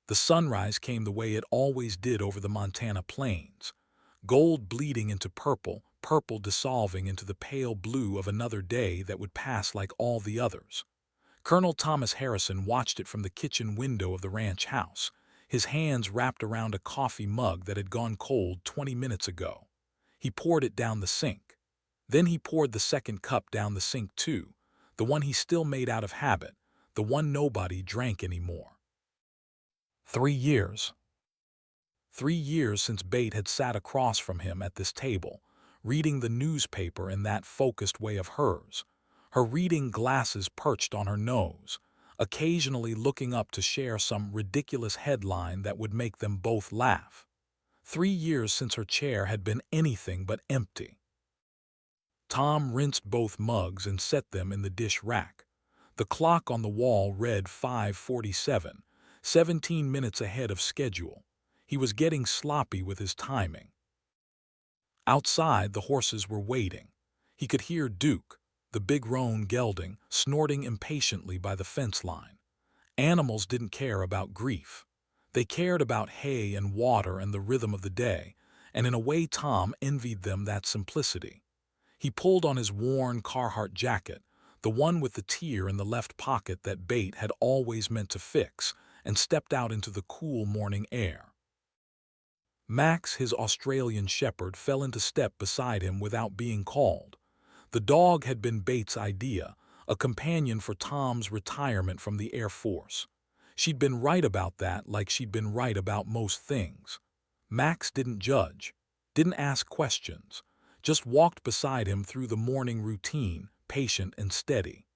The sunrise came the way it always did over the Montana plains. Gold bleeding into purple, purple dissolving into the pale blue of another day that would pass like all the others. Colonel Thomas Harrison watched it from the kitchen window of the ranch house, his hands wrapped around a coffee mug that had gone cold 20 minutes ago. He poured it down the sink. Then he poured the second cup down the sink too, the one he still made out of habit, the one nobody drank anymore. 3 years. 3 years since Bate had sat across from him at this table, reading the newspaper in that focused way of hers, her reading glasses perched on her nose, occasionally looking up to share some ridiculous headline that would make them both laugh. 3 years since her chair had been anything but empty. Tom rinsed both mugs and set them in the dish rack. The clock on the wall read 5:47, 17 minutes ahead of schedule. He was getting sloppy with his timing. Outside, the horses were waiting. He could hear Duke, the big roan gelding, snorting impatiently by the fence line. Animals didn't care about grief. They cared about hay and water and the rhythm of the day, and in a way Tom envied them that simplicity. He pulled on his worn Carhartt jacket, the one with the tear in the left pocket that Bate had always meant to fix, and stepped out into the cool morning air. Max, his Australian shepherd, fell into step beside him without being called. The dog had been Bate's idea, a companion for Tom's retirement from the Air Force. She'd been right about that, like she'd been right about most things. Max didn't judge, didn't ask questions, just walked beside him through the morning routine, patient and steady.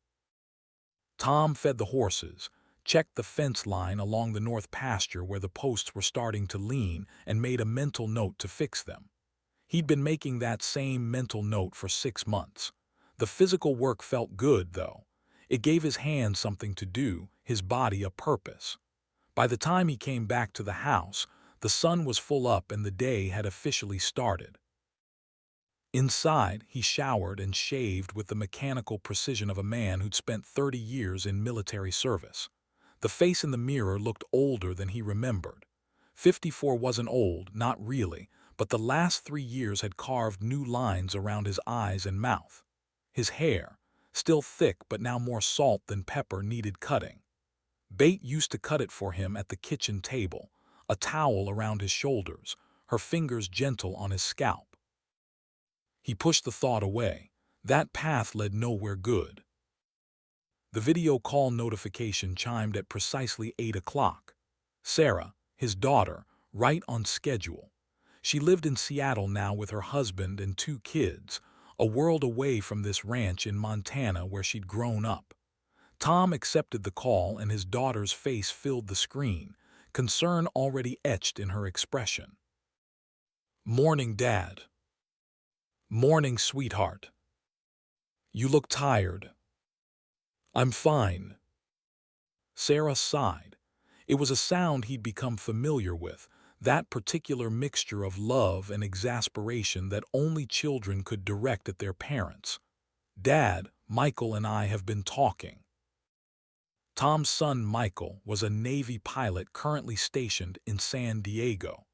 Tom fed the horses, checked the fence line along the north pasture where the posts were starting to lean, and made a mental note to fix them. He'd been making that same mental note for 6 months. The physical work felt good, though. It gave his hands something to do, his body a purpose. By the time he came back to the house, the sun was full up and the day had officially started. Inside, he showered and shaved with the mechanical precision of a man who'd spent 30 years in military service. The face in the mirror looked older than he remembered. 54 wasn't old, not really, but the last 3 years had carved new lines around his eyes and mouth. His hair, still thick but now more salt than pepper, needed cutting. Bate used to cut it for him at the kitchen table, a towel around his shoulders, her fingers gentle on his scalp. He pushed the thought away. That path led nowhere good. The video call notification chimed at precisely 8 o'clock. Sarah, his daughter, right on schedule. She lived in Seattle now with her husband and 2 kids, a world away from this ranch in Montana where she'd grown up. Tom accepted the call and his daughter's face filled the screen, concern already etched in her expression. "Morning, Dad." "Morning, sweetheart. You look tired." "I'm fine." Sarah sighed. It was a sound he'd become familiar with, that particular mixture of love and exasperation that only children could direct at their parents. "Dad, Michael and I have been talking." Tom's son Michael was a Navy pilot currently stationed in San Diego.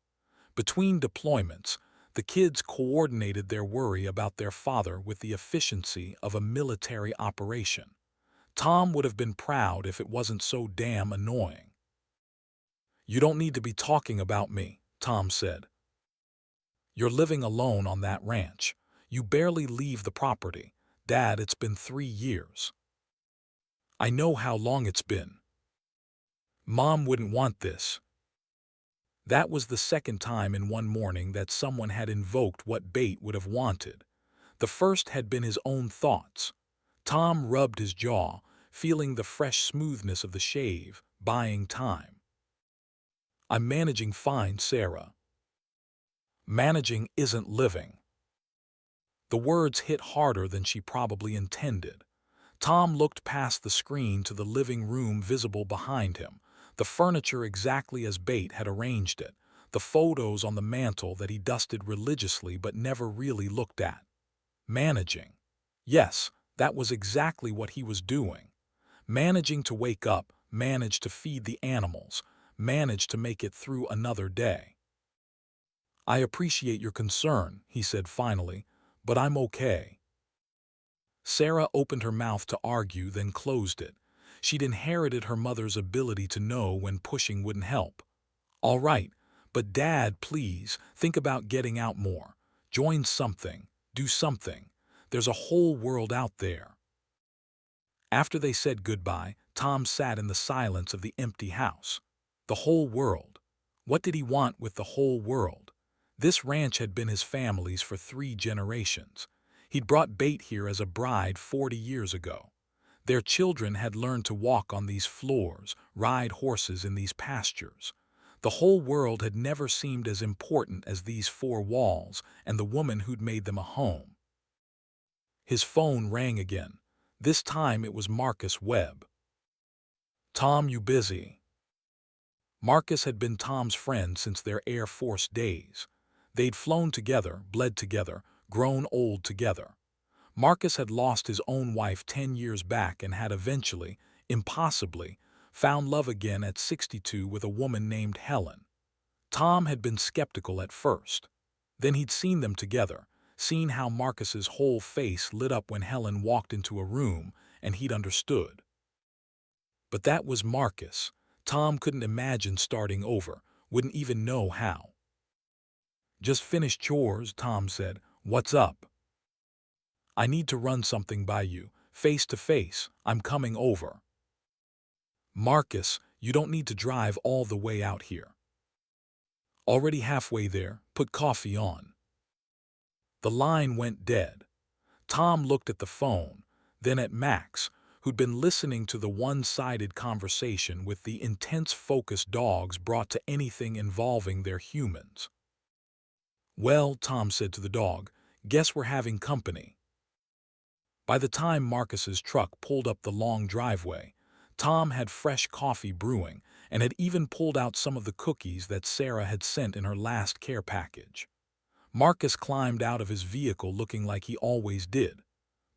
Between deployments, the kids coordinated their worry about their father with the efficiency of a military operation. Tom would have been proud if it wasn't so damn annoying. "You don't need to be talking about me," Tom said. "You're living alone on that ranch. You barely leave the property. Dad, it's been 3 years. I know how long it's been. Mom wouldn't want this." That was the second time in one morning that someone had invoked what Bate would have wanted. The first had been his own thoughts. Tom rubbed his jaw, feeling the fresh smoothness of the shave, buying time. "I'm managing fine, Sarah." "Managing isn't living." The words hit harder than she probably intended. Tom looked past the screen to the living room visible behind him, the furniture exactly as Bate had arranged it, the photos on the mantel that he dusted religiously but never really looked at. Managing. Yes, that was exactly what he was doing. Managing to wake up, manage to feed the animals, managed to make it through another day. "I appreciate your concern," he said finally, "but I'm okay." Sarah opened her mouth to argue, then closed it. She'd inherited her mother's ability to know when pushing wouldn't help. "All right, but Dad, please, think about getting out more. Join something. Do something. There's a whole world out there." After they said goodbye, Tom sat in the silence of the empty house. The whole world. What did he want with the whole world? This ranch had been his family's for 3 generations. He'd brought Bait here as a bride 40 years ago. Their children had learned to walk on these floors, ride horses in these pastures. The whole world had never seemed as important as these 4 walls and the woman who'd made them a home. His phone rang again. This time it was Marcus Webb. "Tom, you busy?" Marcus had been Tom's friend since their Air Force days. They'd flown together, bled together, grown old together. Marcus had lost his own wife 10 years back and had eventually, impossibly, found love again at 62 with a woman named Helen. Tom had been skeptical at first. Then he'd seen them together, seen how Marcus's whole face lit up when Helen walked into a room, and he'd understood. But that was Marcus. Tom couldn't imagine starting over, wouldn't even know how. "Just finished chores," Tom said. "What's up?" "I need to run something by you, face to face. I'm coming over." "Marcus, you don't need to drive all the way out here." "Already halfway there. Put coffee on." The line went dead. Tom looked at the phone, then at Max, who'd been listening to the one-sided conversation with the intense focus dogs brought to anything involving their humans. "Well," Tom said to the dog, "guess we're having company." By the time Marcus's truck pulled up the long driveway, Tom had fresh coffee brewing and had even pulled out some of the cookies that Sarah had sent in her last care package. Marcus climbed out of his vehicle looking like he always did,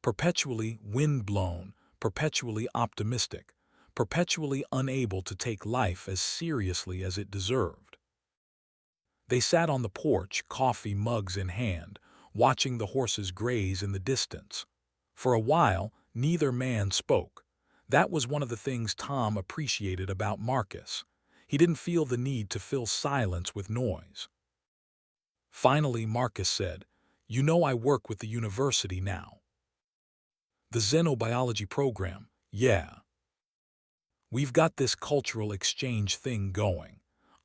perpetually wind-blown, perpetually optimistic, perpetually unable to take life as seriously as it deserved. They sat on the porch, coffee mugs in hand, watching the horses graze in the distance. For a while, neither man spoke. That was one of the things Tom appreciated about Marcus. He didn't feel the need to fill silence with noise. Finally, Marcus said, "You know I work with the university now." "The xenobiology program, yeah. We've got this cultural exchange thing going.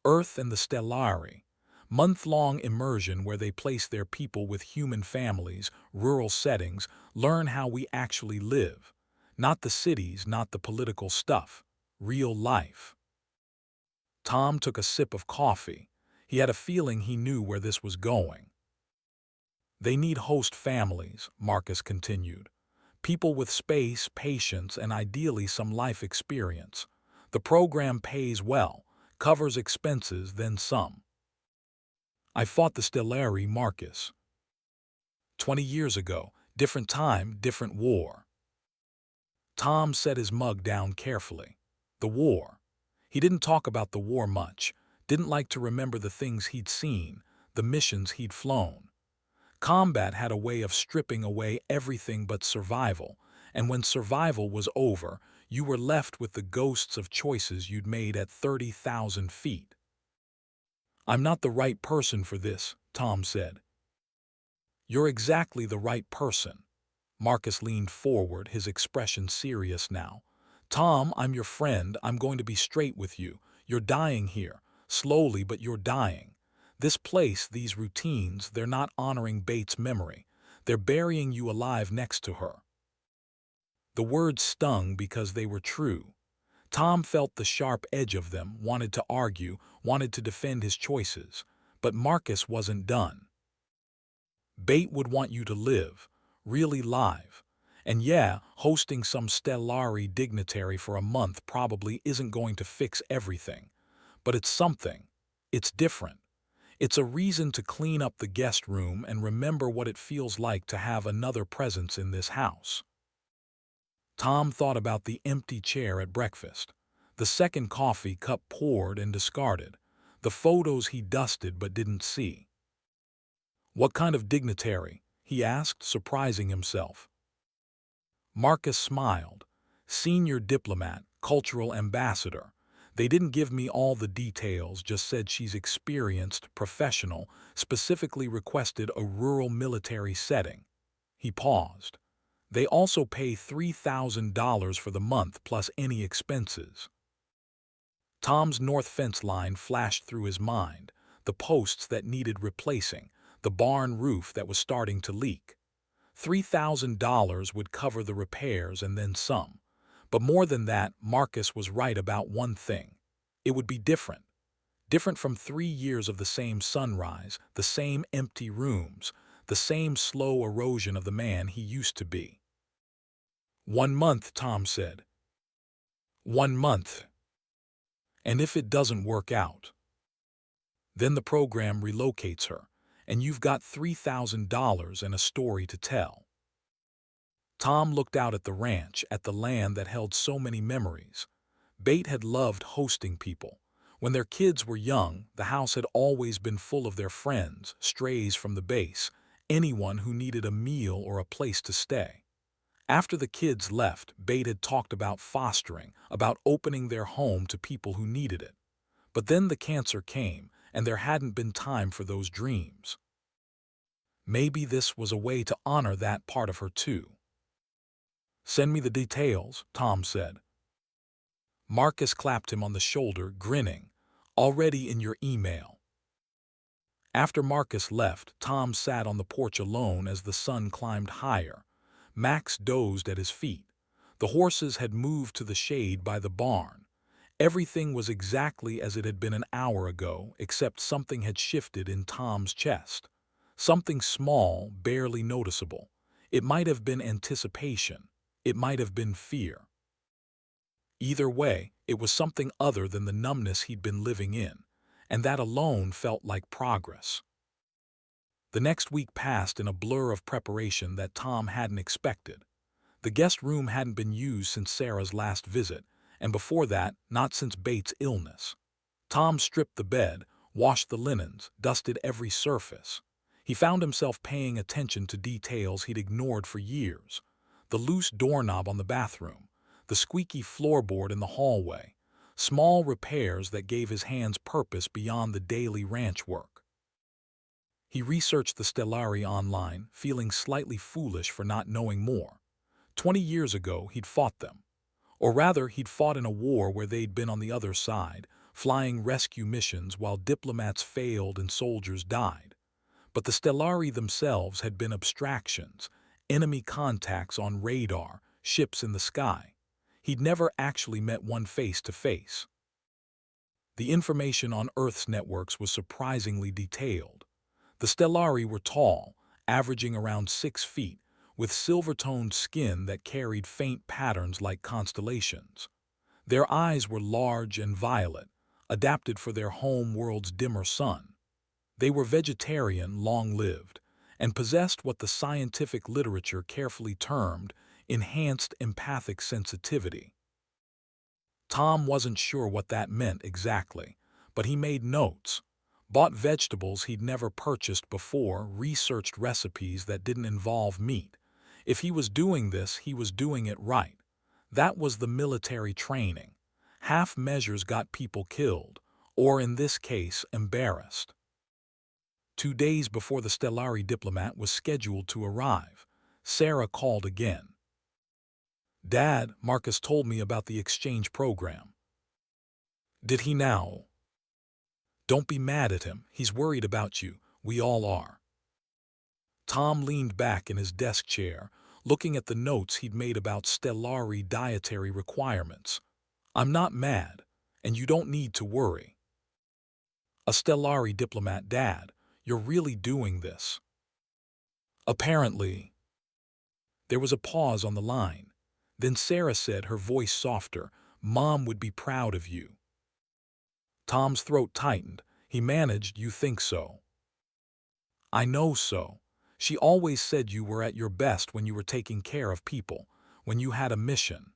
Earth and the Stellari. Month-long immersion where they place their people with human families, rural settings, learn how we actually live. Not the cities, not the political stuff. Real life." Tom took a sip of coffee. He had a feeling he knew where this was going. "They need host families," Marcus continued. "People with space, patience, and ideally some life experience. The program pays well, covers expenses, then some." "I fought the Stellari, Marcus. 20 years ago, different time, different war." Tom set his mug down carefully. The war. He didn't talk about the war much, didn't like to remember the things he'd seen, the missions he'd flown. Combat had a way of stripping away everything but survival, and when survival was over, you were left with the ghosts of choices you'd made at 30,000 feet. "I'm not the right person for this," Tom said. "You're exactly the right person." Marcus leaned forward, his expression serious now. "Tom, I'm your friend. I'm going to be straight with you. You're dying here. Slowly, but you're dying. This place, these routines, they're not honoring Bates' memory. They're burying you alive next to her." The words stung because they were true. Tom felt the sharp edge of them, wanted to argue, wanted to defend his choices. But Marcus wasn't done. "Bate would want you to live, really live. And yeah, hosting some Stellari dignitary for a month probably isn't going to fix everything. But it's something. It's different. It's a reason to clean up the guest room and remember what it feels like to have another presence in this house." Tom thought about the empty chair at breakfast, The second coffee cup poured and discarded. The photos he dusted but didn't see. "What kind of dignitary?" he asked, surprising himself. Marcus smiled. "Senior diplomat, cultural ambassador. They didn't give me all the details, just said she's experienced, professional, specifically requested a rural military setting." He paused. "They also pay $3,000 for the month plus any expenses." Tom's north fence line flashed through his mind, the posts that needed replacing, the barn roof that was starting to leak. $3,000 would cover the repairs and then some. But more than that, Marcus was right about one thing. It would be different. Different from 3 years of the same sunrise, the same empty rooms, the same slow erosion of the man he used to be. "1 month," Tom said. "1 month. And if it doesn't work out, then the program relocates her, and you've got $3,000 and a story to tell." Tom looked out at the ranch, at the land that held so many memories. Bate had loved hosting people. When their kids were young, the house had always been full of their friends, strays from the base, anyone who needed a meal or a place to stay. After the kids left, Bate had talked about fostering, about opening their home to people who needed it. But then the cancer came, and there hadn't been time for those dreams. Maybe this was a way to honor that part of her too. "Send me the details," Tom said. Marcus clapped him on the shoulder, grinning. "Already in your email." After Marcus left, Tom sat on the porch alone as the sun climbed higher. Max dozed at his feet. The horses had moved to the shade by the barn. Everything was exactly as it had been an hour ago, except something had shifted in Tom's chest. Something small, barely noticeable. It might have been anticipation. It might have been fear. Either way, it was something other than the numbness he'd been living in, and that alone felt like progress. The next week passed in a blur of preparation that Tom hadn't expected. The guest room hadn't been used since Sarah's last visit, and before that, not since Bates' illness. Tom stripped the bed, washed the linens, dusted every surface. He found himself paying attention to details he'd ignored for years. The loose doorknob on the bathroom, the squeaky floorboard in the hallway, small repairs that gave his hands purpose beyond the daily ranch work. He researched the Stellari online, feeling slightly foolish for not knowing more. 20 years ago, he'd fought them. Or rather, he'd fought in a war where they'd been on the other side, flying rescue missions while diplomats failed and soldiers died. But the Stellari themselves had been abstractions, enemy contacts on radar, ships in the sky. He'd never actually met one face to face. The information on Earth's networks was surprisingly detailed. The Stellari were tall, averaging around 6 feet, with silver-toned skin that carried faint patterns like constellations. Their eyes were large and violet, adapted for their home world's dimmer sun. They were vegetarian, long-lived, and possessed what the scientific literature carefully termed enhanced empathic sensitivity. Tom wasn't sure what that meant exactly, but he made notes, bought vegetables he'd never purchased before, researched recipes that didn't involve meat. If he was doing this, he was doing it right. That was the military training. Half measures got people killed, or in this case, embarrassed. 2 days before the Stellari diplomat was scheduled to arrive, Sarah called again. "Dad, Marcus told me about the exchange program." "Did he now?" "Don't be mad at him. He's worried about you. We all are." Tom leaned back in his desk chair, looking at the notes he'd made about Stellari dietary requirements. "I'm not mad, and you don't need to worry." "A Stellari diplomat, Dad. You're really doing this." "Apparently." There was a pause on the line. Then Sarah said, her voice softer, "Mom would be proud of you." Tom's throat tightened. He managed, "You think so?" "I know so. She always said you were at your best when you were taking care of people, when you had a mission."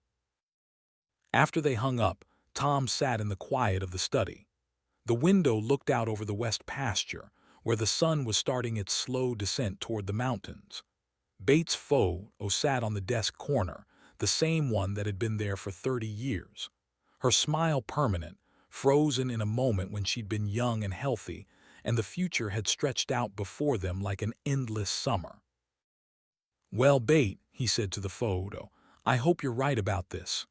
After they hung up, Tom sat in the quiet of the study. The window looked out over the west pasture, where the sun was starting its slow descent toward the mountains. Bates' foe sat on the desk corner, the same one that had been there for 30 years. Her smile permanent, frozen in a moment when she'd been young and healthy, and the future had stretched out before them like an endless summer. "Well, Bate," he said to the photo, "I hope you're right about this."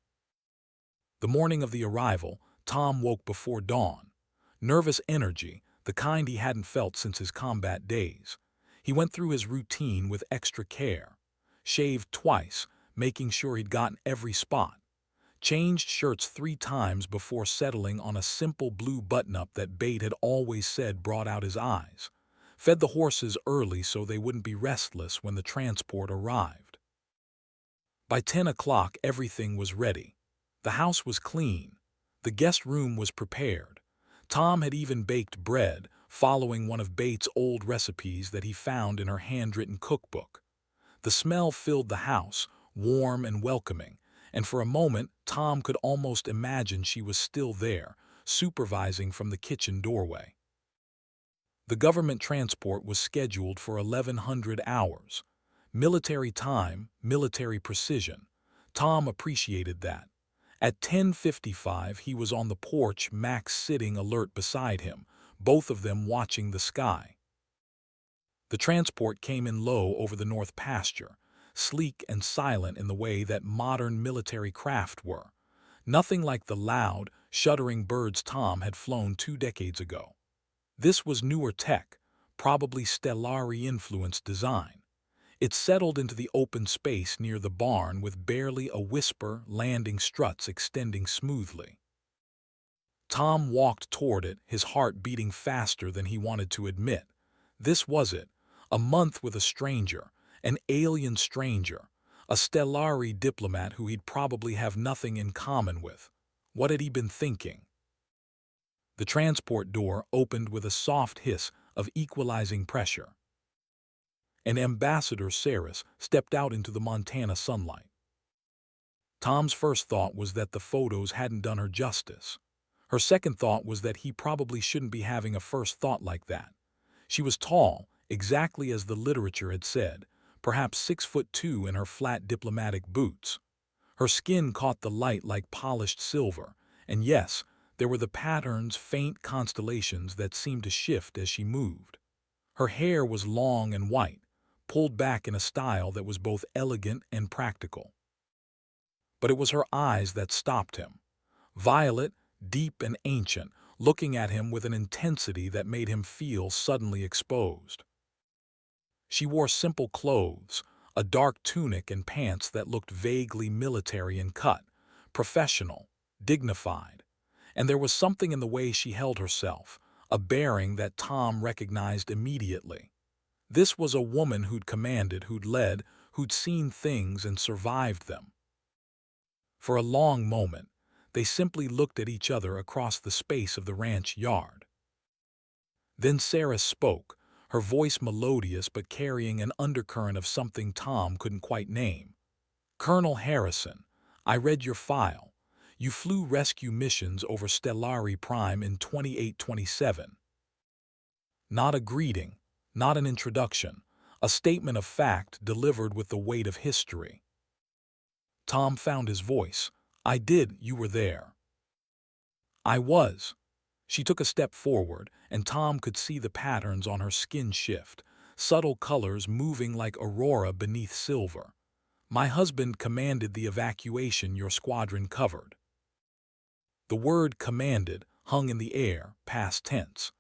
The morning of the arrival, Tom woke before dawn. Nervous energy, the kind he hadn't felt since his combat days. He went through his routine with extra care. Shaved twice, making sure he'd gotten every spot. Changed shirts 3 times before settling on a simple blue button-up that Bate had always said brought out his eyes. Fed the horses early so they wouldn't be restless when the transport arrived. By 10 o'clock everything was ready. The house was clean. The guest room was prepared. Tom had even baked bread, following one of Bates' old recipes that he found in her handwritten cookbook. The smell filled the house, warm and welcoming, and for a moment Tom could almost imagine she was still there, supervising from the kitchen doorway. The government transport was scheduled for 1100 hours. Military time, military precision. Tom appreciated that. At 10:55 he was on the porch, Max sitting alert beside him, both of them watching the sky. The transport came in low over the north pasture, sleek and silent in the way that modern military craft were. Nothing like the loud, shuddering birds Tom had flown 2 decades ago. This was newer tech, probably Stellari-influenced design. It settled into the open space near the barn with barely a whisper, landing struts extending smoothly. Tom walked toward it, his heart beating faster than he wanted to admit. This was it, a month with a stranger, an alien stranger, a Stellari diplomat who he'd probably have nothing in common with. What had he been thinking? The transport door opened with a soft hiss of equalizing pressure. And Ambassador Seris stepped out into the Montana sunlight. Tom's first thought was that the photos hadn't done her justice. Her second thought was that he probably shouldn't be having a first thought like that. She was tall, exactly as the literature had said, perhaps 6'2" in her flat diplomatic boots. Her skin caught the light like polished silver, and yes, there were the patterns, faint constellations that seemed to shift as she moved. Her hair was long and white, pulled back in a style that was both elegant and practical. But it was her eyes that stopped him. Violet, deep and ancient, looking at him with an intensity that made him feel suddenly exposed. She wore simple clothes, a dark tunic and pants that looked vaguely military in cut, professional, dignified. And there was something in the way she held herself, a bearing that Tom recognized immediately. This was a woman who'd commanded, who'd led, who'd seen things and survived them. For a long moment, they simply looked at each other across the space of the ranch yard. Then Sarah spoke, her voice melodious but carrying an undercurrent of something Tom couldn't quite name. "Colonel Harrison, I read your file. You flew rescue missions over Stellari Prime in 2827. Not a greeting, not an introduction, a statement of fact delivered with the weight of history." Tom found his voice. "I did, you were there." "I was." She took a step forward, and Tom could see the patterns on her skin shift, subtle colors moving like aurora beneath silver. "My husband commanded the evacuation your squadron covered." The word "commanded" hung in the air, past tense.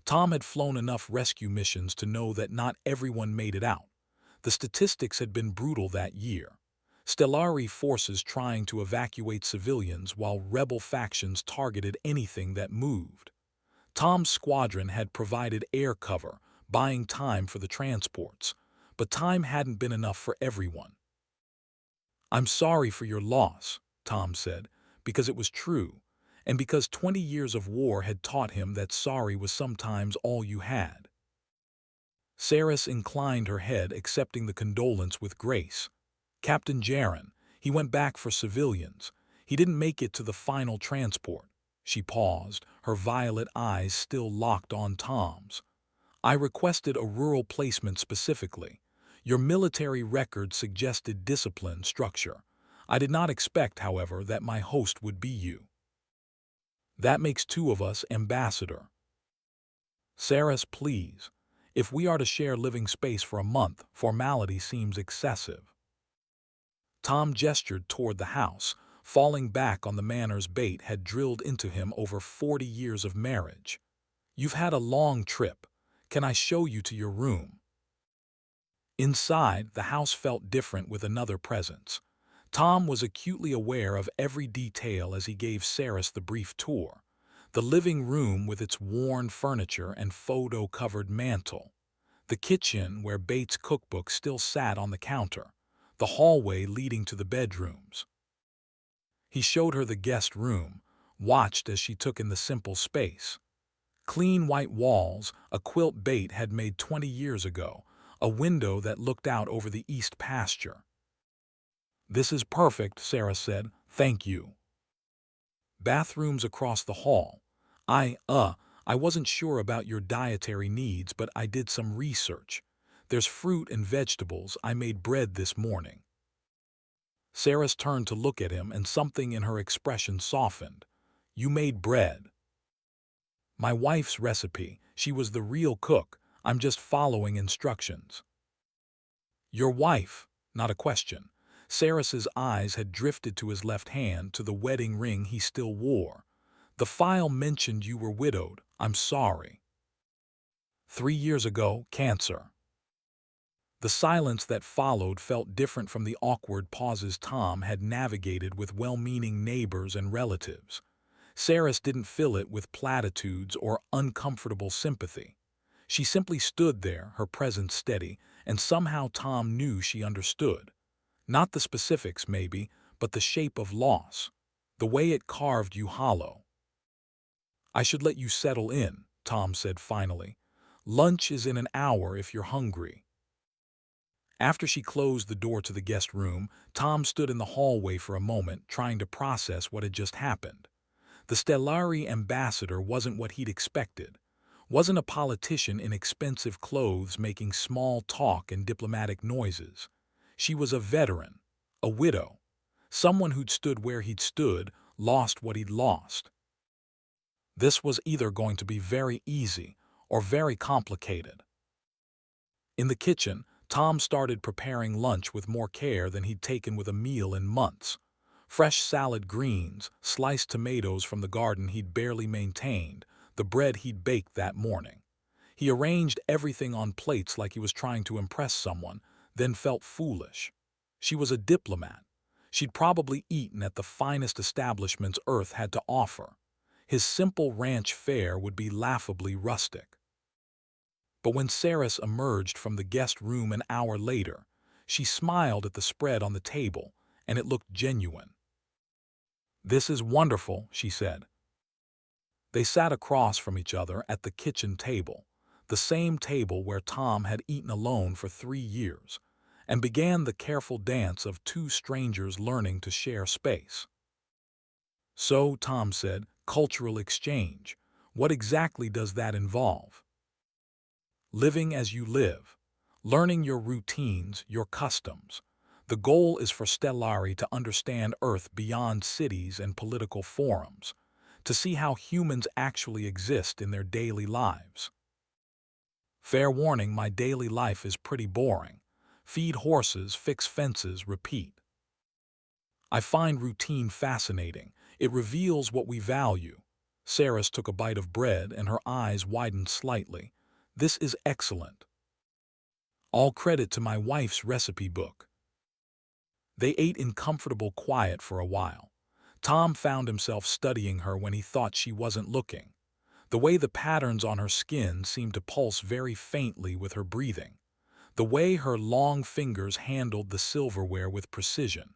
Tom had flown enough rescue missions to know that not everyone made it out. The statistics had been brutal that year. Stellari forces trying to evacuate civilians while rebel factions targeted anything that moved. Tom's squadron had provided air cover, buying time for the transports, but time hadn't been enough for everyone. "I'm sorry for your loss," Tom said, because it was true, and because 20 years of war had taught him that sorry was sometimes all you had. Seris inclined her head, accepting the condolence with grace. "Captain Jaron, he went back for civilians. He didn't make it to the final transport. She paused, her violet eyes still locked on Tom's. I requested a rural placement specifically. Your military record suggested discipline, structure. I did not expect, however, that my host would be you. That makes two of us, Ambassador. Seris, please. If we are to share living space for a month, formality seems excessive. Tom gestured toward the house, falling back on the manor's bait had drilled into him over 40 years of marriage. You've had a long trip. Can I show you to your room? Inside, the house felt different with another presence. Tom was acutely aware of every detail as he gave Seris the brief tour. The living room with its worn furniture and photo-covered mantel. The kitchen where Bates' cookbook still sat on the counter. The hallway leading to the bedrooms. He showed her the guest room, watched as she took in the simple space. Clean white walls, a quilt Bate had made 20 years ago, a window that looked out over the east pasture. This is perfect, Sarah said. Thank you. Bathrooms across the hall. I wasn't sure about your dietary needs, but I did some research. There's fruit and vegetables. I made bread this morning. Seris turned to look at him, and something in her expression softened. You made bread. My wife's recipe. She was the real cook. I'm just following instructions. Your wife? Not a question. Seris's eyes had drifted to his left hand, to the wedding ring he still wore. The file mentioned you were widowed. I'm sorry. 3 years ago, cancer. The silence that followed felt different from the awkward pauses Tom had navigated with well-meaning neighbors and relatives. Seris didn't fill it with platitudes or uncomfortable sympathy. She simply stood there, her presence steady, and somehow Tom knew she understood. Not the specifics, maybe, but the shape of loss. The way it carved you hollow. I should let you settle in, Tom said finally. Lunch is in an hour if you're hungry. After she closed the door to the guest room, Tom stood in the hallway for a moment, trying to process what had just happened. The Stellari ambassador wasn't what he'd expected. Wasn't a politician in expensive clothes making small talk and diplomatic noises. She was a veteran, a widow, someone who'd stood where he'd stood, lost what he'd lost. This was either going to be very easy or very complicated. In the kitchen, Tom started preparing lunch with more care than he'd taken with a meal in months. Fresh salad greens, sliced tomatoes from the garden he'd barely maintained, the bread he'd baked that morning. He arranged everything on plates like he was trying to impress someone, then felt foolish. She was a diplomat. She'd probably eaten at the finest establishments Earth had to offer. His simple ranch fare would be laughably rustic. But when Seris emerged from the guest room an hour later, she smiled at the spread on the table, and it looked genuine. This is wonderful, she said. They sat across from each other at the kitchen table, the same table where Tom had eaten alone for 3 years, and began the careful dance of two strangers learning to share space. So, Tom said, cultural exchange. What exactly does that involve? Living as you live, learning your routines, your customs. The goal is for Stellari to understand Earth beyond cities and political forums, to see how humans actually exist in their daily lives. Fair warning, my daily life is pretty boring. Feed horses, fix fences, repeat. I find routine fascinating. It reveals what we value. Seris took a bite of bread and her eyes widened slightly. This is excellent. All credit to my wife's recipe book. They ate in comfortable quiet for a while. Tom found himself studying her when he thought she wasn't looking. The way the patterns on her skin seemed to pulse very faintly with her breathing. The way her long fingers handled the silverware with precision.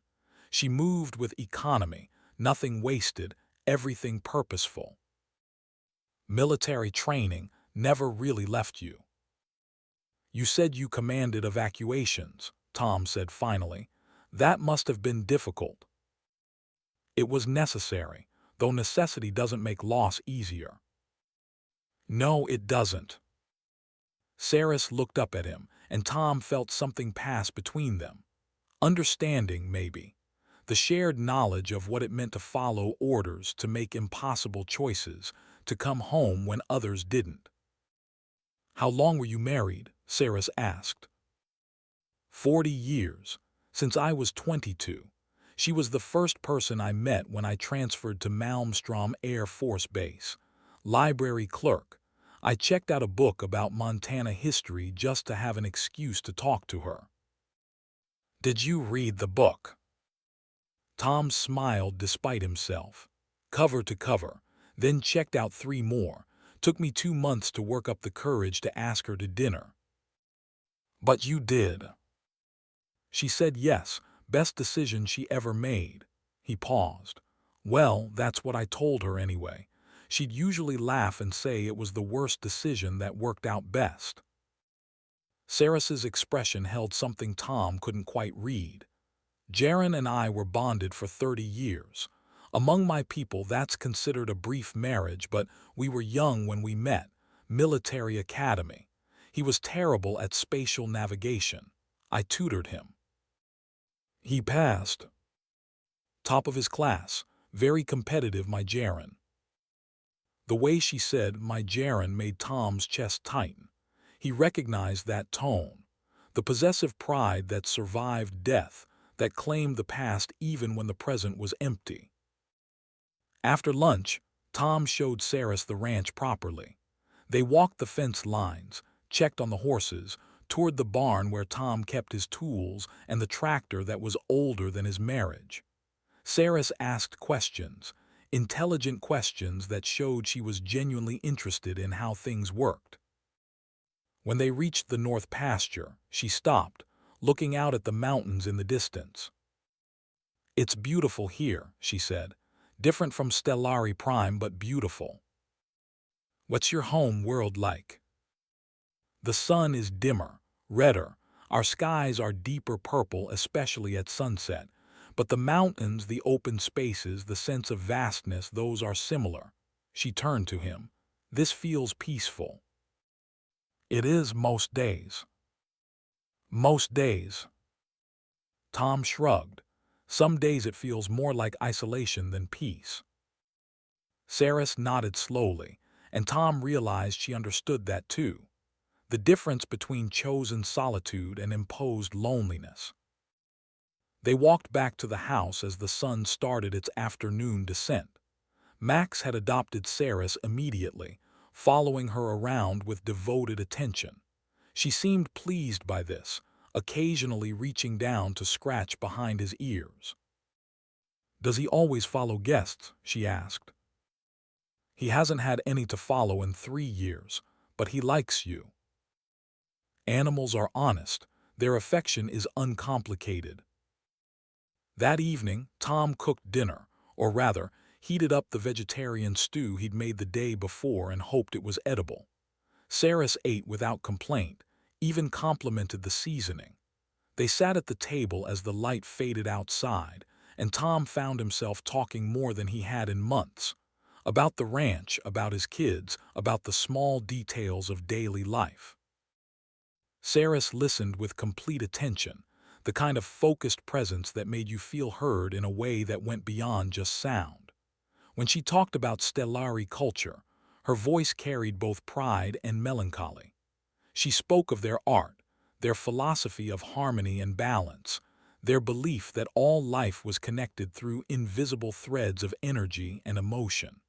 She moved with economy, nothing wasted, everything purposeful. Military training never really left you. You said you commanded evacuations, Tom said finally. That must have been difficult. It was necessary, though necessity doesn't make loss easier. No, it doesn't. Seris looked up at him, and Tom felt something pass between them. Understanding, maybe. The shared knowledge of what it meant to follow orders, to make impossible choices, to come home when others didn't. "How long were you married?" Seris asked. 40 years, since I was 22. She was the first person I met when I transferred to Malmstrom Air Force Base. Library clerk. I checked out a book about Montana history just to have an excuse to talk to her. Did you read the book? Tom smiled despite himself. Cover to cover, then checked out 3 more. Took me 2 months to work up the courage to ask her to dinner. But you did. She said yes, best decision she ever made. He paused. Well, that's what I told her anyway. She'd usually laugh and say it was the worst decision that worked out best. Seris's expression held something Tom couldn't quite read. Jaren and I were bonded for 30 years. Among my people, that's considered a brief marriage, but we were young when we met. Military academy. He was terrible at spatial navigation. I tutored him. He passed. Top of his class. Very competitive, my Jaren. The way she said my Jaren made Tom's chest tighten. He recognized that tone. The possessive pride that survived death, that claimed the past even when the present was empty. After lunch, Tom showed Seris the ranch properly. They walked the fence lines, checked on the horses, toured the barn where Tom kept his tools and the tractor that was older than his marriage. Seris asked questions, intelligent questions that showed she was genuinely interested in how things worked. When they reached the north pasture, she stopped, looking out at the mountains in the distance. It's beautiful here, she said. Different from Stellari Prime, but beautiful. What's your home world like? The sun is dimmer, redder. Our skies are deeper purple, especially at sunset. But the mountains, the open spaces, the sense of vastness, those are similar. She turned to him. This feels peaceful. It is most days. Most days. Tom shrugged. Some days it feels more like isolation than peace. Seris nodded slowly, and Tom realized she understood that too. The difference between chosen solitude and imposed loneliness. They walked back to the house as the sun started its afternoon descent. Max had adopted Seris immediately, following her around with devoted attention. She seemed pleased by this, occasionally reaching down to scratch behind his ears. Does he always follow guests? She asked. He hasn't had any to follow in 3 years, but he likes you. Animals are honest. Their affection is uncomplicated. That evening, Tom cooked dinner, or rather, heated up the vegetarian stew he'd made the day before and hoped it was edible. Seris ate without complaint, even complimented the seasoning. They sat at the table as the light faded outside, and Tom found himself talking more than he had in months. About the ranch, about his kids, about the small details of daily life. Seris listened with complete attention, the kind of focused presence that made you feel heard in a way that went beyond just sound. When she talked about Stellari culture, her voice carried both pride and melancholy. She spoke of their art, their philosophy of harmony and balance, their belief that all life was connected through invisible threads of energy and emotion.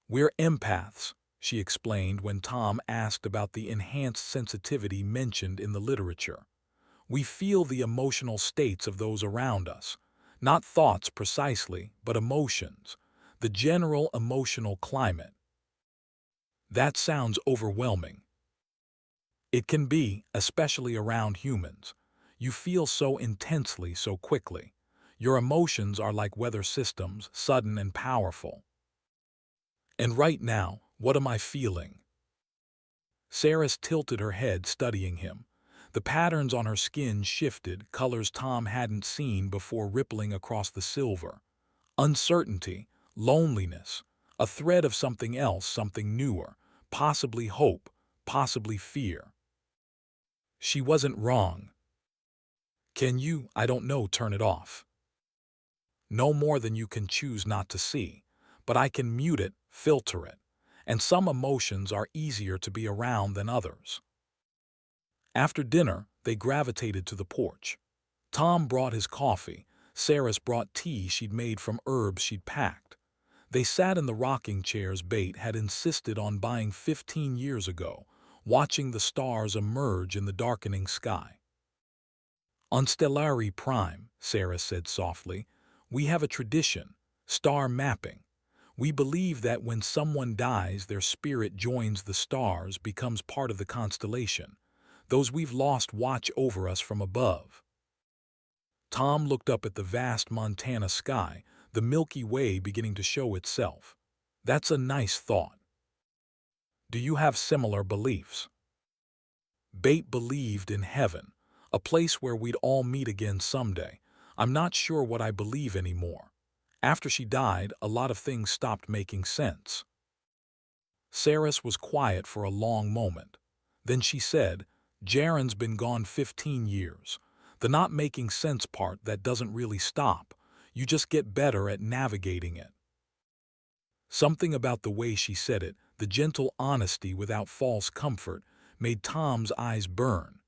We're empaths, she explained when Tom asked about the enhanced sensitivity mentioned in the literature. We feel the emotional states of those around us, not thoughts precisely, but emotions, the general emotional climate. That sounds overwhelming. It can be, especially around humans. You feel so intensely, so quickly. Your emotions are like weather systems, sudden and powerful. And right now, what am I feeling? Seris tilted her head, studying him. The patterns on her skin shifted, colors Tom hadn't seen before rippling across the silver. Uncertainty, loneliness, a thread of something else, something newer, possibly hope, possibly fear. She wasn't wrong. Can you, I don't know, turn it off? No more than you can choose not to see, but I can mute it, filter it, and some emotions are easier to be around than others. After dinner, they gravitated to the porch. Tom brought his coffee, Seris brought tea she'd made from herbs she'd packed. They sat in the rocking chairs Bate had insisted on buying 15 years ago, watching the stars emerge in the darkening sky. On Stellari Prime, Seris said softly, we have a tradition, star mapping. We believe that when someone dies, their spirit joins the stars, becomes part of the constellation. Those we've lost watch over us from above. Tom looked up at the vast Montana sky, the Milky Way beginning to show itself. That's a nice thought. Do you have similar beliefs? Bate believed in heaven, a place where we'd all meet again someday. I'm not sure what I believe anymore. After she died, a lot of things stopped making sense. Seris was quiet for a long moment. Then she said, Jaren's been gone 15 years. The not making sense part, that doesn't really stop. You just get better at navigating it. Something about the way she said it, the gentle honesty without false comfort, made Tom's eyes burn.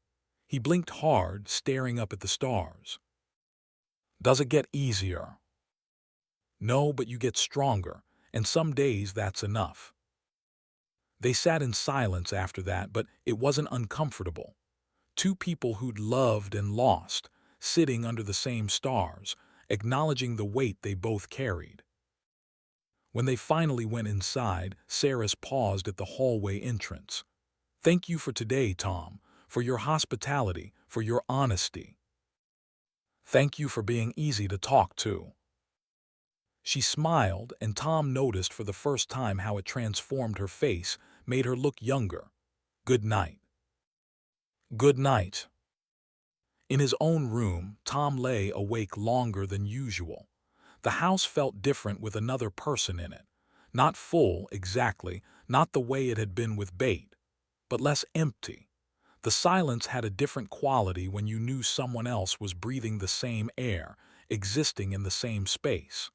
He blinked hard, staring up at the stars. Does it get easier? No, but you get stronger, and some days that's enough. They sat in silence after that, but it wasn't uncomfortable. Two people who'd loved and lost, sitting under the same stars, acknowledging the weight they both carried. When they finally went inside, Seris paused at the hallway entrance. Thank you for today, Tom, for your hospitality, for your honesty. Thank you for being easy to talk to. She smiled, and Tom noticed for the first time how it transformed her face, made her look younger. Good night. Good night. In his own room, Tom lay awake longer than usual. The house felt different with another person in it. Not full, exactly, not the way it had been with Bate, but less empty. The silence had a different quality when you knew someone else was breathing the same air, existing in the same space.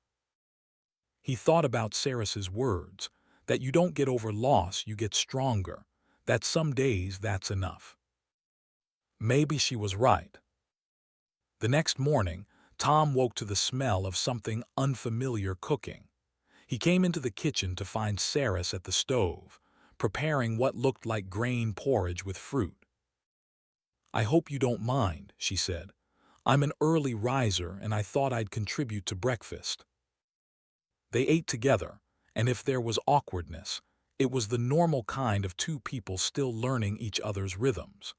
He thought about Seris's words, that you don't get over loss, you get stronger, that some days that's enough. Maybe she was right. The next morning, Tom woke to the smell of something unfamiliar cooking. He came into the kitchen to find Seris at the stove, preparing what looked like grain porridge with fruit. I hope you don't mind, she said. I'm an early riser and I thought I'd contribute to breakfast. They ate together, and if there was awkwardness, it was the normal kind of two people still learning each other's rhythms.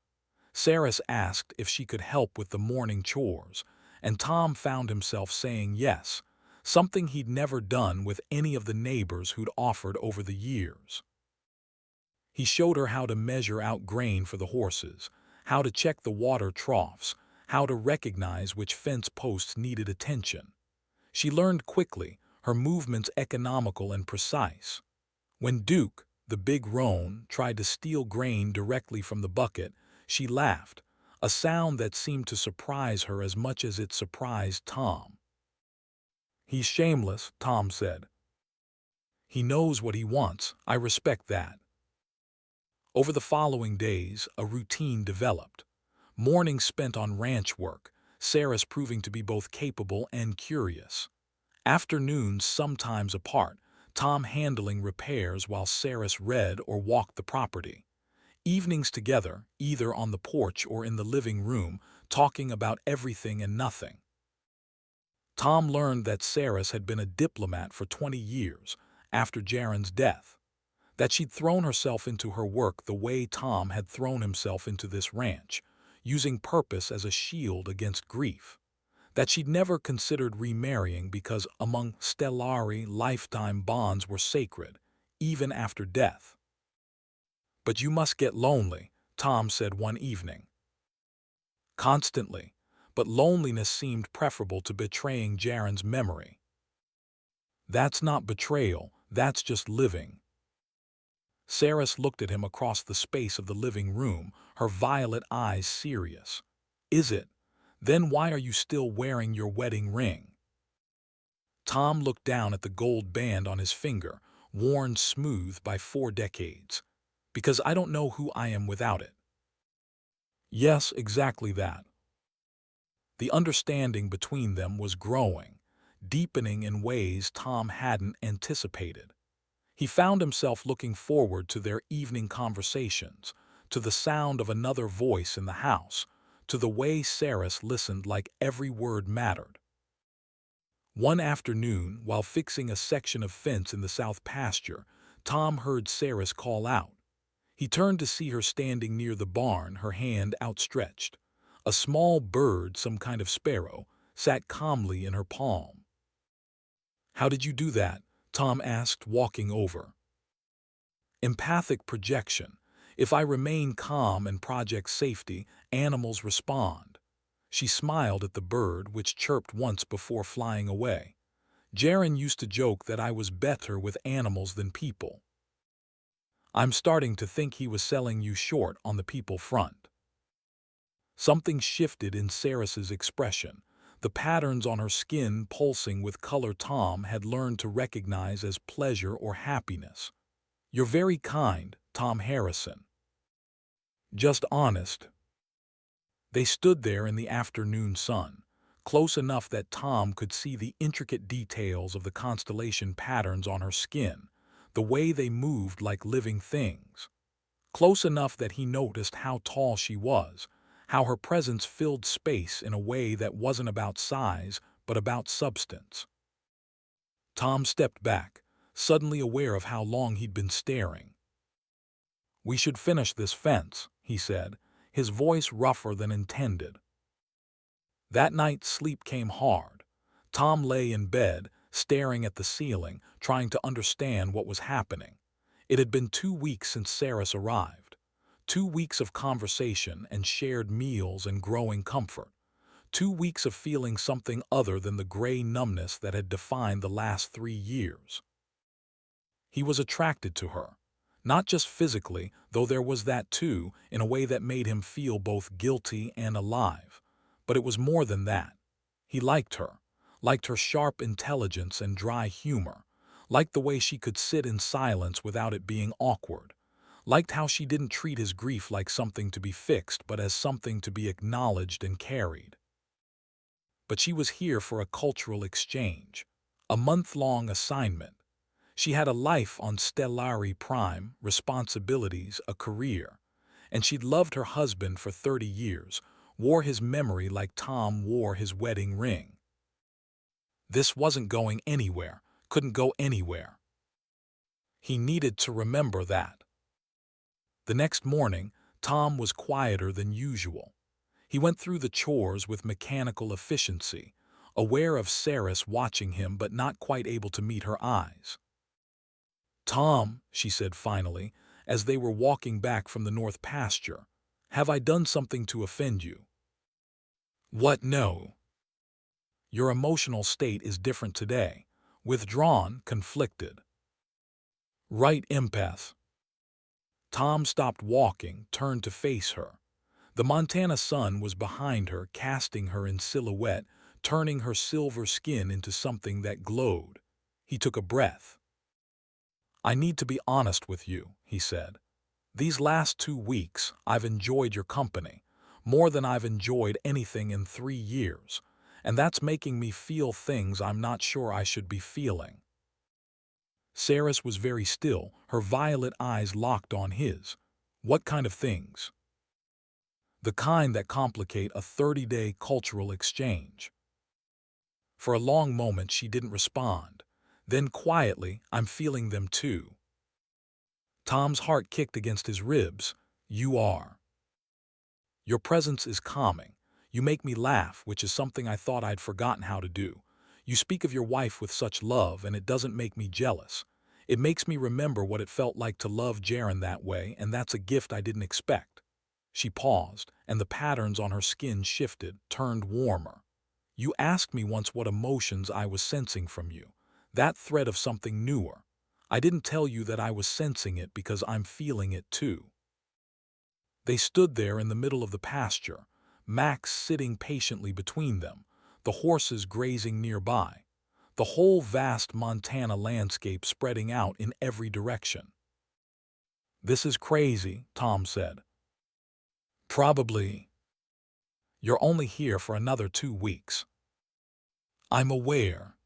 Seris asked if she could help with the morning chores, and Tom found himself saying yes, something he'd never done with any of the neighbors who'd offered over the years. He showed her how to measure out grain for the horses, how to check the water troughs, how to recognize which fence posts needed attention. She learned quickly, her movements economical and precise. When Duke, the big roan, tried to steal grain directly from the bucket, she laughed, a sound that seemed to surprise her as much as it surprised Tom. He's shameless, Tom said. He knows what he wants, I respect that. Over the following days, a routine developed. Mornings spent on ranch work, Seris proving to be both capable and curious. Afternoons sometimes apart, Tom handling repairs while Seris read or walked the property. Evenings together, either on the porch or in the living room, talking about everything and nothing. Tom learned that Seris had been a diplomat for 20 years, after Jaren's death. That she'd thrown herself into her work the way Tom had thrown himself into this ranch, using purpose as a shield against grief. That she'd never considered remarrying because among Stellari lifetime bonds were sacred, even after death. But you must get lonely, Tom said one evening. Constantly, but loneliness seemed preferable to betraying Jaren's memory. That's not betrayal, that's just living. Seris looked at him across the space of the living room, her violet eyes serious. Is it? Then why are you still wearing your wedding ring? Tom looked down at the gold band on his finger, worn smooth by 4 decades. Because I don't know who I am without it. Yes, exactly that. The understanding between them was growing, deepening in ways Tom hadn't anticipated. He found himself looking forward to their evening conversations, to the sound of another voice in the house, to the way Seris listened like every word mattered. One afternoon, while fixing a section of fence in the south pasture, Tom heard Seris call out. He turned to see her standing near the barn, her hand outstretched. A small bird, some kind of sparrow, sat calmly in her palm. "How did you do that?" Tom asked, walking over. Empathic projection. If I remain calm and project safety, animals respond. She smiled at the bird, which chirped once before flying away. Jaren used to joke that I was better with animals than people. I'm starting to think he was selling you short on the people front. Something shifted in Seris's expression, the patterns on her skin pulsing with color Tom had learned to recognize as pleasure or happiness. You're very kind, Tom Harrison. Just honest. They stood there in the afternoon sun, close enough that Tom could see the intricate details of the constellation patterns on her skin, the way they moved like living things. Close enough that he noticed how tall she was, how her presence filled space in a way that wasn't about size, but about substance. Tom stepped back, suddenly aware of how long he'd been staring. "We should finish this fence," he said, his voice rougher than intended. That night sleep came hard. Tom lay in bed, staring at the ceiling, trying to understand what was happening. It had been 2 weeks since Seris arrived. 2 weeks of conversation and shared meals and growing comfort. 2 weeks of feeling something other than the gray numbness that had defined the last 3 years. He was attracted to her. Not just physically, though there was that too, in a way that made him feel both guilty and alive. But it was more than that. He liked her sharp intelligence and dry humor, liked the way she could sit in silence without it being awkward, liked how she didn't treat his grief like something to be fixed but as something to be acknowledged and carried. But she was here for a cultural exchange, a month-long assignment. She had a life on Stellari Prime, responsibilities, a career. And she'd loved her husband for 30 years, wore his memory like Tom wore his wedding ring. This wasn't going anywhere, couldn't go anywhere. He needed to remember that. The next morning, Tom was quieter than usual. He went through the chores with mechanical efficiency, aware of Seris watching him but not quite able to meet her eyes. "Tom," she said finally, as they were walking back from the north pasture, "have I done something to offend you?" "What, no?" "Your emotional state is different today. Withdrawn, conflicted." "Right, empath." Tom stopped walking, turned to face her. The Montana sun was behind her, casting her in silhouette, turning her silver skin into something that glowed. He took a breath. "I need to be honest with you," he said. "These last 2 weeks, I've enjoyed your company, more than I've enjoyed anything in 3 years, and that's making me feel things I'm not sure I should be feeling." Seris was very still, her violet eyes locked on his. "What kind of things?" "The kind that complicate a 30-day cultural exchange." For a long moment she didn't respond. Then quietly, "I'm feeling them too." Tom's heart kicked against his ribs. "You are. Your presence is calming. You make me laugh, which is something I thought I'd forgotten how to do. You speak of your wife with such love, and it doesn't make me jealous. It makes me remember what it felt like to love Jaren that way, and that's a gift I didn't expect." She paused, and the patterns on her skin shifted, turned warmer. "You asked me once what emotions I was sensing from you. That threat of something newer. I didn't tell you that I was sensing it because I'm feeling it too. They stood there in the middle of the pasture, Max sitting patiently between them, the horses grazing nearby, the whole vast Montana landscape spreading out in every direction. "This is crazy," Tom said. "Probably. You're only here for another 2 weeks." "I'm aware."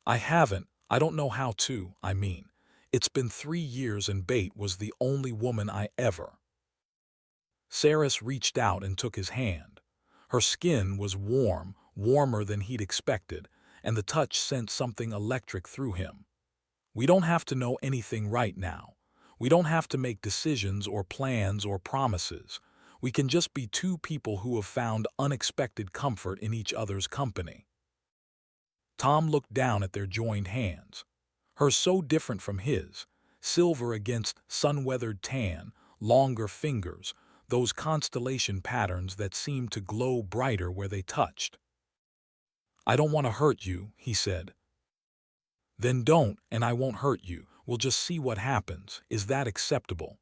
I don't know how to, I mean. It's been 3 years and Bate was the only woman I ever. Seris reached out and took his hand. Her skin was warm, warmer than he'd expected, and the touch sent something electric through him. "We don't have to know anything right now. We don't have to make decisions or plans or promises. We can just be two people who have found unexpected comfort in each other's company." Tom looked down at their joined hands. Hers so different from his, silver against sun-weathered tan, longer fingers, those constellation patterns that seemed to glow brighter where they touched. "I don't want to hurt you," he said. "Then don't, and I won't hurt you. We'll just see what happens. Is that acceptable?"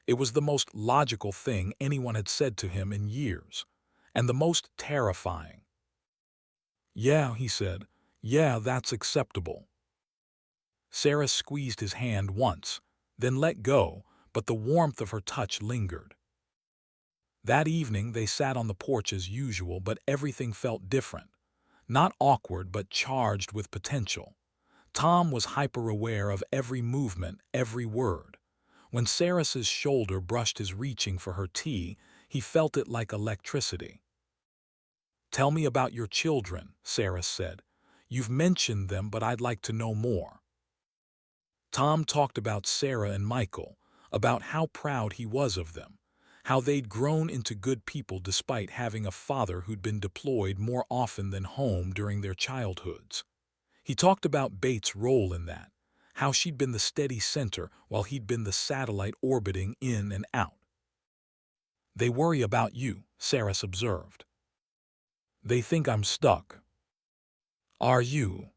It was the most logical thing anyone had said to him in years, and the most terrifying. "Yeah," he said. "Yeah, that's acceptable." Sarah squeezed his hand once, then let go, but the warmth of her touch lingered. That evening they sat on the porch as usual, but everything felt different. Not awkward, but charged with potential. Tom was hyper-aware of every movement, every word. When Seris's shoulder brushed his reaching for her tea, he felt it like electricity. "Tell me about your children," Seris said. "You've mentioned them, but I'd like to know more." Tom talked about Sarah and Michael, about how proud he was of them, how they'd grown into good people despite having a father who'd been deployed more often than home during their childhoods. He talked about Bates' role in that, how she'd been the steady center while he'd been the satellite orbiting in and out. "They worry about you," Seris observed. "They think I'm stuck." "Are you?"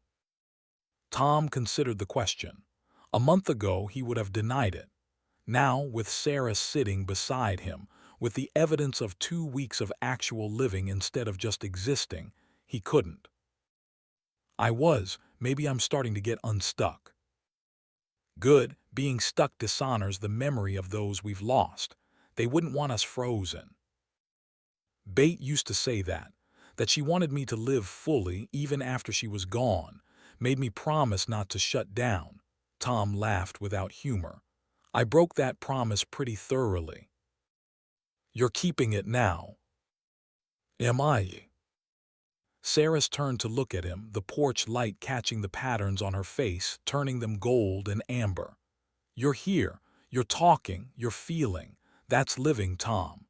Tom considered the question. A month ago he would have denied it. Now, with Sarah sitting beside him, with the evidence of 2 weeks of actual living instead of just existing, he couldn't. Maybe I'm starting to get unstuck." "Good, being stuck dishonors the memory of those we've lost. They wouldn't want us frozen." "Bate used to say that she wanted me to live fully even after she was gone, made me promise not to shut down." Tom laughed without humor. "I broke that promise pretty thoroughly." "You're keeping it now." "Am I?" Seris turned to look at him, the porch light catching the patterns on her face, turning them gold and amber. "You're here. You're talking. You're feeling. That's living, Tom."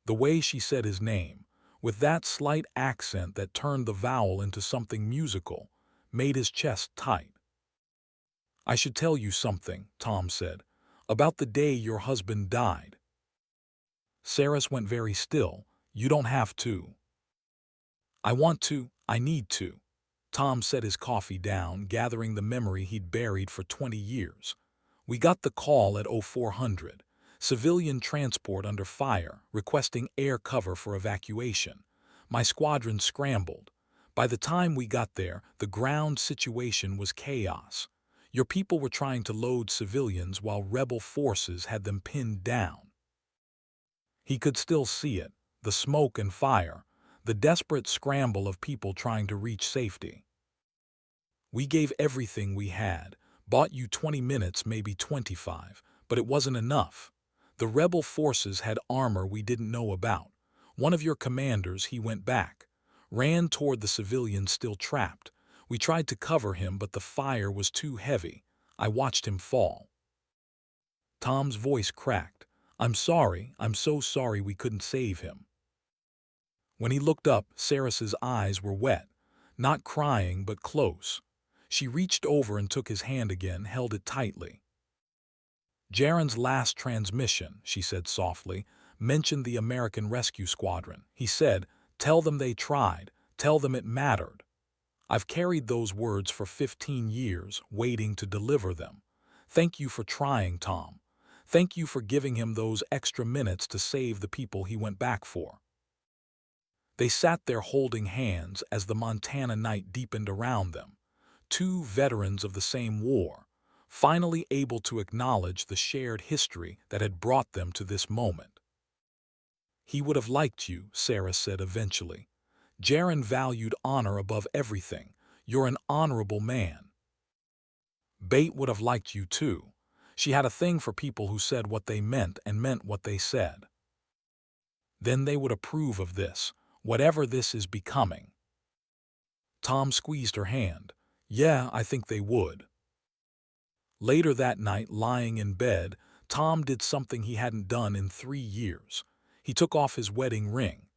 The way she said his name, with that slight accent that turned the vowel into something musical, made his chest tight. "I should tell you something," Tom said, "about the day your husband died." Seris went very still. "You don't have to." "I want to. I need to." Tom set his coffee down, gathering the memory he'd buried for 20 years. "We got the call at 0400. Civilian transport under fire, requesting air cover for evacuation. My squadron scrambled. By the time we got there, the ground situation was chaos. Your people were trying to load civilians while rebel forces had them pinned down." He could still see it, the smoke and fire, the desperate scramble of people trying to reach safety. "We gave everything we had, bought you 20 minutes, maybe 25, but it wasn't enough. The rebel forces had armor we didn't know about. One of your commanders, he went back, ran toward the civilians still trapped. We tried to cover him, but the fire was too heavy. I watched him fall." Tom's voice cracked. I'm so sorry we couldn't save him." When he looked up, Seris's eyes were wet, not crying but close. She reached over and took his hand again, held it tightly. "Jaren's last transmission," she said softly, "mentioned the American Rescue Squadron. He said, 'Tell them they tried. Tell them it mattered.' I've carried those words for 15 years, waiting to deliver them. Thank you for trying, Tom. Thank you for giving him those extra minutes to save the people he went back for." They sat there holding hands as the Montana night deepened around them, two veterans of the same war, finally able to acknowledge the shared history that had brought them to this moment. "He would have liked you," Sarah said eventually. "Jaron valued honor above everything. You're an honorable man. Bate would have liked you too. She had a thing for people who said what they meant and meant what they said. Then they would approve of this, whatever this is becoming." Tom squeezed her hand. "Yeah, I think they would." Later that night, lying in bed, Tom did something he hadn't done in 3 years. He took off his wedding ring.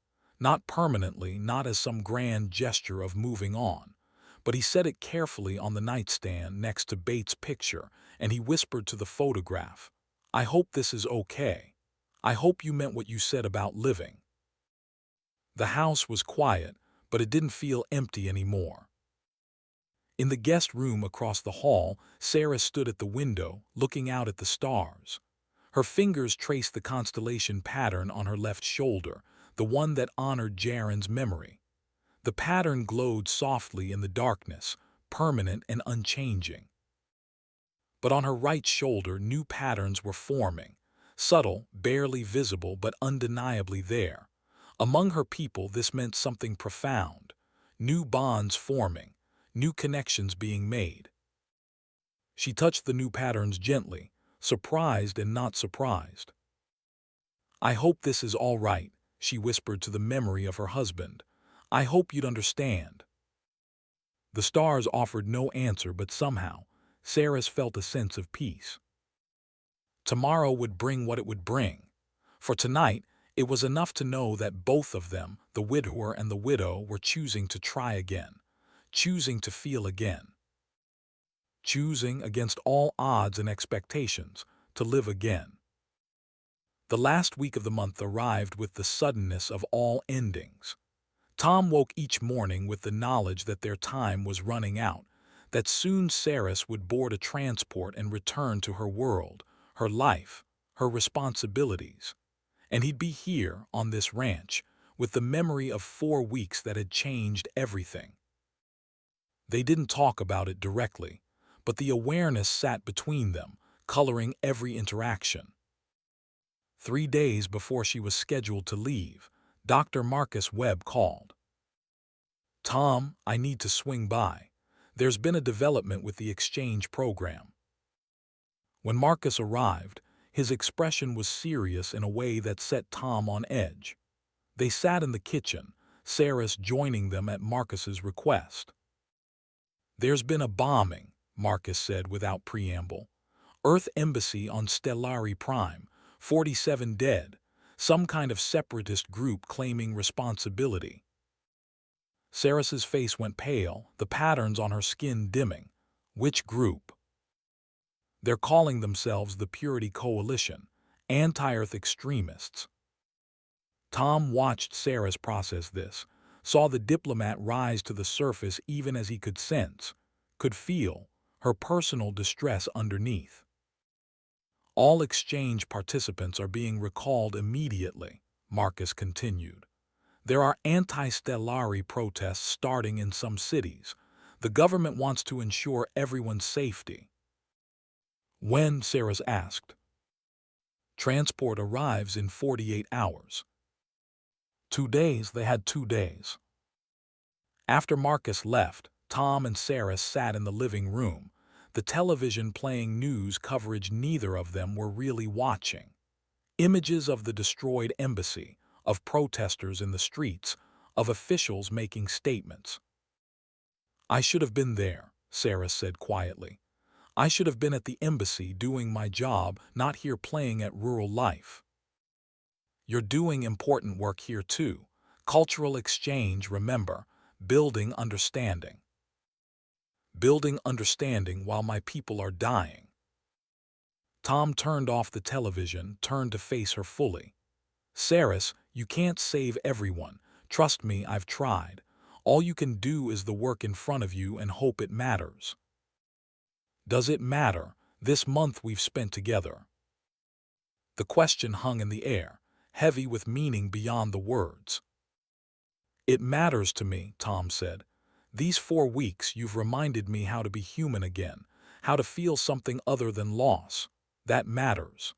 Not permanently, not as some grand gesture of moving on, but he set it carefully on the nightstand next to Bates' picture, and he whispered to the photograph, "I hope this is okay. I hope you meant what you said about living." The house was quiet, but it didn't feel empty anymore. In the guest room across the hall, Sarah stood at the window, looking out at the stars. Her fingers traced the constellation pattern on her left shoulder, the one that honored Jaron's memory. The pattern glowed softly in the darkness, permanent and unchanging. But on her right shoulder, new patterns were forming, subtle, barely visible, but undeniably there. Among her people, this meant something profound. New bonds forming, new connections being made. She touched the new patterns gently, surprised and not surprised. "I hope this is all right," she whispered to the memory of her husband. "I hope you'd understand." The stars offered no answer, but somehow, Seris felt a sense of peace. Tomorrow would bring what it would bring. For tonight, it was enough to know that both of them, the widower and the widow, were choosing to try again, choosing to feel again, choosing against all odds and expectations to live again. The last week of the month arrived with the suddenness of all endings. Tom woke each morning with the knowledge that their time was running out, that soon Seris would board a transport and return to her world, her life, her responsibilities. And he'd be here, on this ranch, with the memory of 4 weeks that had changed everything. They didn't talk about it directly, but the awareness sat between them, coloring every interaction. 3 days before she was scheduled to leave, Dr. Marcus Webb called. "Tom, I need to swing by. There's been a development with the exchange program." When Marcus arrived, his expression was serious in a way that set Tom on edge. They sat in the kitchen, Seris joining them at Marcus's request. "There's been a bombing," Marcus said without preamble. "Earth Embassy on Stellari Prime, 47 dead, some kind of separatist group claiming responsibility." Seris's face went pale, the patterns on her skin dimming. "Which group?" "They're calling themselves the Purity Coalition, anti-Earth extremists." Tom watched Seris process this, saw the diplomat rise to the surface even as he could sense, could feel, her personal distress underneath. "All exchange participants are being recalled immediately," Marcus continued. "There are anti-Stellari protests starting in some cities. The government wants to ensure everyone's safety." "When?" Seris asked. "Transport arrives in 48 hours. 2 days, they had 2 days. After Marcus left, Tom and Seris sat in the living room, the television playing news coverage neither of them were really watching. Images of the destroyed embassy, of protesters in the streets, of officials making statements. "I should have been there," Seris said quietly. "I should have been at the embassy doing my job, not here playing at rural life." "You're doing important work here too. Cultural exchange, remember, building understanding. Building understanding while my people are dying." Tom turned off the television, turned to face her fully. "Seris, you can't save everyone. Trust me, I've tried. All you can do is the work in front of you and hope it matters. Does it matter, this month we've spent together? The question hung in the air, heavy with meaning beyond the words. It matters to me, Tom said. These 4 weeks you've reminded me how to be human again, how to feel something other than loss. That matters.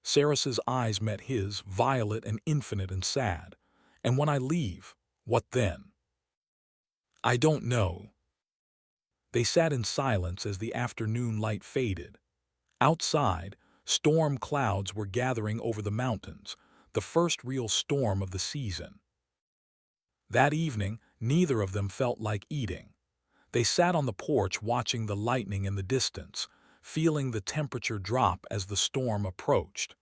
Seris's eyes met his, violet and infinite and sad. And when I leave, what then? I don't know. They sat in silence as the afternoon light faded. Outside, storm clouds were gathering over the mountains, the first real storm of the season. That evening, neither of them felt like eating. They sat on the porch watching the lightning in the distance, feeling the temperature drop as the storm approached.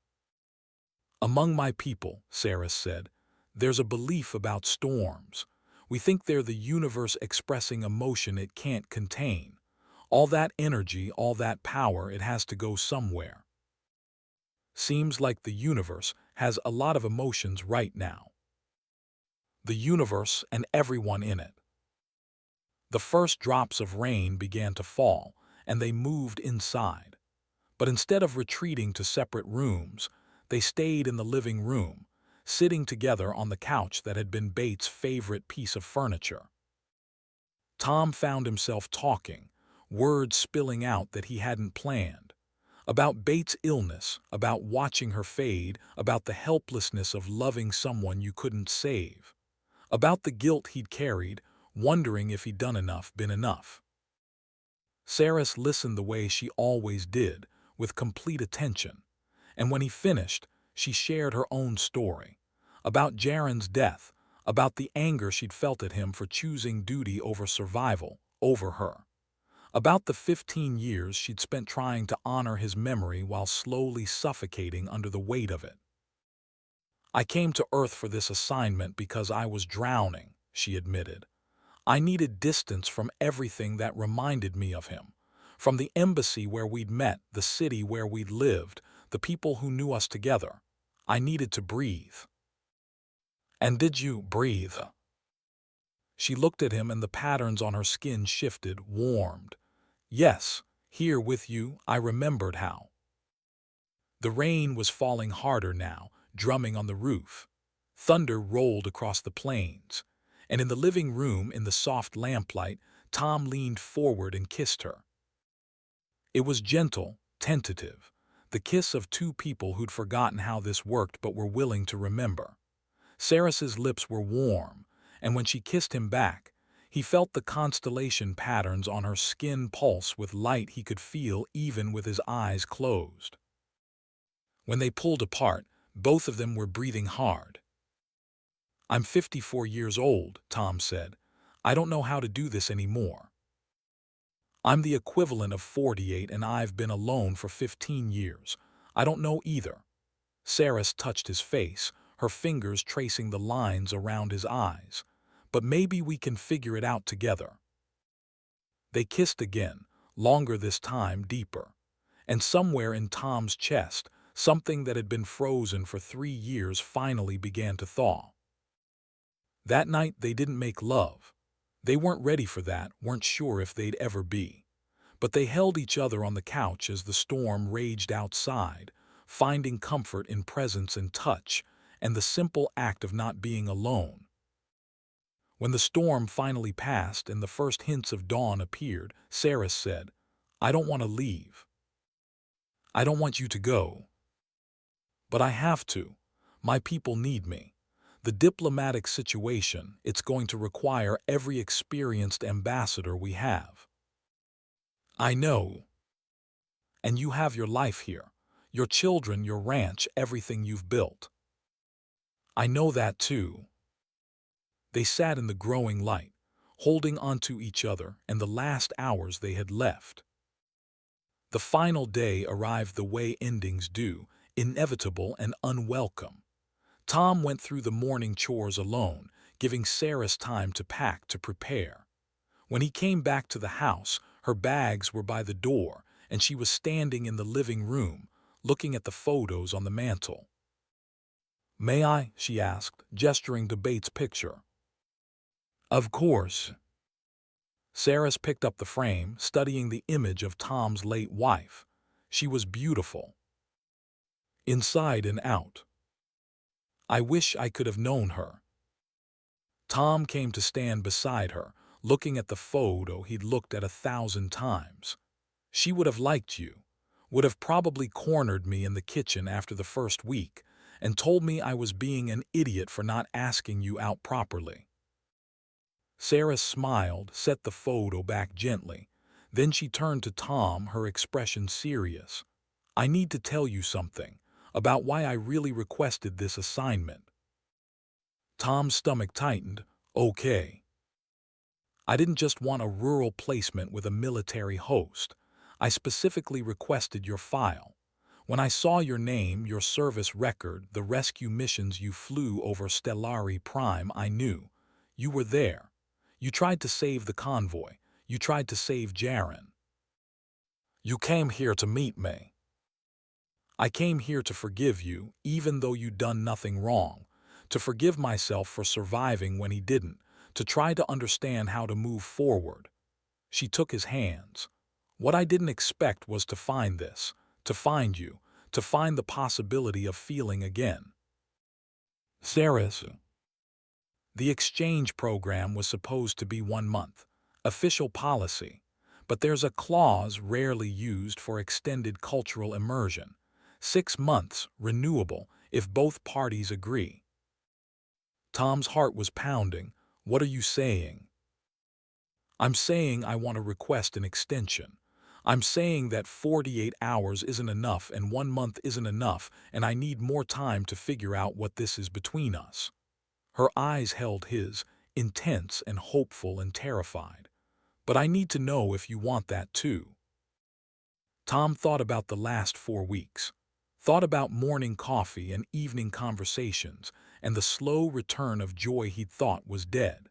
Among my people, Seris said, there's a belief about storms. We think they're the universe expressing emotion it can't contain. All that energy, all that power, it has to go somewhere. Seems like the universe has a lot of emotions right now. The universe and everyone in it. The first drops of rain began to fall, and they moved inside. But instead of retreating to separate rooms, they stayed in the living room, sitting together on the couch that had been Bates' favorite piece of furniture. Tom found himself talking, words spilling out that he hadn't planned. About Bates' illness, about watching her fade, about the helplessness of loving someone you couldn't save. About the guilt he'd carried, wondering if he'd done enough, been enough. Seris listened the way she always did, with complete attention, and when he finished, she shared her own story. About Jaren's death, about the anger she'd felt at him for choosing duty over survival, over her. About the 15 years she'd spent trying to honor his memory while slowly suffocating under the weight of it. I came to Earth for this assignment because I was drowning, she admitted. I needed distance from everything that reminded me of him. From the embassy where we'd met, the city where we'd lived, the people who knew us together. I needed to breathe. And did you breathe? She looked at him and the patterns on her skin shifted, warmed. Yes, here with you, I remembered how. The rain was falling harder now, drumming on the roof. Thunder rolled across the plains. And in the living room, in the soft lamplight, Tom leaned forward and kissed her. It was gentle, tentative, the kiss of two people who'd forgotten how this worked but were willing to remember. Seris's lips were warm, and when she kissed him back, he felt the constellation patterns on her skin pulse with light he could feel even with his eyes closed. When they pulled apart, both of them were breathing hard. I'm 54 years old, Tom said. I don't know how to do this anymore. I'm the equivalent of 48 and I've been alone for 15 years. I don't know either. Seris touched his face, her fingers tracing the lines around his eyes. But maybe we can figure it out together. They kissed again, longer this time, deeper. And somewhere in Tom's chest, something that had been frozen for 3 years finally began to thaw. That night they didn't make love. They weren't ready for that, weren't sure if they'd ever be. But they held each other on the couch as the storm raged outside, finding comfort in presence and touch, and the simple act of not being alone. When the storm finally passed and the first hints of dawn appeared, Seris said, I don't want to leave. I don't want you to go. But I have to. My people need me. The diplomatic situation, it's going to require every experienced ambassador we have. I know. And you have your life here. Your children, your ranch, everything you've built. I know that too. They sat in the growing light, holding onto each other and the last hours they had left. The final day arrived the way endings do, inevitable and unwelcome. Tom went through the morning chores alone, giving Seris time to pack, to prepare. When he came back to the house, her bags were by the door, and she was standing in the living room, looking at the photos on the mantel. May I? She asked, gesturing to Bates' picture. Of course. Seris picked up the frame, studying the image of Tom's late wife. She was beautiful, inside and out. I wish I could have known her. Tom came to stand beside her, looking at the photo he'd looked at 1,000 times. She would have liked you, would have probably cornered me in the kitchen after the first week, and told me I was being an idiot for not asking you out properly. Sarah smiled, set the photo back gently. Then she turned to Tom, her expression serious. I need to tell you something about why I really requested this assignment. Tom's stomach tightened. Okay. I didn't just want a rural placement with a military host. I specifically requested your file. When I saw your name, your service record, the rescue missions you flew over Stellari Prime, I knew. You were there. You tried to save the convoy. You tried to save Jaren. You came here to meet me. I came here to forgive you, even though you'd done nothing wrong. To forgive myself for surviving when he didn't. To try to understand how to move forward. She took his hands. What I didn't expect was to find this, to find you, to find the possibility of feeling again. Seris. The exchange program was supposed to be 1 month, official policy, but there's a clause rarely used for extended cultural immersion. 6 months, renewable, if both parties agree. Tom's heart was pounding. What are you saying? I'm saying I want to request an extension. I'm saying that 48 hours isn't enough and 1 month isn't enough, and I need more time to figure out what this is between us. Her eyes held his, intense and hopeful and terrified. But I need to know if you want that too. Tom thought about the last 4 weeks. Thought about morning coffee and evening conversations and the slow return of joy he'd thought was dead.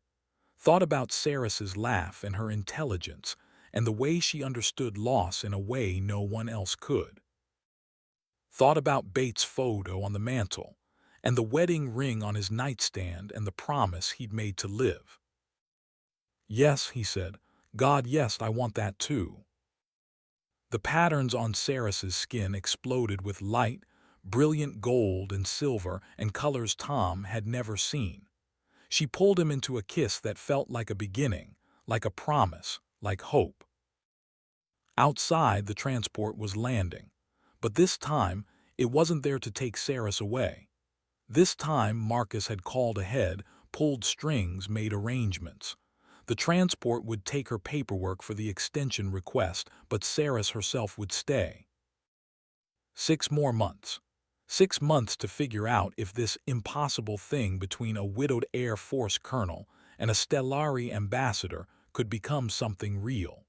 Thought about Seris's laugh and her intelligence and the way she understood loss in a way no one else could. Thought about Bates' photo on the mantel and the wedding ring on his nightstand and the promise he'd made to live. Yes, he said. God, yes, I want that too. The patterns on Seris's skin exploded with light, brilliant gold and silver and colors Tom had never seen. She pulled him into a kiss that felt like a beginning, like a promise, like hope. Outside, the transport was landing. But this time, it wasn't there to take Seris away. This time, Marcus had called ahead, pulled strings, made arrangements. The transport would take her paperwork for the extension request, but Seris herself would stay. 6 more months. 6 months to figure out if this impossible thing between a widowed Air Force colonel and a Stellari ambassador could become something real.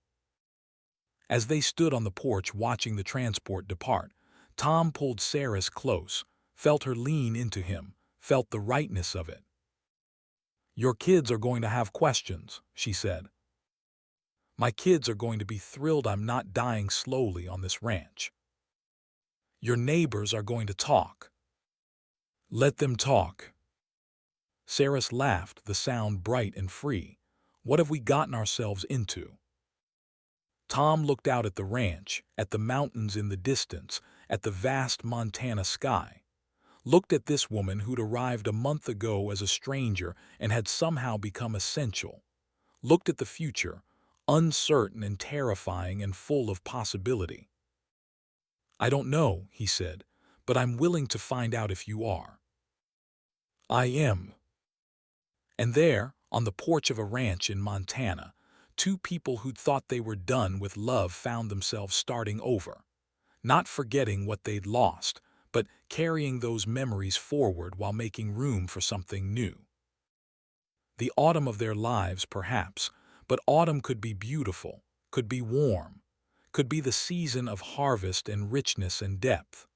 As they stood on the porch watching the transport depart, Tom pulled Seris close, felt her lean into him, felt the rightness of it. Your kids are going to have questions, she said. My kids are going to be thrilled I'm not dying slowly on this ranch. Your neighbors are going to talk. Let them talk. Seris laughed, the sound bright and free. What have we gotten ourselves into? Tom looked out at the ranch, at the mountains in the distance, at the vast Montana sky. Looked at this woman who'd arrived a month ago as a stranger and had somehow become essential. Looked at the future, uncertain and terrifying and full of possibility. I don't know, he said, but I'm willing to find out if you are. I am. And there, on the porch of a ranch in Montana, 2 people who'd thought they were done with love found themselves starting over. Not forgetting what they'd lost, but carrying those memories forward while making room for something new. The autumn of their lives, perhaps, but autumn could be beautiful, could be warm, could be the season of harvest and richness and depth.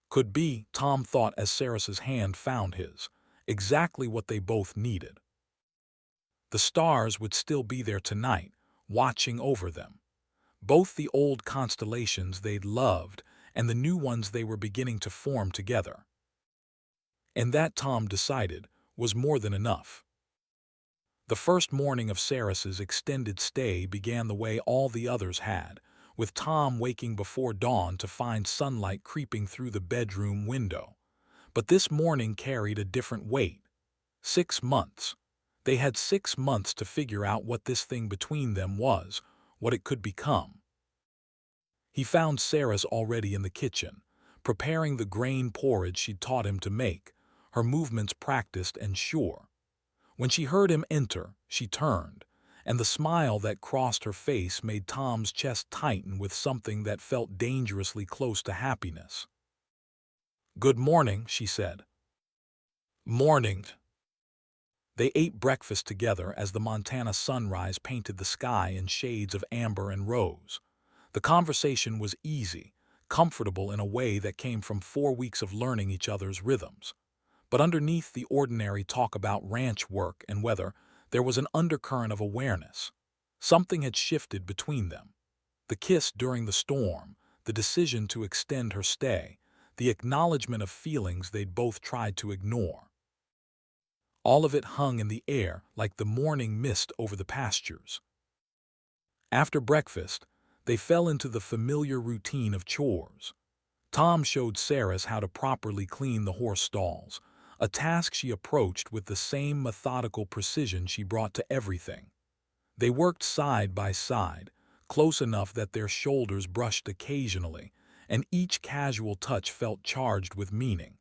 Could be, Tom thought as Seris's hand found his, exactly what they both needed. The stars would still be there tonight, watching over them. Both the old constellations they'd loved and the new ones they were beginning to form together. And that, Tom decided, was more than enough. The first morning of Seris's extended stay began the way all the others had, with Tom waking before dawn to find sunlight creeping through the bedroom window. But this morning carried a different weight. 6 months. They had 6 months to figure out what this thing between them was, what it could become. He found Seris already in the kitchen, preparing the grain porridge she'd taught him to make, her movements practiced and sure. When she heard him enter, she turned, and the smile that crossed her face made Tom's chest tighten with something that felt dangerously close to happiness. "Good morning," she said. "Morning." They ate breakfast together as the Montana sunrise painted the sky in shades of amber and rose. The conversation was easy, comfortable in a way that came from 4 weeks of learning each other's rhythms. But underneath the ordinary talk about ranch work and weather, there was an undercurrent of awareness. Something had shifted between them. The kiss during the storm, the decision to extend her stay, the acknowledgement of feelings they'd both tried to ignore. All of it hung in the air like the morning mist over the pastures. After breakfast, they fell into the familiar routine of chores. Tom showed Seris how to properly clean the horse stalls, a task she approached with the same methodical precision she brought to everything. They worked side by side, close enough that their shoulders brushed occasionally, and each casual touch felt charged with meaning.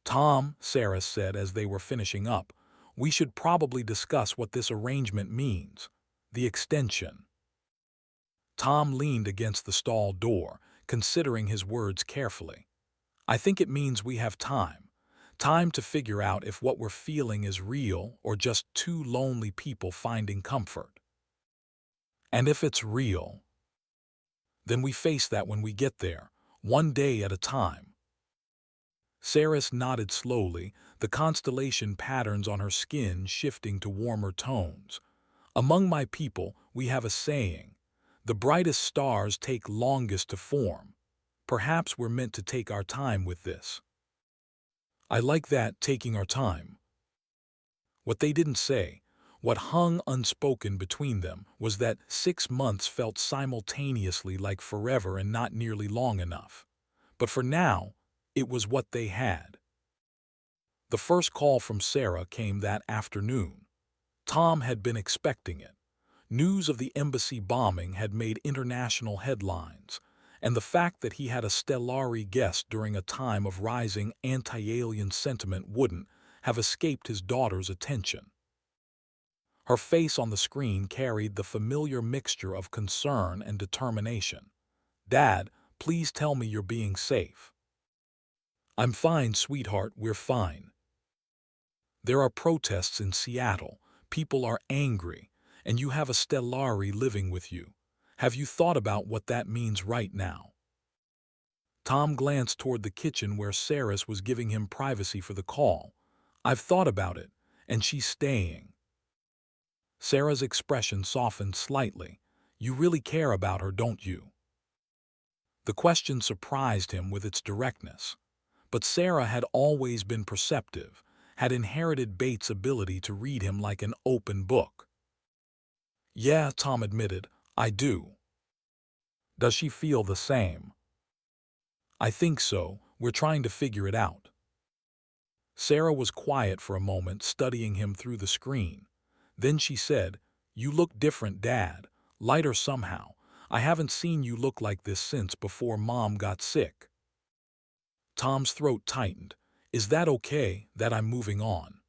"Tom," Seris said as they were finishing up, "we should probably discuss what this arrangement means. The extension." Tom leaned against the stall door, considering his words carefully. "I think it means we have time. Time to figure out if what we're feeling is real or just two lonely people finding comfort. And if it's real, then we face that when we get there, one day at a time." Seris nodded slowly, the constellation patterns on her skin shifting to warmer tones. "Among my people, we have a saying. The brightest stars take longest to form. Perhaps we're meant to take our time with this." "I like that, taking our time." What they didn't say, what hung unspoken between them, was that 6 months felt simultaneously like forever and not nearly long enough. But for now, it was what they had. The first call from Sarah came that afternoon. Tom had been expecting it. News of the embassy bombing had made international headlines, and the fact that he had a Stellari guest during a time of rising anti-alien sentiment wouldn't have escaped his daughter's attention. Her face on the screen carried the familiar mixture of concern and determination. "Dad, please tell me you're being safe." "I'm fine, sweetheart, we're fine. There are protests in Seattle, people are angry, and you have a Stellari living with you. Have you thought about what that means right now?" Tom glanced toward the kitchen where Seris was giving him privacy for the call. "I've thought about it, and she's staying." Sarah's expression softened slightly. "You really care about her, don't you?" The question surprised him with its directness. But Sarah had always been perceptive, had inherited Bates' ability to read him like an open book. "Yeah," Tom admitted, "I do." "Does she feel the same?" "I think so. We're trying to figure it out." Sarah was quiet for a moment, studying him through the screen. Then she said, "You look different, Dad. Lighter somehow. I haven't seen you look like this since before Mom got sick." Tom's throat tightened. "Is that okay, that I'm moving on?"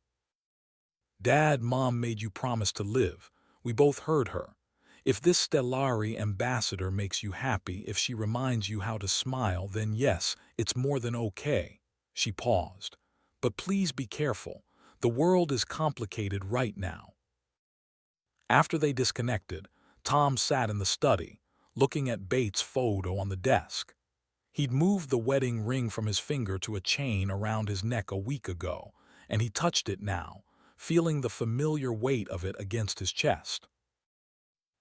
"Dad, Mom made you promise to live. We both heard her. If this Stellari ambassador makes you happy, if she reminds you how to smile, then yes, it's more than okay." She paused. "But please be careful. The world is complicated right now." After they disconnected, Tom sat in the study, looking at Bates' photo on the desk. He'd moved the wedding ring from his finger to a chain around his neck a week ago, and he touched it now, feeling the familiar weight of it against his chest.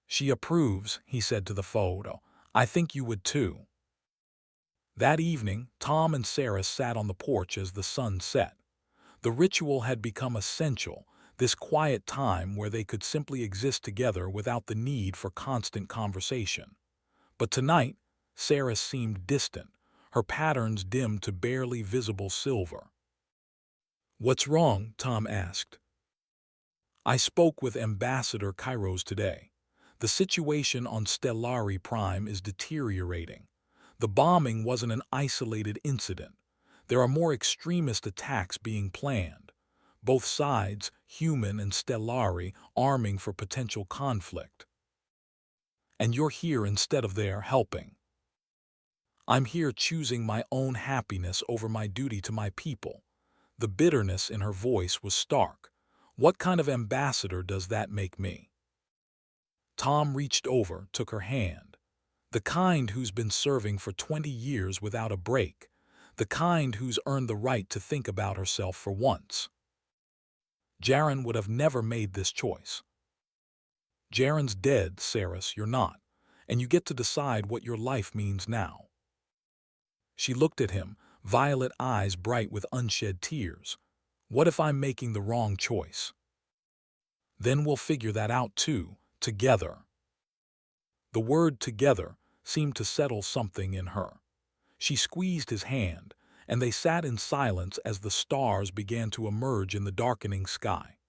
"She approves," he said to the photo. "I think you would too." That evening, Tom and Sarah sat on the porch as the sun set. The ritual had become essential, this quiet time where they could simply exist together without the need for constant conversation. But tonight, Seris seemed distant, her patterns dimmed to barely visible silver. "What's wrong?" Tom asked. "I spoke with Ambassador Kairos today. The situation on Stellari Prime is deteriorating. The bombing wasn't an isolated incident. There are more extremist attacks being planned. Both sides, human and Stellari, arming for potential conflict. And you're here instead of there helping. I'm here choosing my own happiness over my duty to my people." The bitterness in her voice was stark. "What kind of ambassador does that make me?" Tom reached over, took her hand. "The kind who's been serving for 20 years without a break. The kind who's earned the right to think about herself for once. Jaren would have never made this choice." "Jaren's dead, Seris, you're not. And you get to decide what your life means now." She looked at him, violet eyes bright with unshed tears. "What if I'm making the wrong choice?" "Then we'll figure that out too, together." The word "together" seemed to settle something in her. She squeezed his hand, and they sat in silence as the stars began to emerge in the darkening sky.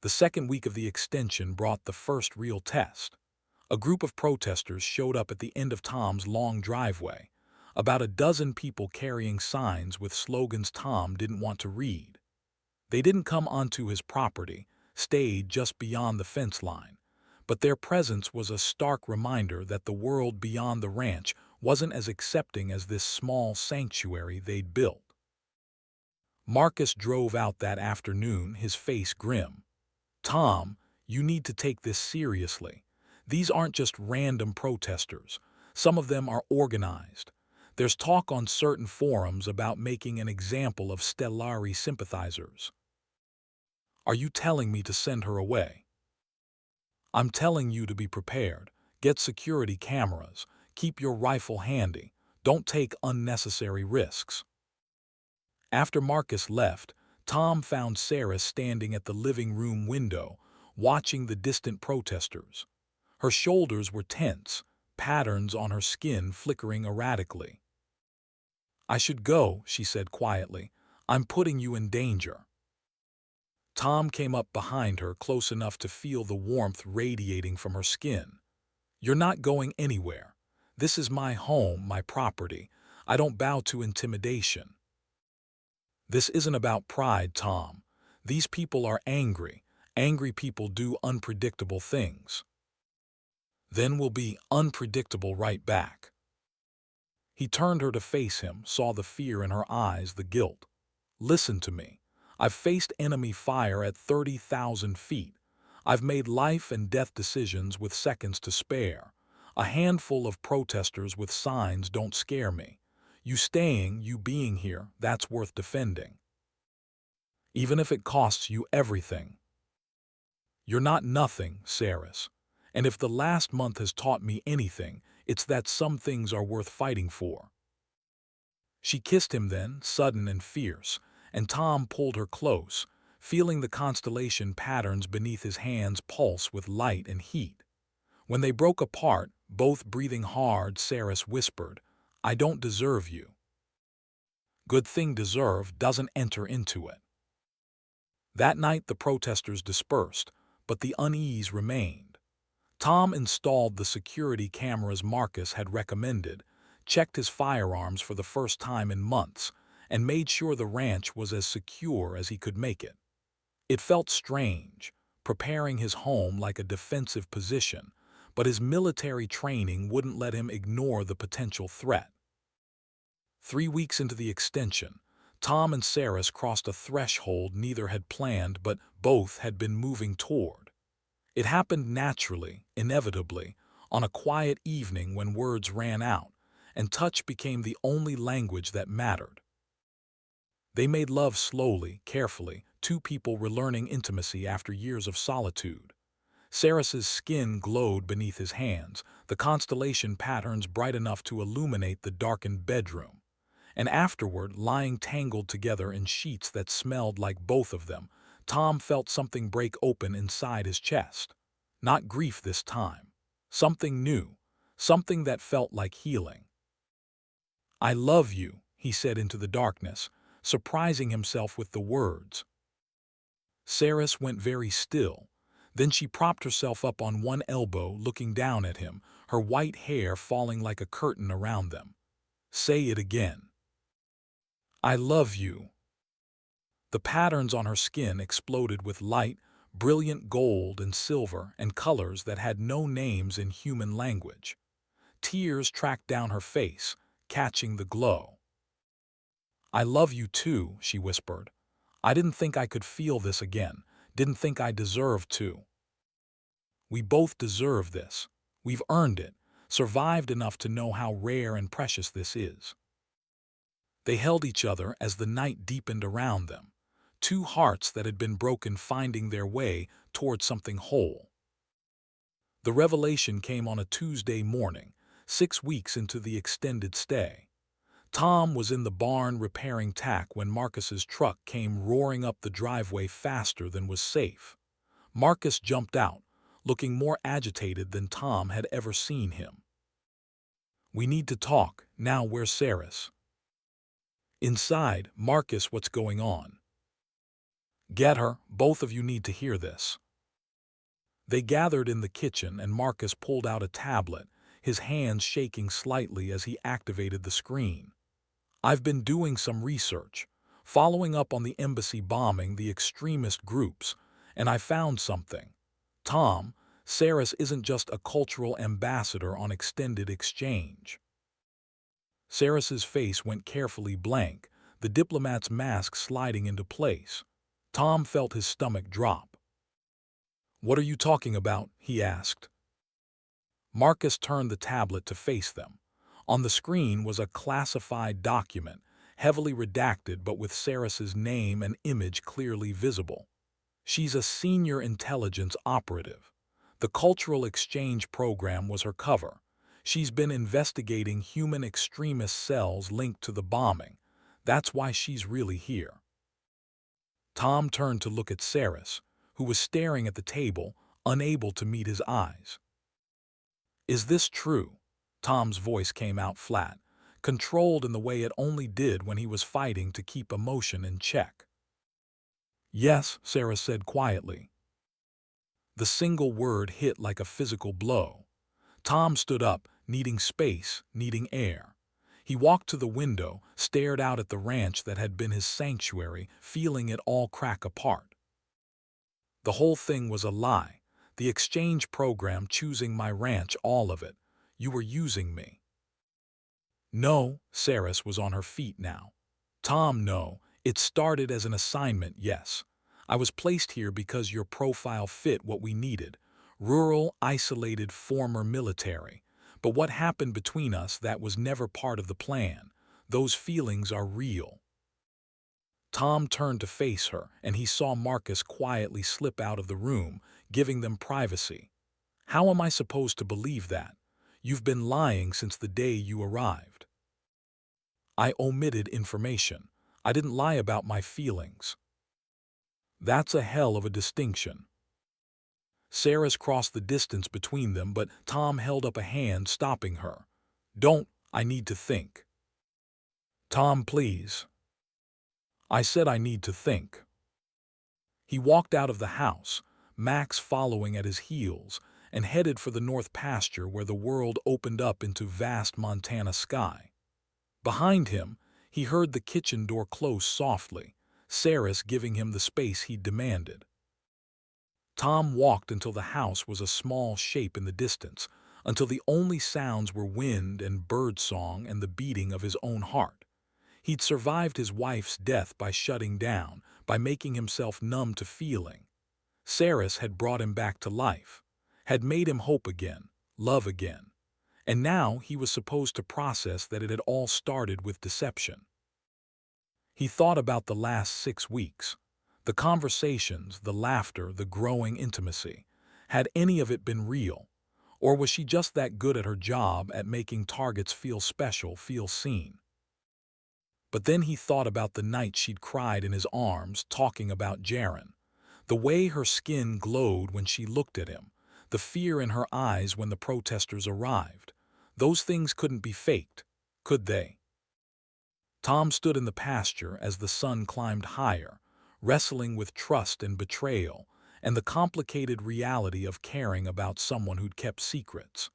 The second week of the extension brought the first real test. A group of protesters showed up at the end of Tom's long driveway, about a dozen people carrying signs with slogans Tom didn't want to read. They didn't come onto his property, stayed just beyond the fence line, but their presence was a stark reminder that the world beyond the ranch wasn't as accepting as this small sanctuary they'd built. Marcus drove out that afternoon, his face grim. "Tom, you need to take this seriously. These aren't just random protesters. Some of them are organized. There's talk on certain forums about making an example of Stellari sympathizers." "Are you telling me to send her away?" "I'm telling you to be prepared. Get security cameras. Keep your rifle handy. Don't take unnecessary risks." After Marcus left, Tom found Seris standing at the living room window, watching the distant protesters. Her shoulders were tense, patterns on her skin flickering erratically. "I should go," she said quietly. "I'm putting you in danger." Tom came up behind her, close enough to feel the warmth radiating from her skin. "You're not going anywhere. This is my home, my property. I don't bow to intimidation." "This isn't about pride, Tom. These people are angry. Angry people do unpredictable things. Then we'll be unpredictable right back." He turned her to face him, saw the fear in her eyes, the guilt. "Listen to me. I've faced enemy fire at 30,000 feet. I've made life and death decisions with seconds to spare. A handful of protesters with signs don't scare me. You staying, you being here, that's worth defending. Even if it costs you everything. You're not nothing, Seris. And if the last month has taught me anything, it's that some things are worth fighting for." She kissed him then, sudden and fierce, and Tom pulled her close, feeling the constellation patterns beneath his hands pulse with light and heat. When they broke apart, both breathing hard, Seris whispered, "I don't deserve you." Good thing deserve doesn't enter into it. That night the protesters dispersed, but the unease remained. Tom installed the security cameras Marcus had recommended, checked his firearms for the first time in months, and made sure the ranch was as secure as he could make it. It felt strange, preparing his home like a defensive position, but his military training wouldn't let him ignore the potential threat. 3 weeks into the extension, Tom and Seris crossed a threshold neither had planned but both had been moving toward. It happened naturally, inevitably, on a quiet evening when words ran out, and touch became the only language that mattered. They made love slowly, carefully, two people relearning intimacy after years of solitude. Seris's skin glowed beneath his hands, the constellation patterns bright enough to illuminate the darkened bedroom. And afterward, lying tangled together in sheets that smelled like both of them, Tom felt something break open inside his chest. Not grief this time. Something new. Something that felt like healing. "I love you," he said into the darkness, surprising himself with the words. Seris went very still. Then she propped herself up on one elbow, looking down at him, her white hair falling like a curtain around them. "Say it again." "I love you." The patterns on her skin exploded with light, brilliant gold and silver and colors that had no names in human language. Tears tracked down her face, catching the glow. "I love you too," she whispered. "I didn't think I could feel this again, didn't think I deserved to. We both deserve this. We've earned it, survived enough to know how rare and precious this is." They held each other as the night deepened around them, two hearts that had been broken finding their way toward something whole. The revelation came on a Tuesday morning, 6 weeks into the extended stay. Tom was in the barn repairing tack when Marcus's truck came roaring up the driveway faster than was safe. Marcus jumped out, looking more agitated than Tom had ever seen him. "We need to talk, now where's Seris?" "Inside, Marcus, what's going on?" "Get her, both of you need to hear this." They gathered in the kitchen and Marcus pulled out a tablet, his hands shaking slightly as he activated the screen. "I've been doing some research, following up on the embassy bombing, the extremist groups, and I found something. Tom, Seris isn't just a cultural ambassador on extended exchange." Seris's face went carefully blank, the diplomat's mask sliding into place. Tom felt his stomach drop. "What are you talking about?" he asked. Marcus turned the tablet to face them. On the screen was a classified document, heavily redacted but with Seris's name and image clearly visible. "She's a senior intelligence operative. The cultural exchange program was her cover. She's been investigating human extremist cells linked to the bombing. That's why she's really here." Tom turned to look at Seris, who was staring at the table, unable to meet his eyes. "Is this true?" Tom's voice came out flat, controlled in the way it only did when he was fighting to keep emotion in check. "Yes," Seris said quietly. The single word hit like a physical blow. Tom stood up, needing space, needing air. He walked to the window, stared out at the ranch that had been his sanctuary, feeling it all crack apart. The whole thing was a lie. The exchange program choosing my ranch, all of it. You were using me. "No," Seris was on her feet now. "Tom, no. It started as an assignment, yes. I was placed here because your profile fit what we needed. Rural, isolated, former military. But what happened between us, that was never part of the plan. Those feelings are real." Tom turned to face her, and he saw Marcus quietly slip out of the room, giving them privacy. "How am I supposed to believe that? You've been lying since the day you arrived." "I omitted information. I didn't lie about my feelings." "That's a hell of a distinction." Seris crossed the distance between them, but Tom held up a hand, stopping her. "Don't, I need to think." "Tom, please." "I said I need to think." He walked out of the house, Max following at his heels, and headed for the north pasture where the world opened up into vast Montana sky. Behind him, he heard the kitchen door close softly, Seris giving him the space he demanded. Tom walked until the house was a small shape in the distance, until the only sounds were wind and birdsong and the beating of his own heart. He'd survived his wife's death by shutting down, by making himself numb to feeling. Seris had brought him back to life, had made him hope again, love again. And now he was supposed to process that it had all started with deception. He thought about the last 6 weeks. The conversations, the laughter, the growing intimacy. Had any of it been real? Or was she just that good at her job at making targets feel special, feel seen? But then he thought about the night she'd cried in his arms, talking about Jaren. The way her skin glowed when she looked at him, the fear in her eyes when the protesters arrived. Those things couldn't be faked, could they? Tom stood in the pasture as the sun climbed higher, wrestling with trust and betrayal, and the complicated reality of caring about someone who'd kept secrets.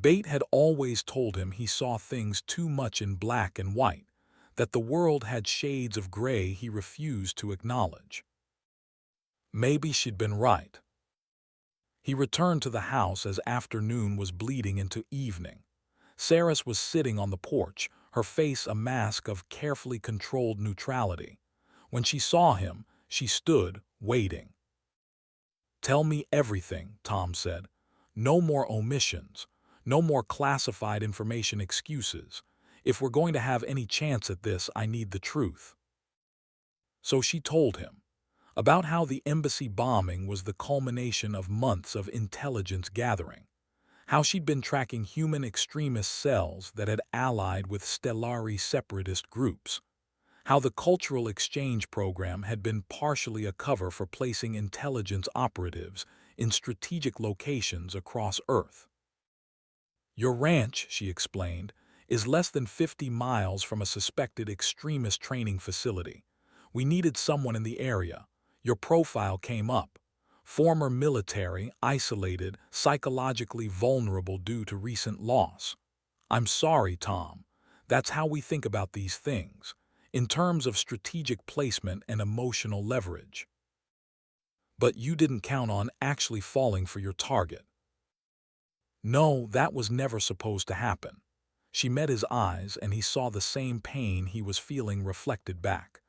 Bate had always told him he saw things too much in black and white, that the world had shades of gray he refused to acknowledge. Maybe she'd been right. He returned to the house as afternoon was bleeding into evening. Seris was sitting on the porch, her face a mask of carefully controlled neutrality. When she saw him, she stood, waiting. "Tell me everything," Tom said. "No more omissions. No more classified information excuses. If we're going to have any chance at this, I need the truth." So she told him about how the embassy bombing was the culmination of months of intelligence gathering, how she'd been tracking human extremist cells that had allied with Stellari separatist groups, how the cultural exchange program had been partially a cover for placing intelligence operatives in strategic locations across Earth. "Your ranch," she explained, "is less than 50 miles from a suspected extremist training facility. We needed someone in the area. Your profile came up. Former military, isolated, psychologically vulnerable due to recent loss. I'm sorry, Tom. That's how we think about these things, in terms of strategic placement and emotional leverage. But you didn't count on actually falling for your target." "No, that was never supposed to happen." She met his eyes, and he saw the same pain he was feeling reflected back.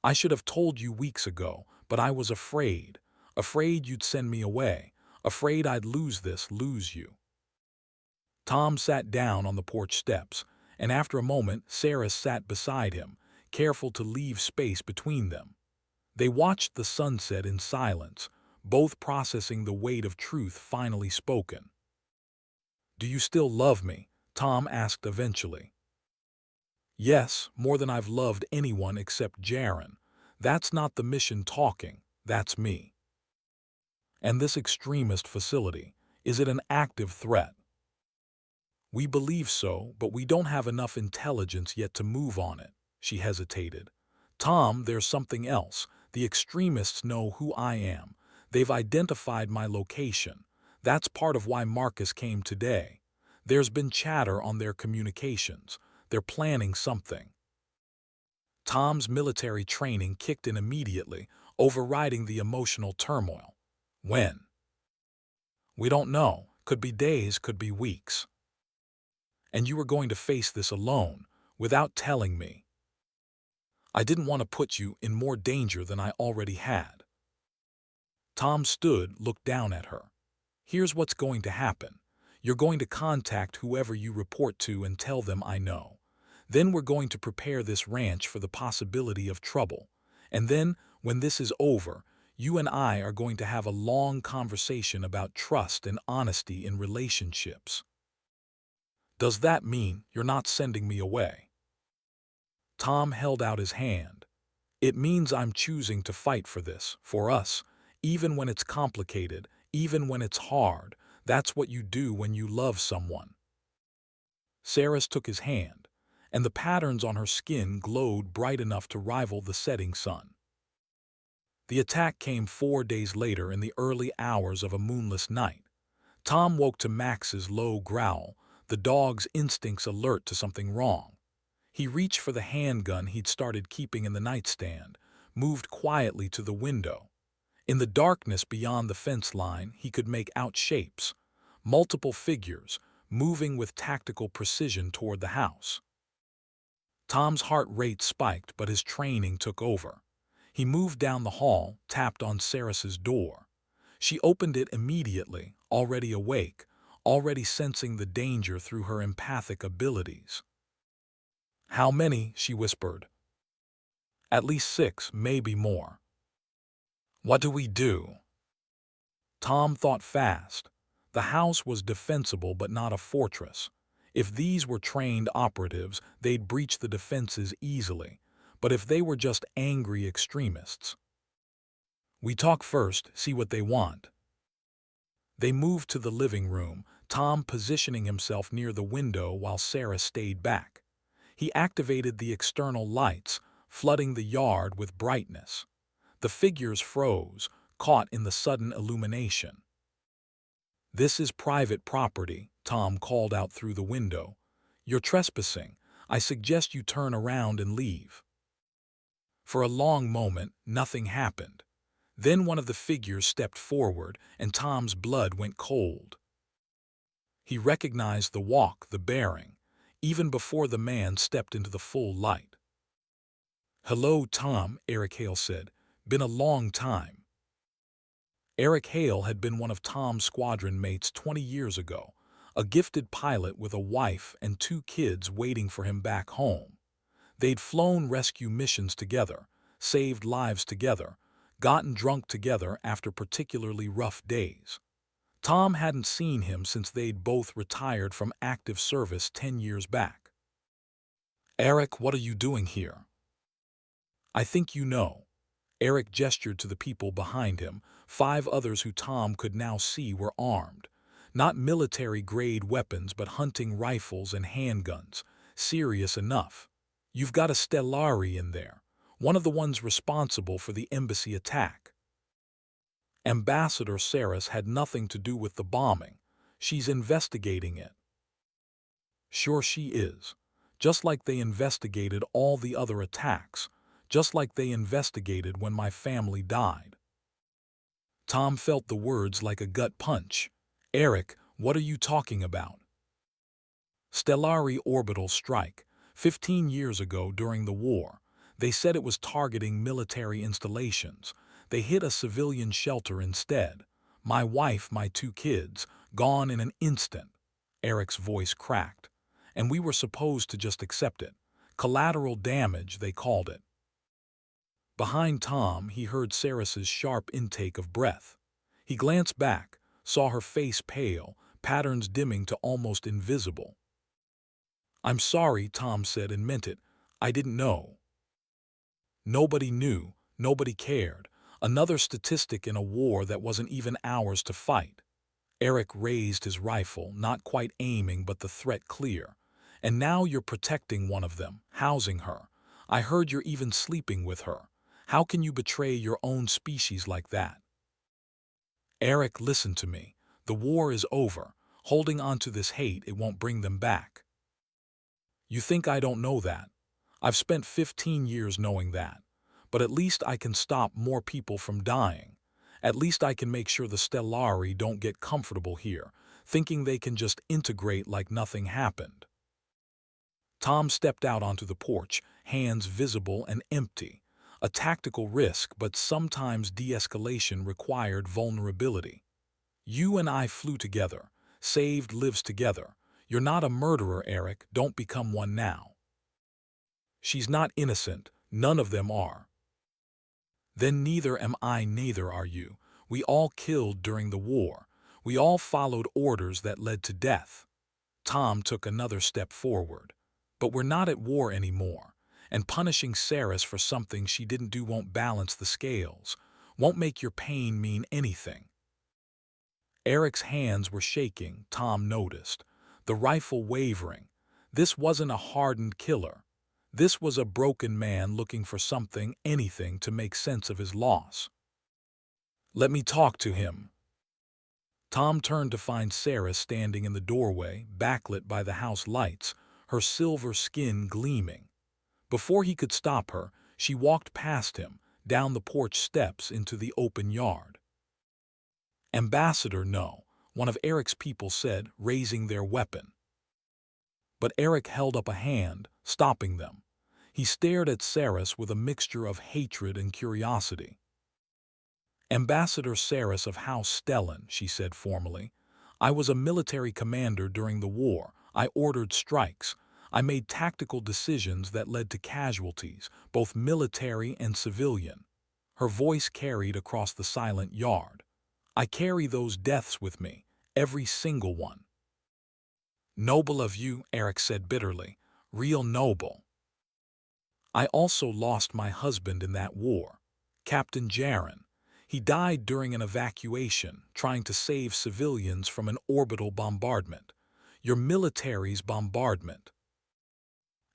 "I should have told you weeks ago, but I was afraid. Afraid you'd send me away. Afraid I'd lose you." Tom sat down on the porch steps, and after a moment Seris sat beside him, careful to leave space between them. They watched the sunset in silence, both processing the weight of truth finally spoken. "Do you still love me?" Tom asked eventually. "Yes, more than I've loved anyone except Jaren. That's not the mission talking, that's me." "And this extremist facility, is it an active threat?" "We believe so, but we don't have enough intelligence yet to move on it." She hesitated. "Tom, there's something else. The extremists know who I am. They've identified my location. That's part of why Marcus came today. There's been chatter on their communications. They're planning something." Tom's military training kicked in immediately, overriding the emotional turmoil. "When?" "We don't know. Could be days, could be weeks." "And you were going to face this alone, without telling me." "I didn't want to put you in more danger than I already had." Tom stood, looked down at her. "Here's what's going to happen. You're going to contact whoever you report to and tell them I know. Then we're going to prepare this ranch for the possibility of trouble. And then, when this is over, you and I are going to have a long conversation about trust and honesty in relationships." "Does that mean you're not sending me away?" Tom held out his hand. "It means I'm choosing to fight for this, for us, even when it's complicated, even when it's hard. That's what you do when you love someone." Seris took his hand, and the patterns on her skin glowed bright enough to rival the setting sun. The attack came 4 days later in the early hours of a moonless night. Tom woke to Max's low growl, the dog's instincts alert to something wrong. He reached for the handgun he'd started keeping in the nightstand, moved quietly to the window. In the darkness beyond the fence line, he could make out shapes, multiple figures, moving with tactical precision toward the house. Tom's heart rate spiked, but his training took over. He moved down the hall, tapped on Seris's door. She opened it immediately, already awake, already sensing the danger through her empathic abilities. "How many?" she whispered. "At least 6, maybe more." "What do we do?" Tom thought fast. The house was defensible but not a fortress. If these were trained operatives, they'd breach the defenses easily. But if they were just angry extremists? We talk first, see what they want. They moved to the living room, Tom positioning himself near the window while Sarah stayed back. He activated the external lights, flooding the yard with brightness. The figures froze, caught in the sudden illumination. "This is private property," Tom called out through the window. "You're trespassing. I suggest you turn around and leave." For a long moment, nothing happened. Then one of the figures stepped forward, and Tom's blood went cold. He recognized the walk, the bearing, even before the man stepped into the full light. "Hello, Tom," Eric Hale said. "Been a long time." Eric Hale had been one of Tom's squadron mates 20 years ago, a gifted pilot with a wife and 2 kids waiting for him back home. They'd flown rescue missions together, saved lives together, gotten drunk together after particularly rough days. Tom hadn't seen him since they'd both retired from active service 10 years back. "Eric, what are you doing here?" "I think you know." Eric gestured to the people behind him. 5 others who Tom could now see were armed. Not military-grade weapons, but hunting rifles and handguns. Serious enough. "You've got a Stellari in there, one of the ones responsible for the embassy attack." Ambassador Seris had nothing to do with the bombing. "She's investigating it." "Sure she is. Just like they investigated all the other attacks. Just like they investigated when my family died." Tom felt the words like a gut punch. "Eric, what are you talking about?" "Stellari orbital strike. 15 years ago during the war. They said it was targeting military installations. They hit a civilian shelter instead. My wife, my 2 kids, gone in an instant." Eric's voice cracked. "And we were supposed to just accept it. Collateral damage, they called it." Behind Tom, he heard Seris's sharp intake of breath. He glanced back, saw her face pale, patterns dimming to almost invisible. "I'm sorry," Tom said, and meant it. "I didn't know." Nobody knew, nobody cared. Another statistic in a war that wasn't even ours to fight. Eric raised his rifle, not quite aiming but the threat clear. "And now you're protecting one of them, housing her. I heard you're even sleeping with her. How can you betray your own species like that?" "Eric, listen to me. The war is over. Holding on to this hate, it won't bring them back." "You think I don't know that? I've spent 15 years knowing that. But at least I can stop more people from dying. At least I can make sure the Stellari don't get comfortable here, thinking they can just integrate like nothing happened." Tom stepped out onto the porch, hands visible and empty. A tactical risk, but sometimes de-escalation required vulnerability. "You and I flew together, saved lives together. You're not a murderer, Eric. Don't become one now." "She's not innocent. None of them are." "Then neither am I, neither are you. We all killed during the war. We all followed orders that led to death." Tom took another step forward. "But we're not at war anymore. And punishing Seris for something she didn't do won't balance the scales, won't make your pain mean anything." Eric's hands were shaking, Tom noticed. The rifle wavering. This wasn't a hardened killer. This was a broken man looking for something, anything, to make sense of his loss. "Let me talk to him." Tom turned to find Seris standing in the doorway, backlit by the house lights, her silver skin gleaming. Before he could stop her, she walked past him, down the porch steps into the open yard. "Ambassador, no," one of Eric's people said, raising their weapon. But Eric held up a hand, stopping them. He stared at Seris with a mixture of hatred and curiosity. "Ambassador Seris of House Stellan," she said formally. "I was a military commander during the war. I ordered strikes. I made tactical decisions that led to casualties, both military and civilian." Her voice carried across the silent yard. "I carry those deaths with me, every single one." "Noble of you," Eric said bitterly. "Real noble." "I also lost my husband in that war, Captain Jaron. He died during an evacuation, trying to save civilians from an orbital bombardment. Your military's bombardment.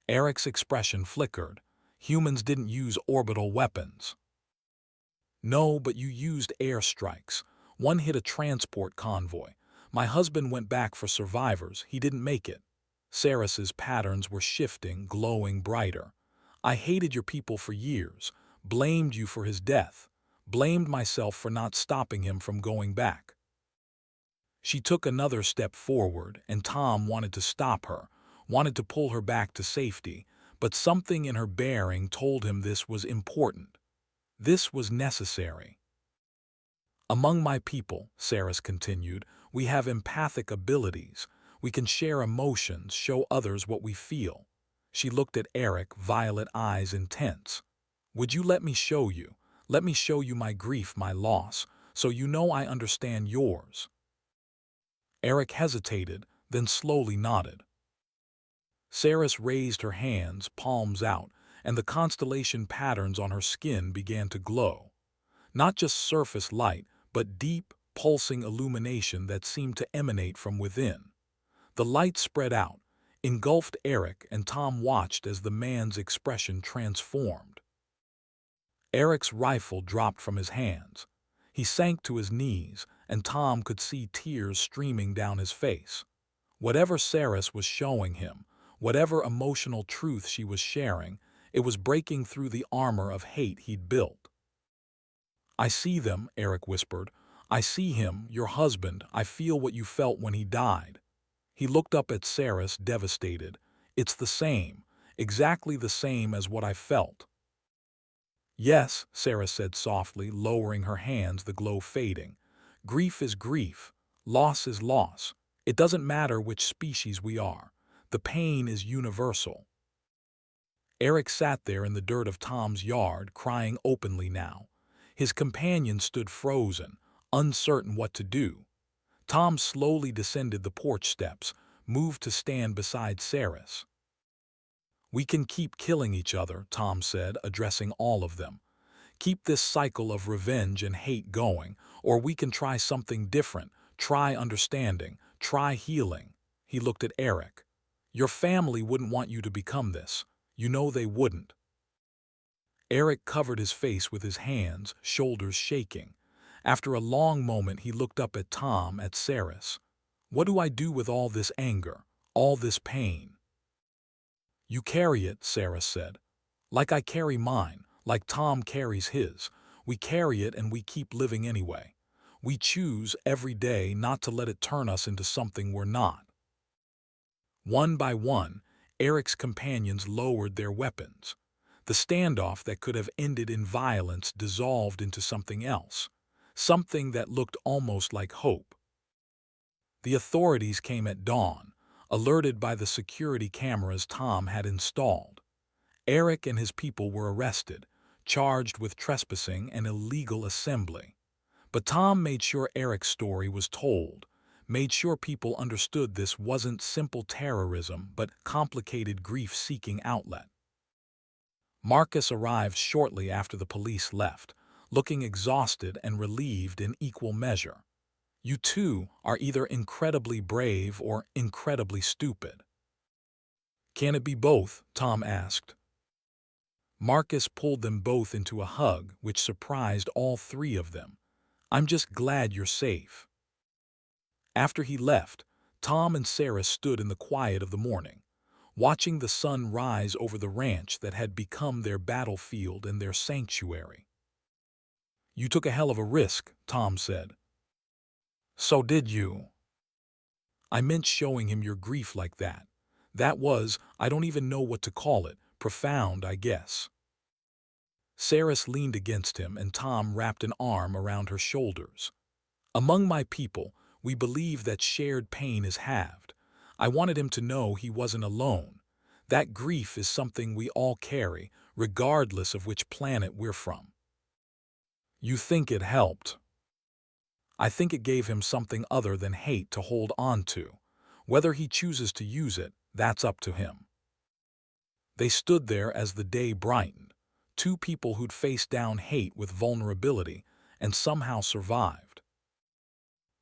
Eric's expression flickered. Humans didn't use orbital weapons. No, but you used airstrikes. One hit a transport convoy. My husband went back for survivors. He didn't make it. Seris's patterns were shifting, glowing brighter. I hated your people for years, blamed you for his death, blamed myself for not stopping him from going back. She took another step forward, and Tom wanted to stop her, wanted to pull her back to safety, but something in her bearing told him this was important. This was necessary. Among my people, Seris continued, we have empathic abilities. We can share emotions, show others what we feel. She looked at Eric, violet eyes intense. Would you let me show you? Let me show you my grief, my loss, so you know I understand yours. Eric hesitated, then slowly nodded. Seris raised her hands, palms out, and the constellation patterns on her skin began to glow. Not just surface light, but deep, pulsing illumination that seemed to emanate from within. The light spread out, engulfed Eric, and Tom watched as the man's expression transformed. Eric's rifle dropped from his hands. He sank to his knees, and Tom could see tears streaming down his face. Whatever Seris was showing him, whatever emotional truth she was sharing, it was breaking through the armor of hate he'd built. I see them, Eric whispered. I see him, your husband. I feel what you felt when he died. He looked up at Seris, devastated. It's the same, exactly the same as what I felt. Yes, Seris said softly, lowering her hands, the glow fading. Grief is grief. Loss is loss. It doesn't matter which species we are. The pain is universal. Eric sat there in the dirt of Tom's yard, crying openly now. His companion stood frozen, uncertain what to do. Tom slowly descended the porch steps, moved to stand beside Seris. We can keep killing each other, Tom said, addressing all of them. Keep this cycle of revenge and hate going, or we can try something different, try understanding, try healing. He looked at Eric. Your family wouldn't want you to become this. You know they wouldn't. Eric covered his face with his hands, shoulders shaking. After a long moment, he looked up at Tom, at Seris. What do I do with all this anger, all this pain? You carry it, Seris said. Like I carry mine, like Tom carries his. We carry it and we keep living anyway. We choose every day not to let it turn us into something we're not. One by one, Eric's companions lowered their weapons. The standoff that could have ended in violence dissolved into something else, something that looked almost like hope. The authorities came at dawn, alerted by the security cameras Tom had installed. Eric and his people were arrested, charged with trespassing and illegal assembly. But Tom made sure Eric's story was told, made sure people understood this wasn't simple terrorism but complicated grief-seeking outlet. Marcus arrived shortly after the police left, looking exhausted and relieved in equal measure. You two are either incredibly brave or incredibly stupid. Can it be both? Tom asked. Marcus pulled them both into a hug, which surprised all three of them. I'm just glad you're safe. After he left, Tom and Seris stood in the quiet of the morning, watching the sun rise over the ranch that had become their battlefield and their sanctuary. You took a hell of a risk, Tom said. So did you. I meant showing him your grief like that. That was, I don't even know what to call it, profound, I guess. Seris leaned against him and Tom wrapped an arm around her shoulders. Among my people, we believe that shared pain is halved. I wanted him to know he wasn't alone. That grief is something we all carry, regardless of which planet we're from. You think it helped? I think it gave him something other than hate to hold on to. Whether he chooses to use it, that's up to him. They stood there as the day brightened, two people who'd faced down hate with vulnerability, and somehow survived.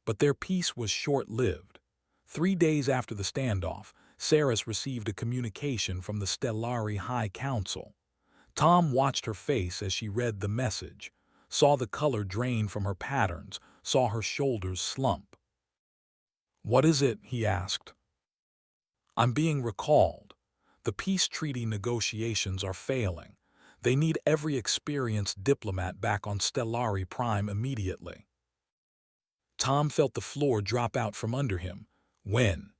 But their peace was short-lived. 3 days after the standoff, Seris received a communication from the Stellari High Council. Tom watched her face as she read the message, saw the color drain from her patterns, saw her shoulders slump. "What is it?" he asked. "I'm being recalled. The peace treaty negotiations are failing. They need every experienced diplomat back on Stellari Prime immediately." Tom felt the floor drop out from under him. "When?"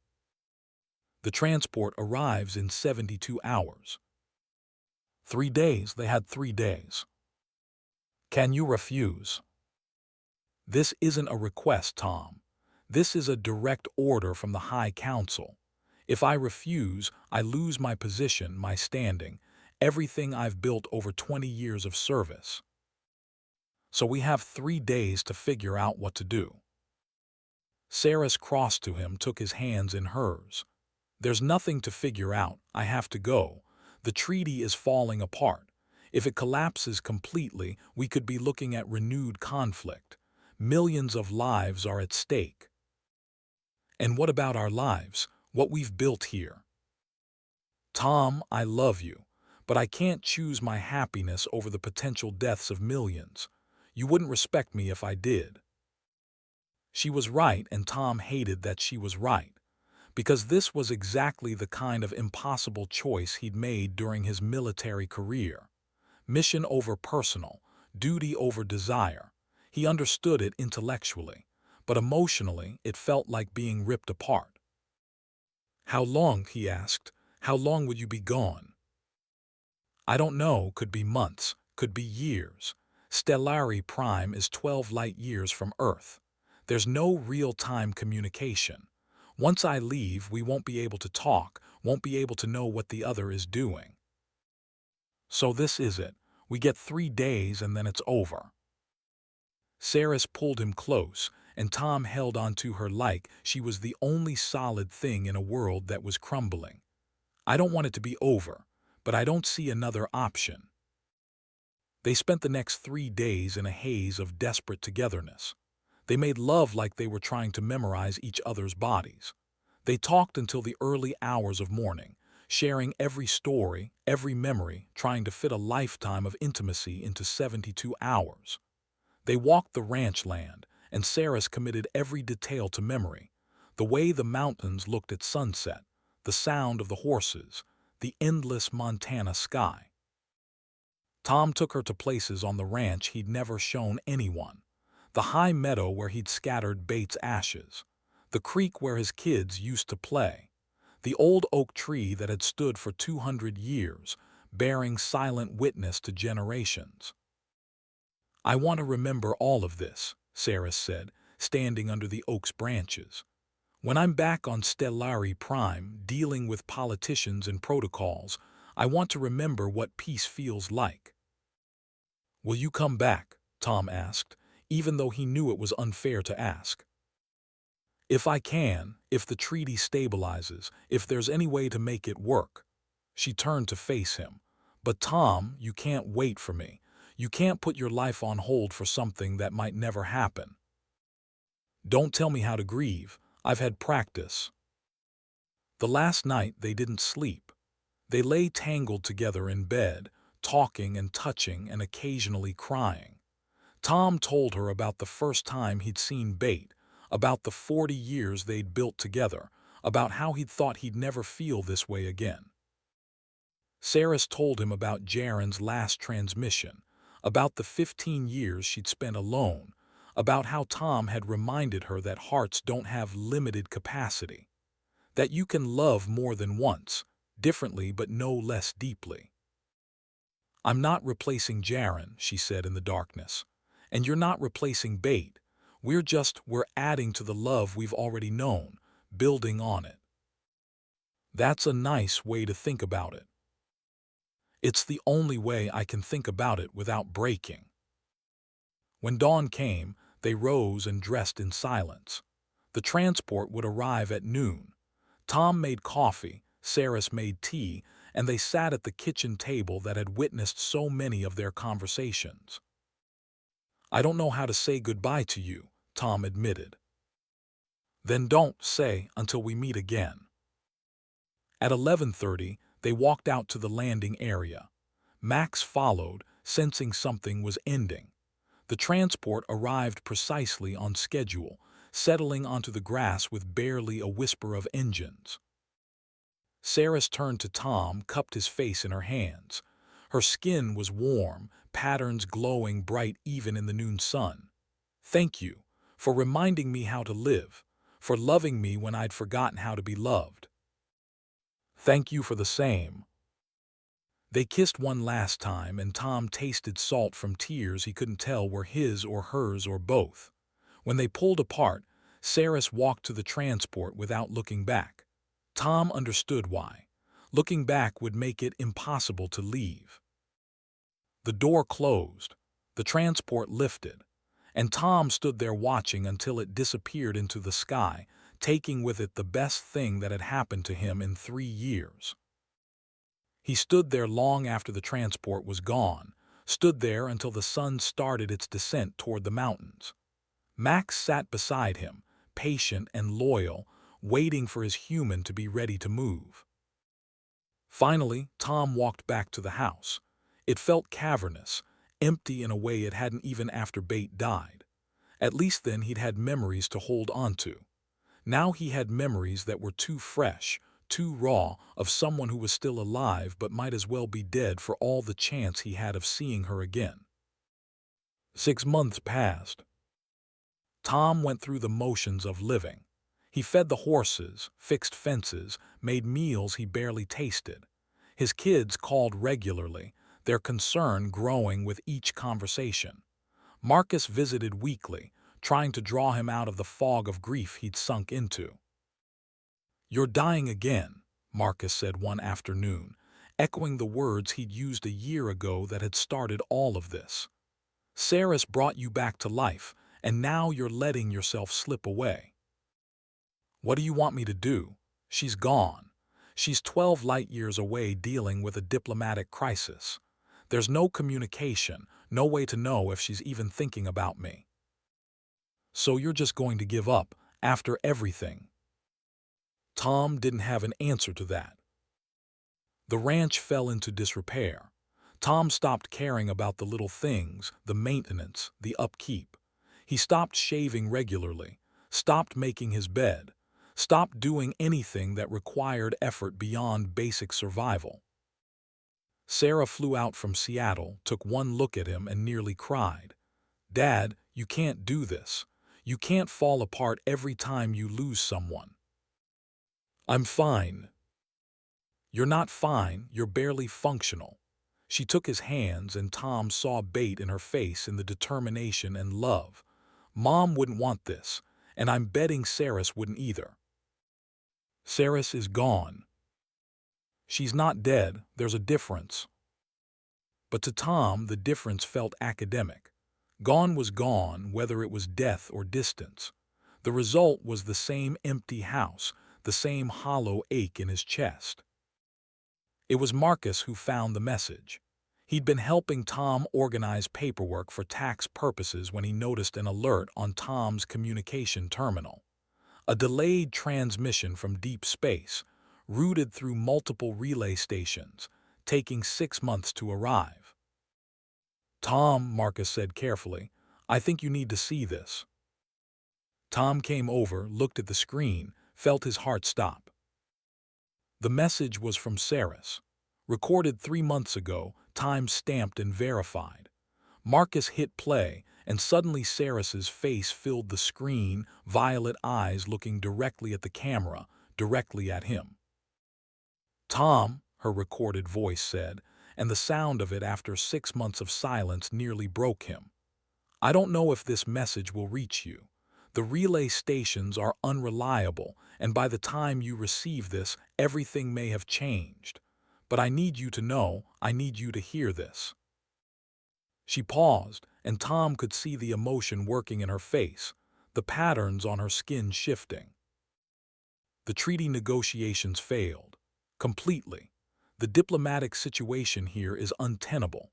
"The transport arrives in 72 hours. 3 days, they had 3 days. Can you refuse?" "This isn't a request, Tom. This is a direct order from the High Council. If I refuse, I lose my position, my standing, everything I've built over 20 years of service. So we have 3 days to figure out what to do." Seris crossed to him, took his hands in hers. "There's nothing to figure out. I have to go. The treaty is falling apart. If it collapses completely, we could be looking at renewed conflict. Millions of lives are at stake." "And what about our lives, what we've built here?" "Tom, I love you, but I can't choose my happiness over the potential deaths of millions. You wouldn't respect me if I did." She was right, and Tom hated that she was right, because this was exactly the kind of impossible choice he'd made during his military career. Mission over personal, duty over desire. He understood it intellectually, but emotionally it felt like being ripped apart. "How long?" he asked. "How long would you be gone?" "I don't know. Could be months, could be years. Stellari Prime is 12 light years from Earth. There's no real-time communication. Once I leave, we won't be able to talk, won't be able to know what the other is doing. So this is it. We get 3 days and then it's over." Seris pulled him close, and Tom held onto her like she was the only solid thing in a world that was crumbling. "I don't want it to be over, but I don't see another option." They spent the next 3 days in a haze of desperate togetherness. They made love like they were trying to memorize each other's bodies. They talked until the early hours of morning, sharing every story, every memory, trying to fit a lifetime of intimacy into 72 hours. They walked the ranch land, and Seris committed every detail to memory. The way the mountains looked at sunset, the sound of the horses, the endless Montana sky. Tom took her to places on the ranch he'd never shown anyone. The high meadow where he'd scattered Bates' ashes. The creek where his kids used to play. The old oak tree that had stood for 200 years, bearing silent witness to generations. "I want to remember all of this," Seris said, standing under the oak's branches. "When I'm back on Stellari Prime, dealing with politicians and protocols, I want to remember what peace feels like." "Will you come back?" Tom asked, even though he knew it was unfair to ask. "If I can, if the treaty stabilizes, if there's any way to make it work." She turned to face him. "But Tom, you can't wait for me. You can't put your life on hold for something that might never happen." "Don't tell me how to grieve. I've had practice." The last night they didn't sleep. They lay tangled together in bed, talking and touching and occasionally crying. Tom told her about the first time he'd seen Bate, about the 40 years they'd built together, about how he'd thought he'd never feel this way again. Seris told him about Jaren's last transmission, about the 15 years she'd spent alone, about how Tom had reminded her that hearts don't have limited capacity, that you can love more than once, differently but no less deeply. "I'm not replacing Jaren," she said in the darkness. "And you're not replacing Bate. We're adding to the love we've already known, building on it." "That's a nice way to think about it." "It's the only way I can think about it without breaking." When dawn came, they rose and dressed in silence. The transport would arrive at noon. Tom made coffee, Seris made tea, and they sat at the kitchen table that had witnessed so many of their conversations. I don't know how to say goodbye to you, Tom admitted. Then don't say until we meet again. At 11:30, they walked out to the landing area. Max followed, sensing something was ending. The transport arrived precisely on schedule, settling onto the grass with barely a whisper of engines. Seris turned to Tom, cupped his face in her hands. Her skin was warm, patterns glowing bright even in the noon sun. Thank you for reminding me how to live, for loving me when I'd forgotten how to be loved. Thank you for the same. They kissed one last time, and Tom tasted salt from tears he couldn't tell were his or hers or both. When they pulled apart, Seris walked to the transport without looking back. Tom understood why. Looking back would make it impossible to leave. The door closed. The transport lifted. And Tom stood there watching until it disappeared into the sky, taking with it the best thing that had happened to him in 3 years. He stood there long after the transport was gone, stood there until the sun started its descent toward the mountains. Max sat beside him, patient and loyal, waiting for his human to be ready to move. Finally, Tom walked back to the house. It felt cavernous, empty in a way it hadn't even after Bate died. At least then he'd had memories to hold on to. Now he had memories that were too fresh, too raw, of someone who was still alive but might as well be dead for all the chance he had of seeing her again. 6 months passed. Tom went through the motions of living. He fed the horses, fixed fences, made meals he barely tasted. His kids called regularly, their concern growing with each conversation. Marcus visited weekly, trying to draw him out of the fog of grief he'd sunk into. "You're dying again," Marcus said one afternoon, echoing the words he'd used a year ago that had started all of this. "Seris brought you back to life, and now you're letting yourself slip away." "What do you want me to do? She's gone. She's 12 light years away dealing with a diplomatic crisis. There's no communication, no way to know if she's even thinking about me." "So you're just going to give up, after everything?" Tom didn't have an answer to that. The ranch fell into disrepair. Tom stopped caring about the little things, the maintenance, the upkeep. He stopped shaving regularly, stopped making his bed, stopped doing anything that required effort beyond basic survival. Sarah flew out from Seattle, took one look at him, and nearly cried. "Dad, you can't do this. You can't fall apart every time you lose someone." "I'm fine." "You're not fine, you're barely functional." She took his hands, and Tom saw bait in her face in the determination and love. "Mom wouldn't want this, and I'm betting Seris wouldn't either." "Seris is gone." "She's not dead, there's a difference." But to Tom, the difference felt academic. Gone was gone, whether it was death or distance. The result was the same empty house, the same hollow ache in his chest. It was Marcus who found the message. He'd been helping Tom organize paperwork for tax purposes when he noticed an alert on Tom's communication terminal. A delayed transmission from deep space, routed through multiple relay stations, taking 6 months to arrive. "Tom," Marcus said carefully, "I think you need to see this." Tom came over, looked at the screen, felt his heart stop. The message was from Seris. Recorded 3 months ago, time stamped and verified. Marcus hit play, and suddenly Seris's face filled the screen, violet eyes looking directly at the camera, directly at him. "Tom," her recorded voice said, and the sound of it after 6 months of silence nearly broke him. "I don't know if this message will reach you. The relay stations are unreliable, and by the time you receive this, everything may have changed. But I need you to know, I need you to hear this." She paused, and Tom could see the emotion working in her face, the patterns on her skin shifting. The treaty negotiations failed. Completely. The diplomatic situation here is untenable.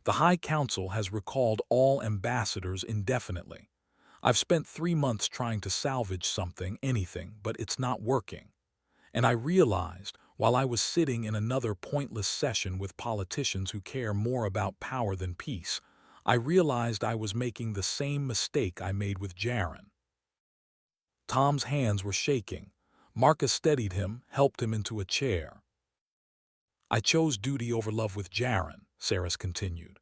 The High Council has recalled all ambassadors indefinitely. I've spent 3 months trying to salvage something, anything, but it's not working. And I realized, while I was sitting in another pointless session with politicians who care more about power than peace, I realized I was making the same mistake I made with Jaron. Tom's hands were shaking. Marcus steadied him, helped him into a chair. I chose duty over love with Jaron, Seris continued.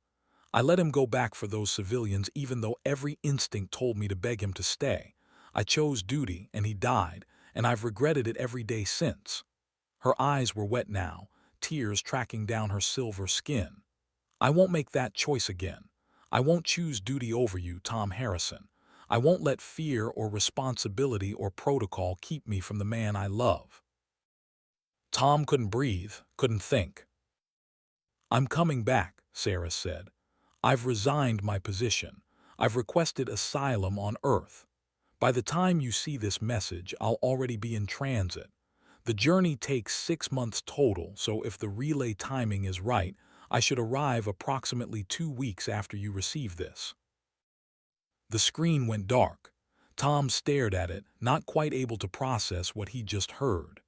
I let him go back for those civilians even though every instinct told me to beg him to stay. I chose duty, and he died, and I've regretted it every day since. Her eyes were wet now, tears tracking down her silver skin. I won't make that choice again. I won't choose duty over you, Tom Harrison. I won't let fear or responsibility or protocol keep me from the man I love. Tom couldn't breathe, couldn't think. I'm coming back, Sarah said. I've resigned my position. I've requested asylum on Earth. By the time you see this message, I'll already be in transit. The journey takes 6 months total, so if the relay timing is right, I should arrive approximately 2 weeks after you receive this. The screen went dark. Tom stared at it, not quite able to process what he just heard.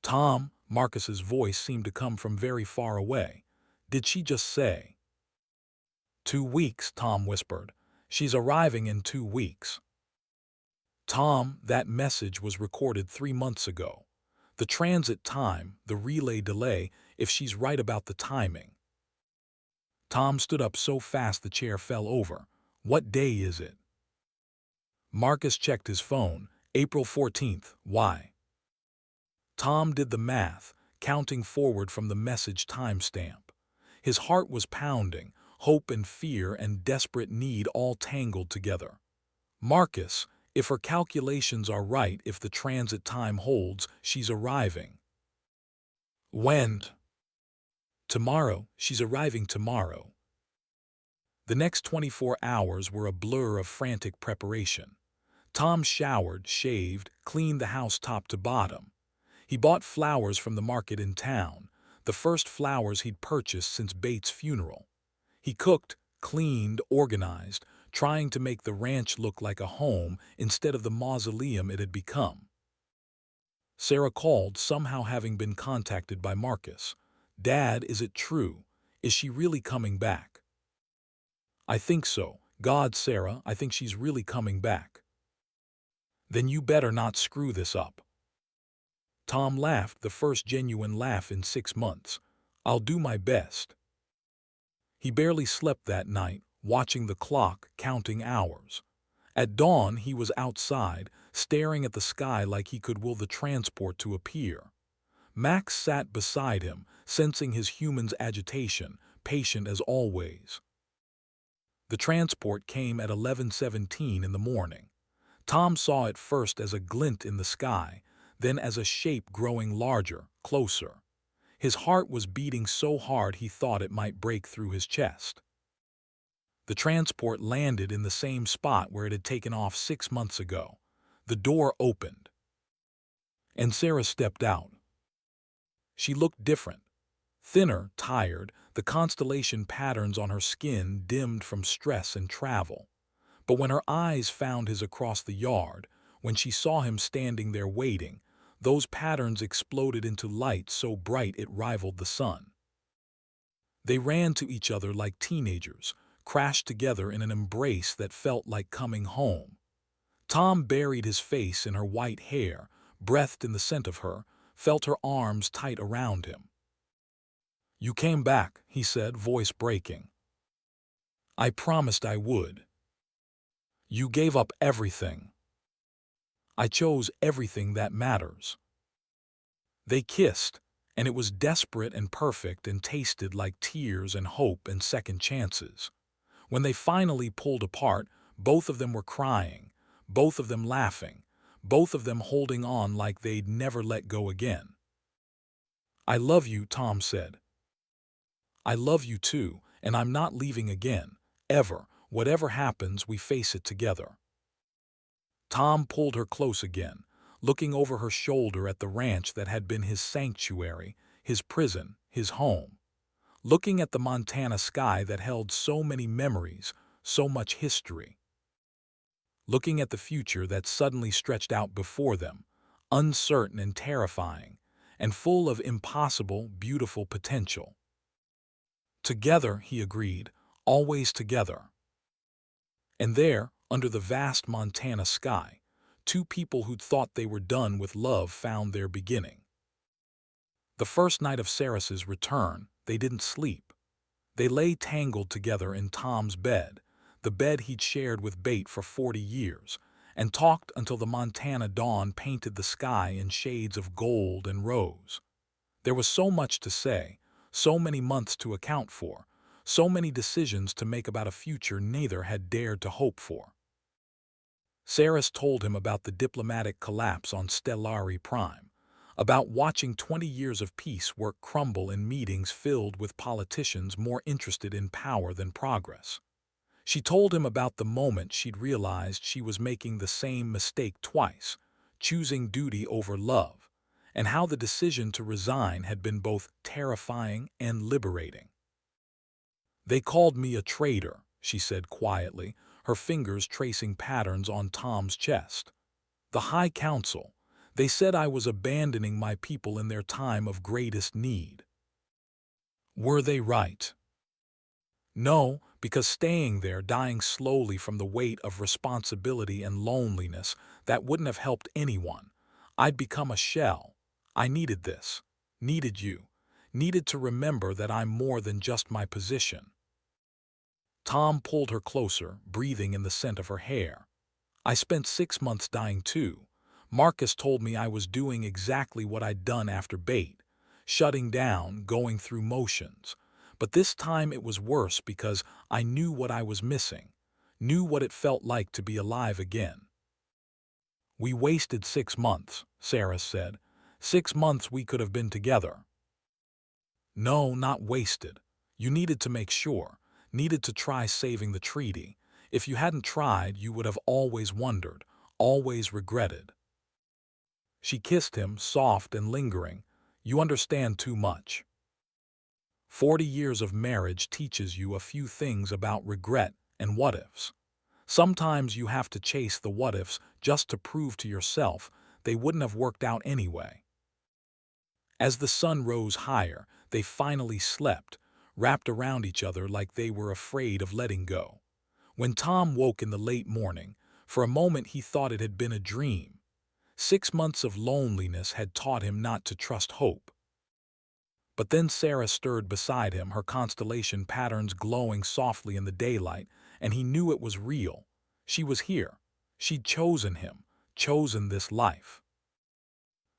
Tom, Marcus's voice seemed to come from very far away. Did she just say? 2 weeks, Tom whispered. She's arriving in 2 weeks. Tom, that message was recorded 3 months ago. The transit time, the relay delay, if she's right about the timing. Tom stood up so fast the chair fell over. What day is it? Marcus checked his phone. April 14th. Why? Tom did the math, counting forward from the message timestamp. His heart was pounding, hope and fear and desperate need all tangled together. Marcus, if her calculations are right, if the transit time holds, she's arriving. When? Tomorrow. She's arriving tomorrow. The next 24 hours were a blur of frantic preparation. Tom showered, shaved, cleaned the house top to bottom. He bought flowers from the market in town, the first flowers he'd purchased since Bates' funeral. He cooked, cleaned, organized, trying to make the ranch look like a home instead of the mausoleum it had become. Sarah called, somehow having been contacted by Marcus. Dad, is it true? Is she really coming back? I think so. God, Sarah, I think she's really coming back. Then you better not screw this up. Tom laughed, the first genuine laugh in 6 months. I'll do my best. He barely slept that night, watching the clock, counting hours. At dawn, he was outside, staring at the sky like he could will the transport to appear. Max sat beside him, sensing his human's agitation, patient as always. The transport came at 11:17 in the morning. Tom saw it first as a glint in the sky, then as a shape growing larger, closer. His heart was beating so hard he thought it might break through his chest. The transport landed in the same spot where it had taken off 6 months ago. The door opened, and Sarah stepped out. She looked different. Thinner, tired, the constellation patterns on her skin dimmed from stress and travel. But when her eyes found his across the yard, when she saw him standing there waiting, those patterns exploded into light so bright it rivaled the sun. They ran to each other like teenagers, crashed together in an embrace that felt like coming home. Tom buried his face in her white hair, breathed in the scent of her, felt her arms tight around him. You came back, he said, voice breaking. I promised I would. You gave up everything. I chose everything that matters. They kissed, and it was desperate and perfect and tasted like tears and hope and second chances. When they finally pulled apart, both of them were crying, both of them laughing, both of them holding on like they'd never let go again. I love you, Tom said. I love you too, and I'm not leaving again, ever. Whatever happens, we face it together. Tom pulled her close again, looking over her shoulder at the ranch that had been his sanctuary, his prison, his home. looking at the Montana sky that held so many memories, so much history, looking at the future that suddenly stretched out before them, uncertain and terrifying, and full of impossible, beautiful potential. Together, he agreed, always together. And there, under the vast Montana sky, two people who'd thought they were done with love found their beginning. The first night of Seris's return, they didn't sleep. They lay tangled together in Tom's bed, the bed he'd shared with Bate for 40 years, and talked until the Montana dawn painted the sky in shades of gold and rose. There was so much to say, so many months to account for, so many decisions to make about a future neither had dared to hope for. Seris told him about the diplomatic collapse on Stellari Prime, about watching 20 years of peace work crumble in meetings filled with politicians more interested in power than progress. She told him about the moment she'd realized she was making the same mistake twice, choosing duty over love, and how the decision to resign had been both terrifying and liberating. "They called me a traitor," she said quietly, her fingers tracing patterns on Tom's chest. "The High Council. They said I was abandoning my people in their time of greatest need." Were they right? No, because staying there, dying slowly from the weight of responsibility and loneliness, that wouldn't have helped anyone. I'd become a shell. I needed this. Needed you. Needed to remember that I'm more than just my position. Tom pulled her closer, breathing in the scent of her hair. "I spent 6 months dying too. Marcus told me I was doing exactly what I'd done after Bate, shutting down, going through motions. But this time it was worse because I knew what I was missing, knew what it felt like to be alive again." "We wasted 6 months," Seris said. "6 months we could have been together." "No, not wasted. You needed to make sure, needed to try saving the treaty. If you hadn't tried, you would have always wondered, always regretted." She kissed him, soft and lingering. "You understand too much." 40 years of marriage teaches you a few things about regret and what-ifs. Sometimes you have to chase the what-ifs just to prove to yourself they wouldn't have worked out anyway. As the sun rose higher, they finally slept, wrapped around each other like they were afraid of letting go. When Tom woke in the late morning, for a moment he thought it had been a dream. 6 months of loneliness had taught him not to trust hope. But then Sarah stirred beside him, her constellation patterns glowing softly in the daylight, and he knew it was real. She was here. She'd chosen him, chosen this life.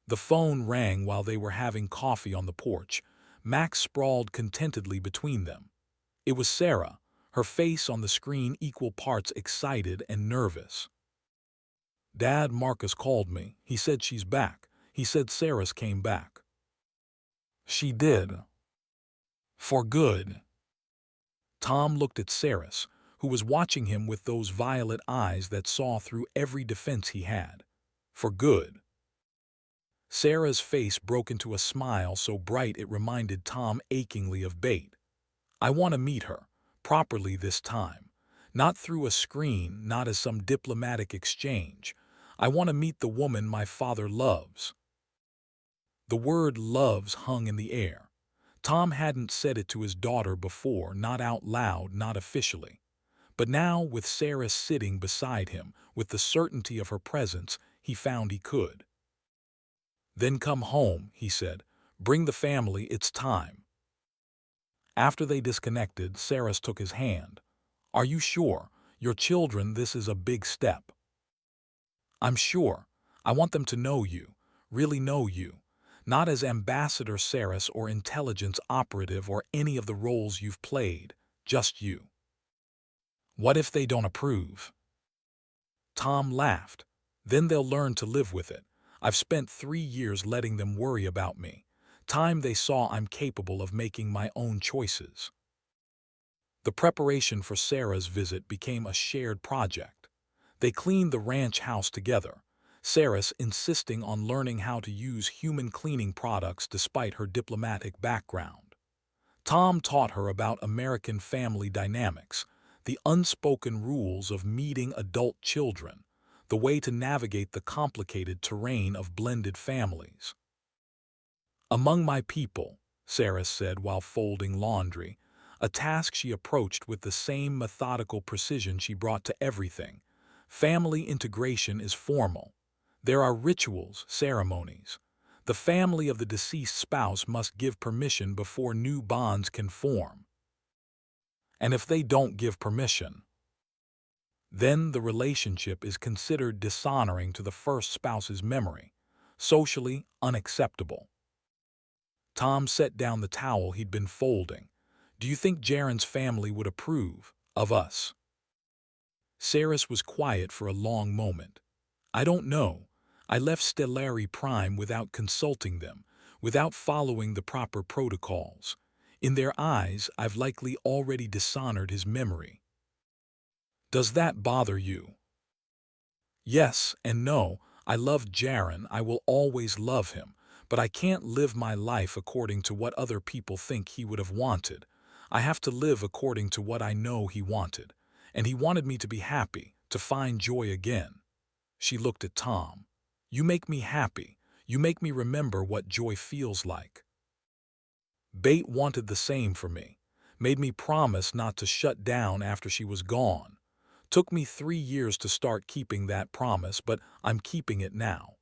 The phone rang while they were having coffee on the porch. Max sprawled contentedly between them. It was Sarah, her face on the screen equal parts excited and nervous. "Dad, Marcus called me. He said she's back. He said Sarah's came back." "She did. For good." Tom looked at Seris, who was watching him with those violet eyes that saw through every defense he had. "For good." Sarah's face broke into a smile so bright it reminded Tom achingly of Bate. "I want to meet her, properly this time. Not through a screen, not as some diplomatic exchange. I want to meet the woman my father loves." The word loves hung in the air. Tom hadn't said it to his daughter before, not out loud, not officially. But now, with Seris sitting beside him, with the certainty of her presence, he found he could. "Then come home," he said. "Bring the family, it's time." After they disconnected, Seris took his hand. "Are you sure? Your children, this is a big step." "I'm sure. I want them to know you, really know you. Not as Ambassador Seris or intelligence operative or any of the roles you've played, just you." "What if they don't approve?" Tom laughed. "Then they'll learn to live with it. I've spent 3 years letting them worry about me. Time they saw I'm capable of making my own choices." The preparation for Sarah's visit became a shared project. They cleaned the ranch house together, Seris insisting on learning how to use human cleaning products despite her diplomatic background. Tom taught her about American family dynamics, the unspoken rules of meeting adult children, the way to navigate the complicated terrain of blended families. Among my people, Seris said while folding laundry, a task she approached with the same methodical precision she brought to everything. Family integration is formal. There are rituals, ceremonies. The family of the deceased spouse must give permission before new bonds can form. And if they don't give permission, then the relationship is considered dishonoring to the first spouse's memory, socially unacceptable. Tom set down the towel he'd been folding. Do you think Jaren's family would approve of us? Seris was quiet for a long moment. I don't know. I left Stellari Prime without consulting them, without following the proper protocols. In their eyes, I've likely already dishonored his memory. Does that bother you? Yes and no. I love Jaren. I will always love him. But I can't live my life according to what other people think he would have wanted. I have to live according to what I know he wanted. And he wanted me to be happy, to find joy again. She looked at Tom. You make me happy. You make me remember what joy feels like. Bate wanted the same for me. Made me promise not to shut down after she was gone. Took me 3 years to start keeping that promise, but I'm keeping it now.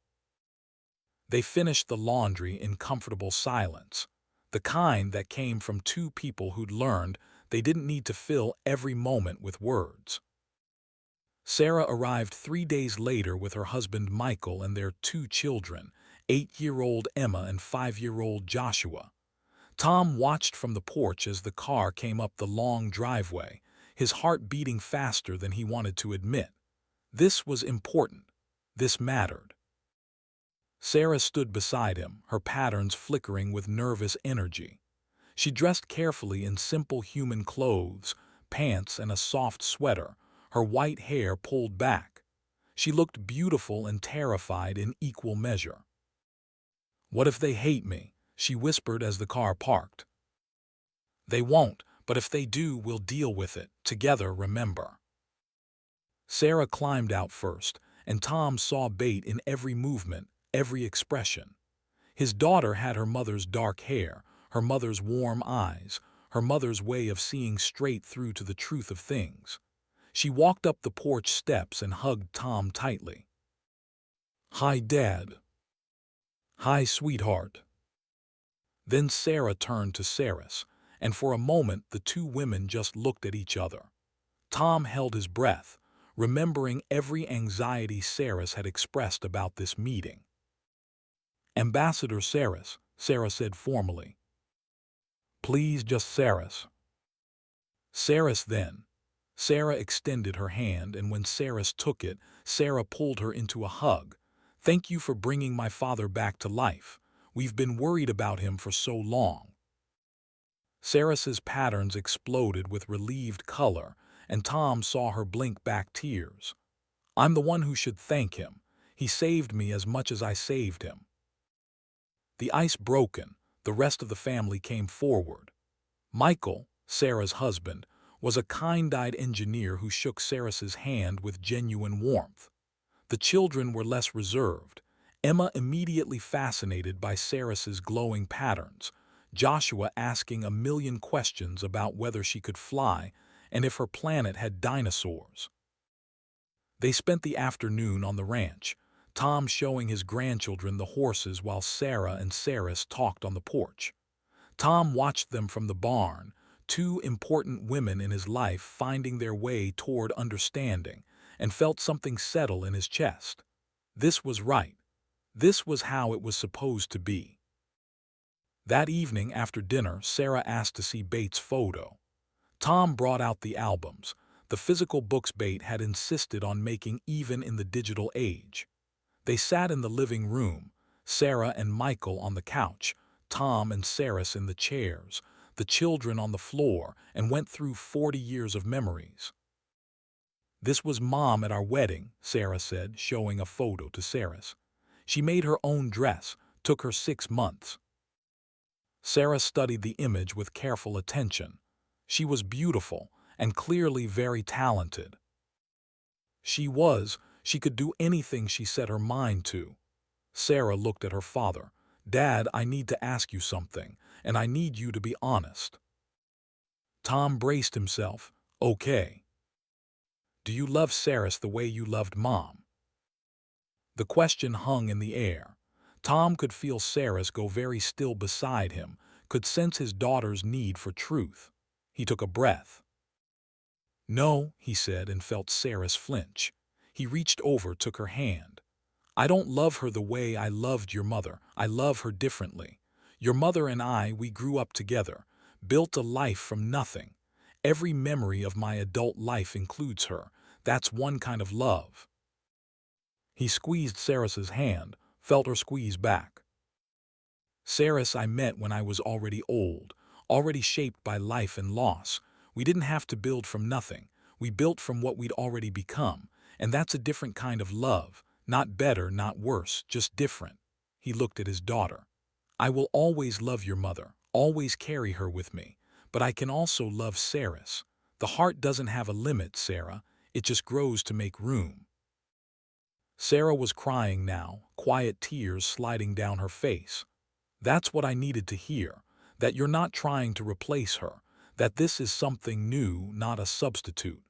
They finished the laundry in comfortable silence, the kind that came from two people who'd learned they didn't need to fill every moment with words. Sarah arrived 3 days later with her husband Michael and their 2 children, 8-year-old Emma and 5-year-old Joshua. Tom watched from the porch as the car came up the long driveway, his heart beating faster than he wanted to admit. This was important. This mattered. Sarah stood beside him, her patterns flickering with nervous energy. She dressed carefully in simple human clothes, pants and a soft sweater, her white hair pulled back. She looked beautiful and terrified in equal measure. What if they hate me? She whispered as the car parked. They won't, but if they do, we'll deal with it, together, remember. Sarah climbed out first, and Tom saw Bate in every movement, every expression. His daughter had her mother's dark hair, her mother's warm eyes, her mother's way of seeing straight through to the truth of things. She walked up the porch steps and hugged Tom tightly. Hi, Dad. Hi, sweetheart. Then Sarah turned to Seris, and for a moment the two women just looked at each other. Tom held his breath, remembering every anxiety Seris had expressed about this meeting. Ambassador Seris, Sarah said formally. Please, just Seris. Seris then. Sarah extended her hand, and when Seris took it, Sarah pulled her into a hug. Thank you for bringing my father back to life. We've been worried about him for so long. Seris's patterns exploded with relieved color, and Tom saw her blink back tears. I'm the one who should thank him. He saved me as much as I saved him. The ice broken, the rest of the family came forward. Michael, Sarah's husband, was a kind-eyed engineer who shook Seris's hand with genuine warmth. The children were less reserved, Emma immediately fascinated by Seris's glowing patterns, Joshua asking a million questions about whether she could fly and if her planet had dinosaurs. They spent the afternoon on the ranch, Tom showing his grandchildren the horses while Sarah and Seris talked on the porch. Tom watched them from the barn, 2 important women in his life finding their way toward understanding, and felt something settle in his chest. This was right. This was how it was supposed to be. That evening after dinner, Sarah asked to see Bate's photo. Tom brought out the albums, the physical books Bate had insisted on making even in the digital age. They sat in the living room, Sarah and Michael on the couch, Tom and Seris in the chairs, the children on the floor, and went through 40 years of memories. This was Mom at our wedding, Sarah said, showing a photo to Seris. She made her own dress, took her 6 months. Sarah studied the image with careful attention. She was beautiful and clearly very talented. She could do anything she set her mind to. Sarah looked at her father. "Dad, I need to ask you something, and I need you to be honest." Tom braced himself. "Okay. Do you love Seris the way you loved Mom?" The question hung in the air. Tom could feel Seris go very still beside him, could sense his daughter's need for truth. He took a breath. "No," he said, and felt Seris flinch. He reached over, took her hand. "I don't love her the way I loved your mother. I love her differently. Your mother and I, we grew up together, built a life from nothing. Every memory of my adult life includes her. That's one kind of love." He squeezed Seris's hand, felt her squeeze back. "Seris I met when I was already old, already shaped by life and loss. We didn't have to build from nothing. We built from what we'd already become, and that's a different kind of love. Not better, not worse, just different." He looked at his daughter. "I will always love your mother, always carry her with me, but I can also love Seris. The heart doesn't have a limit, Sarah. It just grows to make room." Sarah was crying now, quiet tears sliding down her face. "That's what I needed to hear, that you're not trying to replace her, that this is something new, not a substitute."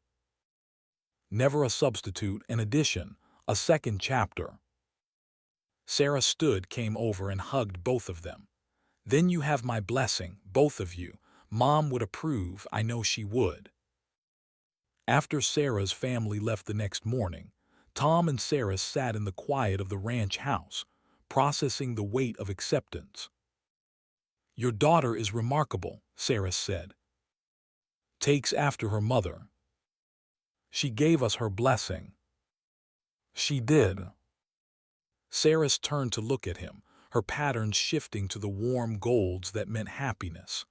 Never a substitute, an addition, a second chapter. Sarah stood, came over and hugged both of them. "Then you have my blessing, both of you. Mom would approve, I know she would." After Sarah's family left the next morning, Tom and Sarah sat in the quiet of the ranch house, processing the weight of acceptance. "Your daughter is remarkable," Sarah said. "Takes after her mother. She gave us her blessing." "She did." Sarah turned to look at him, her patterns shifting to the warm golds that meant happiness.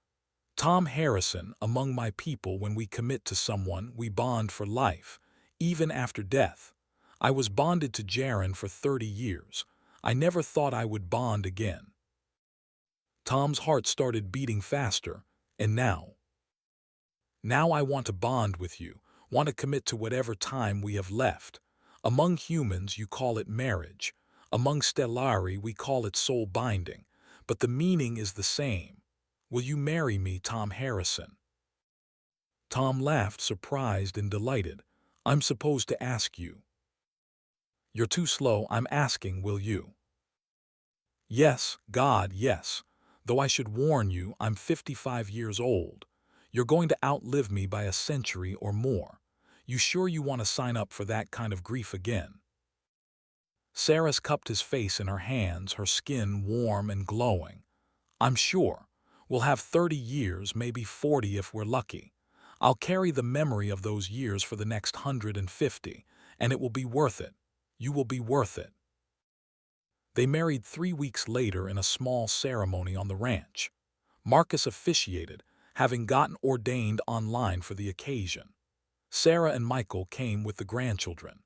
"Tom Harrison, among my people, when we commit to someone, we bond for life, even after death. I was bonded to Jaren for 30 years. I never thought I would bond again." Tom's heart started beating faster. "And now? Now I want to bond with you, want to commit to whatever time we have left. Among humans, you call it marriage. Among Stellari, we call it soul binding. But the meaning is the same. Will you marry me, Tom Harrison?" Tom laughed, surprised and delighted. "I'm supposed to ask you." "You're too slow. I'm asking, will you?" "Yes, God, yes. Though I should warn you, I'm 55 years old. You're going to outlive me by a century or more. You sure you want to sign up for that kind of grief again?" Sarah cupped his face in her hands, her skin warm and glowing. "I'm sure. We'll have 30 years, maybe 40 if we're lucky. I'll carry the memory of those years for the next 150, and it will be worth it. You will be worth it." They married 3 weeks later in a small ceremony on the ranch. Marcus officiated, having gotten ordained online for the occasion. Sarah and Michael came with the grandchildren.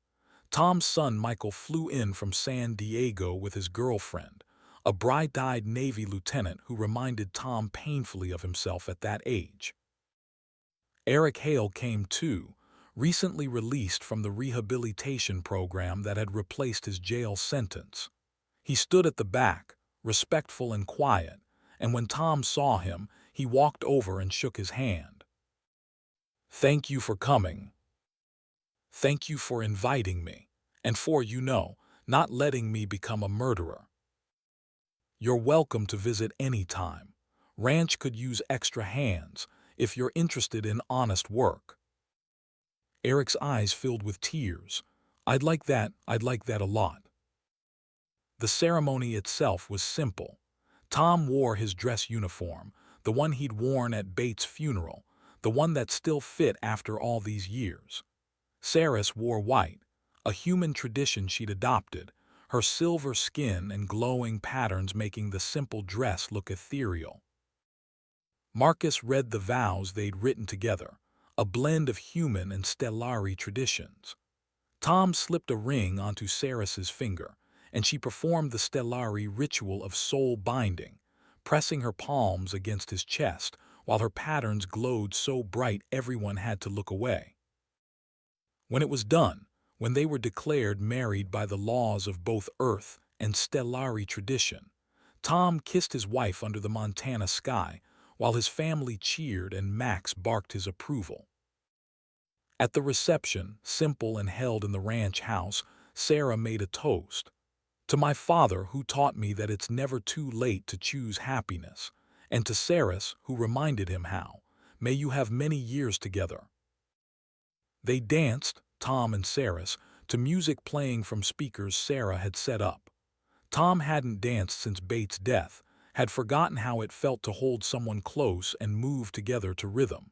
Tom's son Michael flew in from San Diego with his girlfriend, a bright-eyed Navy lieutenant who reminded Tom painfully of himself at that age. Eric Hale came too, recently released from the rehabilitation program that had replaced his jail sentence. He stood at the back, respectful and quiet, and when Tom saw him, he walked over and shook his hand. "Thank you for coming. Thank you for inviting me, and for, not letting me become a murderer. You're welcome to visit any time. Ranch could use extra hands if you're interested in honest work." Eric's eyes filled with tears. I'd like that a lot." The ceremony itself was simple. Tom wore his dress uniform, the one he'd worn at Bates' funeral, the one that still fit after all these years. Seris wore white, a human tradition she'd adopted, her silver skin and glowing patterns making the simple dress look ethereal. Marcus read the vows they'd written together, a blend of human and Stellari traditions. Tom slipped a ring onto Seris's finger, and she performed the Stellari ritual of soul binding, pressing her palms against his chest, while her patterns glowed so bright everyone had to look away. When it was done, when they were declared married by the laws of both Earth and Stellari tradition, Tom kissed his wife under the Montana sky, while his family cheered and Max barked his approval. At the reception, simple and held in the ranch house, Sarah made a toast. To my father, who taught me that it's never too late to choose happiness, and to Seris, who reminded him how. May you have many years together. They danced, Tom and Seris, to music playing from speakers Sarah had set up. Tom hadn't danced since Bates' death, had forgotten how it felt to hold someone close and move together to rhythm.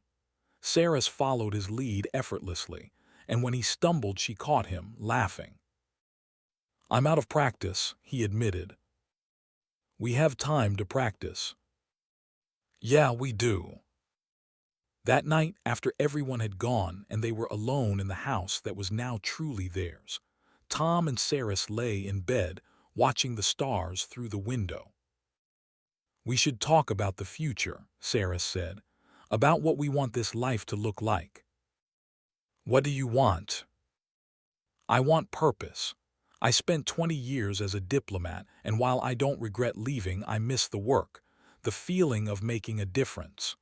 Seris followed his lead effortlessly, and when he stumbled she caught him, laughing. "I'm out of practice," he admitted. "We have time to practice." "Yeah, we do." That night, after everyone had gone and they were alone in the house that was now truly theirs, Tom and Seris lay in bed, watching the stars through the window. "We should talk about the future," Seris said, "about what we want this life to look like." "What do you want?" "I want purpose. I spent 20 years as a diplomat, and while I don't regret leaving, I miss the work, the feeling of making a difference."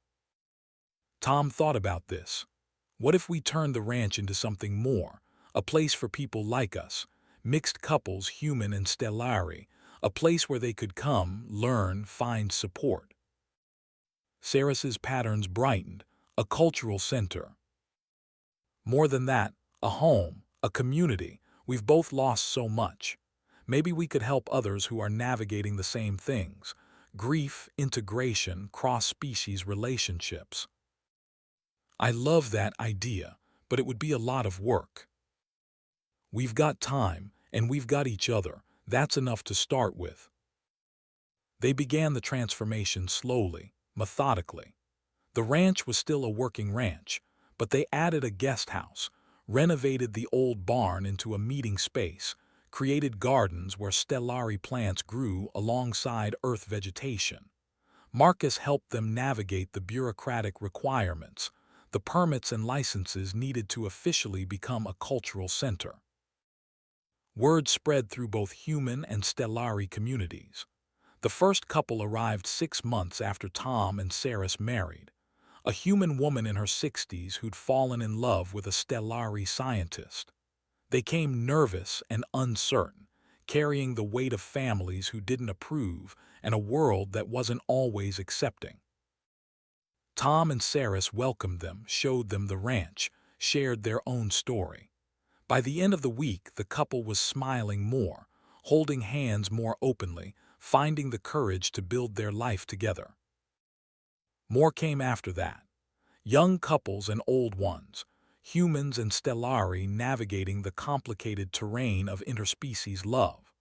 Tom thought about this. What if we turned the ranch into something more, a place for people like us, mixed couples, human and Stellari, a place where they could come, learn, find support? Seris's patterns brightened, a cultural center. More than that, a home, a community. We've both lost so much. Maybe we could help others who are navigating the same things: grief, integration, cross-species relationships. I love that idea, but it would be a lot of work. We've got time, and we've got each other. That's enough to start with. They began the transformation slowly, methodically. The ranch was still a working ranch, but they added a guest house, renovated the old barn into a meeting space, created gardens where Stellari plants grew alongside Earth vegetation. Marcus helped them navigate the bureaucratic requirements, the permits and licenses needed to officially become a cultural center. Word spread through both human and Stellari communities. The first couple arrived 6 months after Tom and Seris married. A human woman in her 60s who'd fallen in love with a Stellari scientist. They came nervous and uncertain, carrying the weight of families who didn't approve and a world that wasn't always accepting. Tom and Seris welcomed them, showed them the ranch, shared their own story. By the end of the week, the couple was smiling more, holding hands more openly, finding the courage to build their life together. More came after that. Young couples and old ones, humans and Stellari navigating the complicated terrain of interspecies love.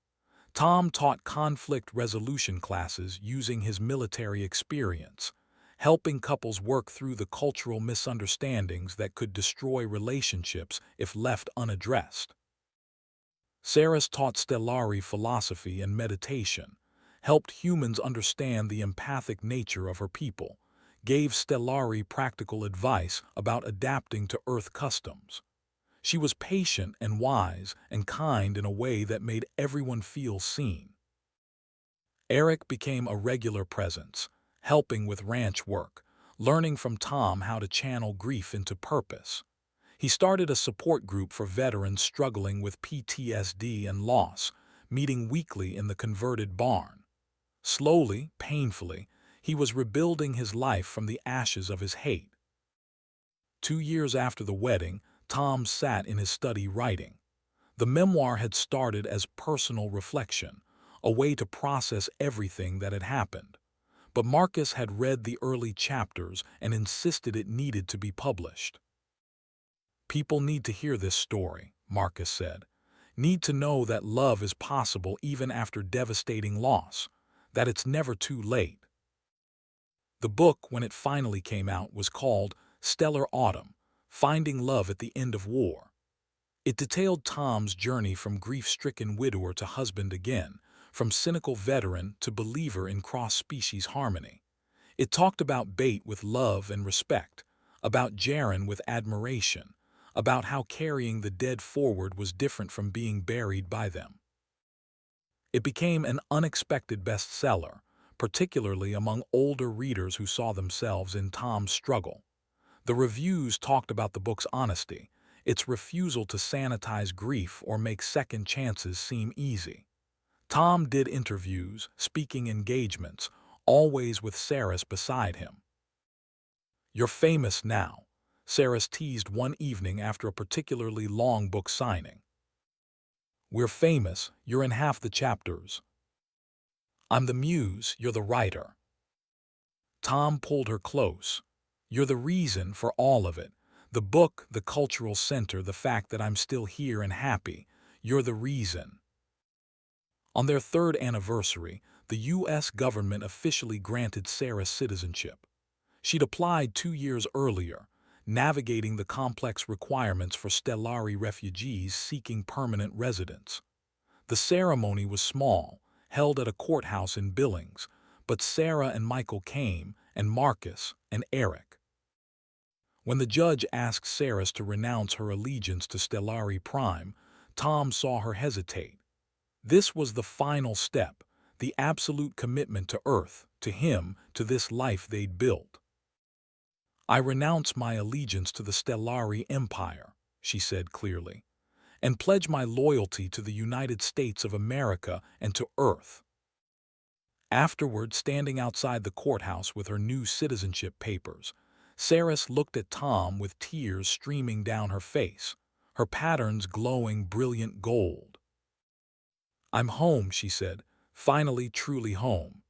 Tom taught conflict resolution classes using his military experience, helping couples work through the cultural misunderstandings that could destroy relationships if left unaddressed. Seris taught Stellari philosophy and meditation, helped humans understand the empathic nature of her people, gave Stellari practical advice about adapting to Earth customs. She was patient and wise and kind in a way that made everyone feel seen. Eric became a regular presence, helping with ranch work, learning from Tom how to channel grief into purpose. He started a support group for veterans struggling with PTSD and loss, meeting weekly in the converted barn. Slowly, painfully, he was rebuilding his life from the ashes of his hate. 2 years after the wedding, Tom sat in his study writing. The memoir had started as personal reflection, a way to process everything that had happened. But Marcus had read the early chapters and insisted it needed to be published. "People need to hear this story," Marcus said. "Need to know that love is possible even after devastating loss, that it's never too late." The book, when it finally came out, was called Stellar Autumn: Finding Love at the End of War. It detailed Tom's journey from grief-stricken widower to husband again, from cynical veteran to believer in cross-species harmony. It talked about Bate with love and respect, about Jaren with admiration, about how carrying the dead forward was different from being buried by them. It became an unexpected bestseller, particularly among older readers who saw themselves in Tom's struggle. The reviews talked about the book's honesty, its refusal to sanitize grief or make second chances seem easy. Tom did interviews, speaking engagements, always with Seris beside him. "You're famous now," Seris teased one evening after a particularly long book signing. "We're famous, you're in half the chapters. I'm the muse, you're the writer." Tom pulled her close. "You're the reason for all of it. The book, the cultural center, the fact that I'm still here and happy. You're the reason." On their third anniversary, the U.S. government officially granted Seris citizenship. She'd applied 2 years earlier, navigating the complex requirements for Stellari refugees seeking permanent residence. The ceremony was small, held at a courthouse in Billings, but Sarah and Michael came, and Marcus, and Eric. When the judge asked Seris to renounce her allegiance to Stellari Prime, Tom saw her hesitate. This was the final step, the absolute commitment to Earth, to him, to this life they'd built. "I renounce my allegiance to the Stellari Empire," she said clearly, "and pledge my loyalty to the United States of America and to Earth." Afterward, standing outside the courthouse with her new citizenship papers, Seris looked at Tom with tears streaming down her face, her patterns glowing brilliant gold. "I'm home," she said, "finally truly home."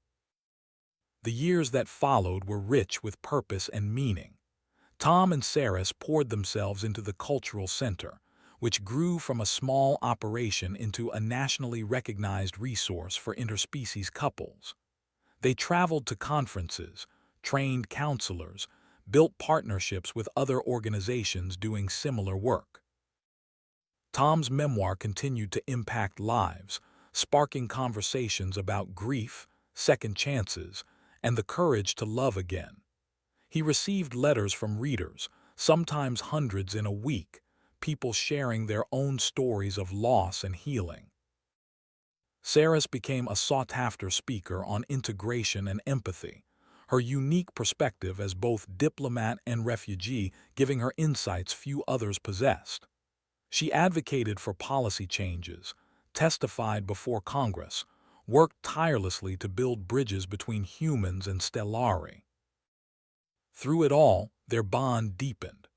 The years that followed were rich with purpose and meaning. Tom and Seris poured themselves into the cultural center, which grew from a small operation into a nationally recognized resource for interspecies couples. They traveled to conferences, trained counselors, built partnerships with other organizations doing similar work. Tom's memoir continued to impact lives, sparking conversations about grief, second chances, and the courage to love again. He received letters from readers, sometimes hundreds in a week, people sharing their own stories of loss and healing. Seris became a sought-after speaker on integration and empathy, her unique perspective as both diplomat and refugee giving her insights few others possessed. She advocated for policy changes, testified before Congress, worked tirelessly to build bridges between humans and Stellari. Through it all, their bond deepened.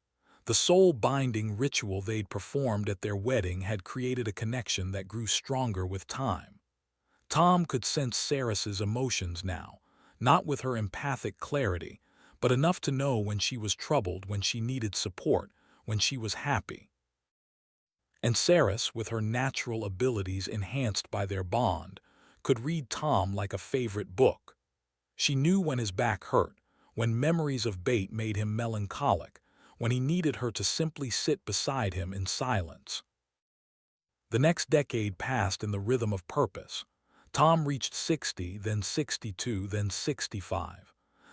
The soul-binding ritual they'd performed at their wedding had created a connection that grew stronger with time. Tom could sense Seris's emotions now, not with her empathic clarity, but enough to know when she was troubled, when she needed support, when she was happy. And Seris, with her natural abilities enhanced by their bond, could read Tom like a favorite book. She knew when his back hurt, when memories of Bate made him melancholic, when he needed her to simply sit beside him in silence. The next decade passed in the rhythm of purpose. Tom reached 60, then 62, then 65.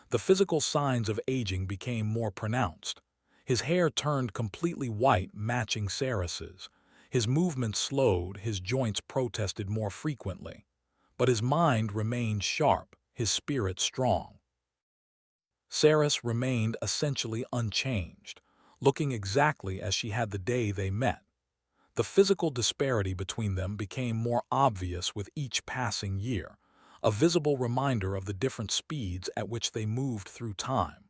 The physical signs of aging became more pronounced. His hair turned completely white, matching Seris's. His movements slowed, his joints protested more frequently. But his mind remained sharp, his spirit strong. Seris remained essentially unchanged, looking exactly as she had the day they met. The physical disparity between them became more obvious with each passing year, a visible reminder of the different speeds at which they moved through time.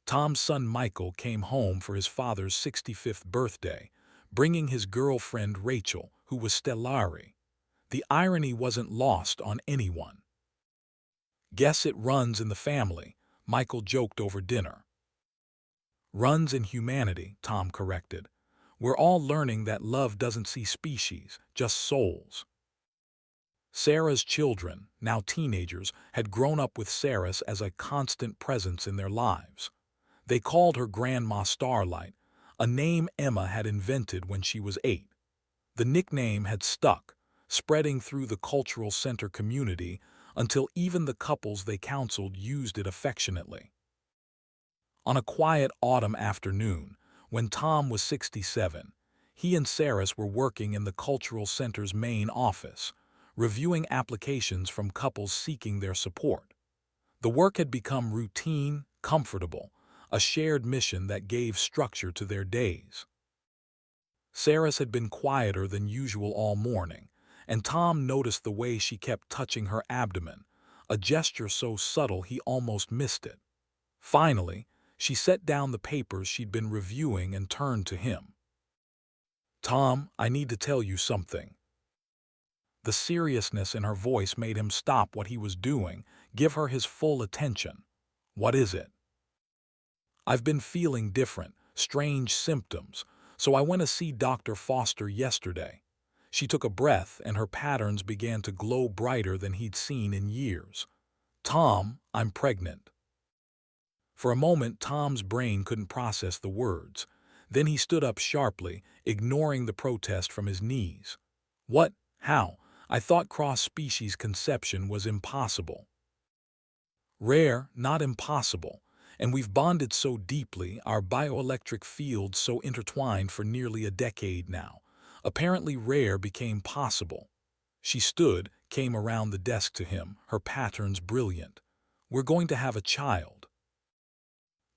Tom's son Michael came home for his father's 65th birthday, bringing his girlfriend Rachel, who was Stellari. The irony wasn't lost on anyone. "Guess it runs in the family," Michael joked over dinner. "Runs in humanity," Tom corrected. "We're all learning that love doesn't see species, just souls." Sarah's children, now teenagers, had grown up with Seris as a constant presence in their lives. They called her Grandma Starlight, a name Emma had invented when she was 8. The nickname had stuck, spreading through the cultural center community until even the couples they counseled used it affectionately. On a quiet autumn afternoon, when Tom was 67, he and Seris were working in the cultural center's main office, reviewing applications from couples seeking their support. The work had become routine, comfortable, a shared mission that gave structure to their days. Seris had been quieter than usual all morning, and Tom noticed the way she kept touching her abdomen, a gesture so subtle he almost missed it. Finally, she set down the papers she'd been reviewing and turned to him. "Tom, I need to tell you something." The seriousness in her voice made him stop what he was doing, give her his full attention. "What is it?" "I've been feeling different, strange symptoms, so I went to see Dr. Foster yesterday." She took a breath and her patterns began to glow brighter than he'd seen in years. "Tom, I'm pregnant." For a moment, Tom's brain couldn't process the words. Then he stood up sharply, ignoring the protest from his knees. "What? How? I thought cross-species conception was impossible." "Rare, not impossible. And we've bonded so deeply, our bioelectric fields so intertwined for nearly a decade now. Apparently rare became possible." She stood, came around the desk to him, her patterns brilliant. "We're going to have a child."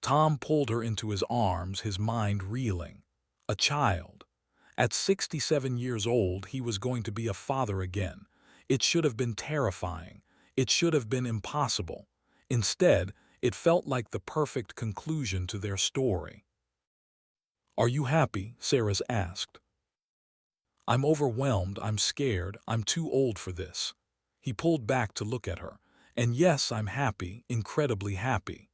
Tom pulled her into his arms, his mind reeling. A child. At 67 years old, he was going to be a father again. It should have been terrifying. It should have been impossible. Instead, it felt like the perfect conclusion to their story. "Are you happy?" Seris asked. "I'm overwhelmed, I'm scared, I'm too old for this." He pulled back to look at her. "And yes, I'm happy, incredibly happy."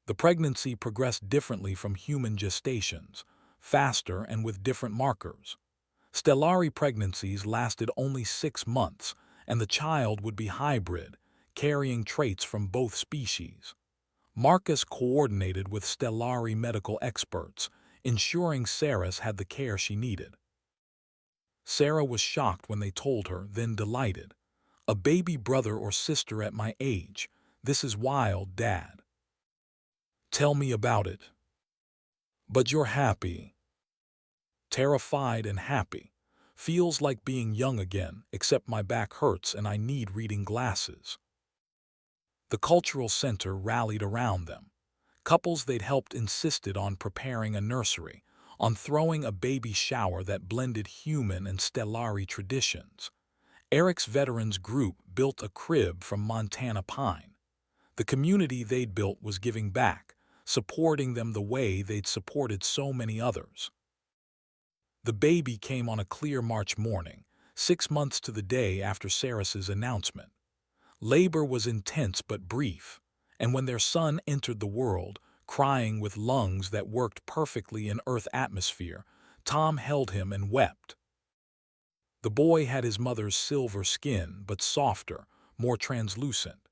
The pregnancy progressed differently from human gestations, faster and with different markers. Stellari pregnancies lasted only 6 months, and the child would be hybrid, carrying traits from both species. Marcus coordinated with Stellari medical experts, ensuring Seris had the care she needed. Sarah was shocked when they told her, then delighted. "A baby brother or sister at my age. This is wild, Dad." "Tell me about it." "But you're happy." "Terrified and happy. Feels like being young again, except my back hurts and I need reading glasses." The cultural center rallied around them. Couples they'd helped insisted on preparing a nursery, on throwing a baby shower that blended human and Stellari traditions. Eric's veterans group built a crib from Montana pine. The community they'd built was giving back, supporting them the way they'd supported so many others. The baby came on a clear March morning, 6 months to the day after Seris's announcement. Labor was intense but brief, and when their son entered the world, crying with lungs that worked perfectly in Earth atmosphere, Tom held him and wept. The boy had his mother's silver skin, but softer, more translucent.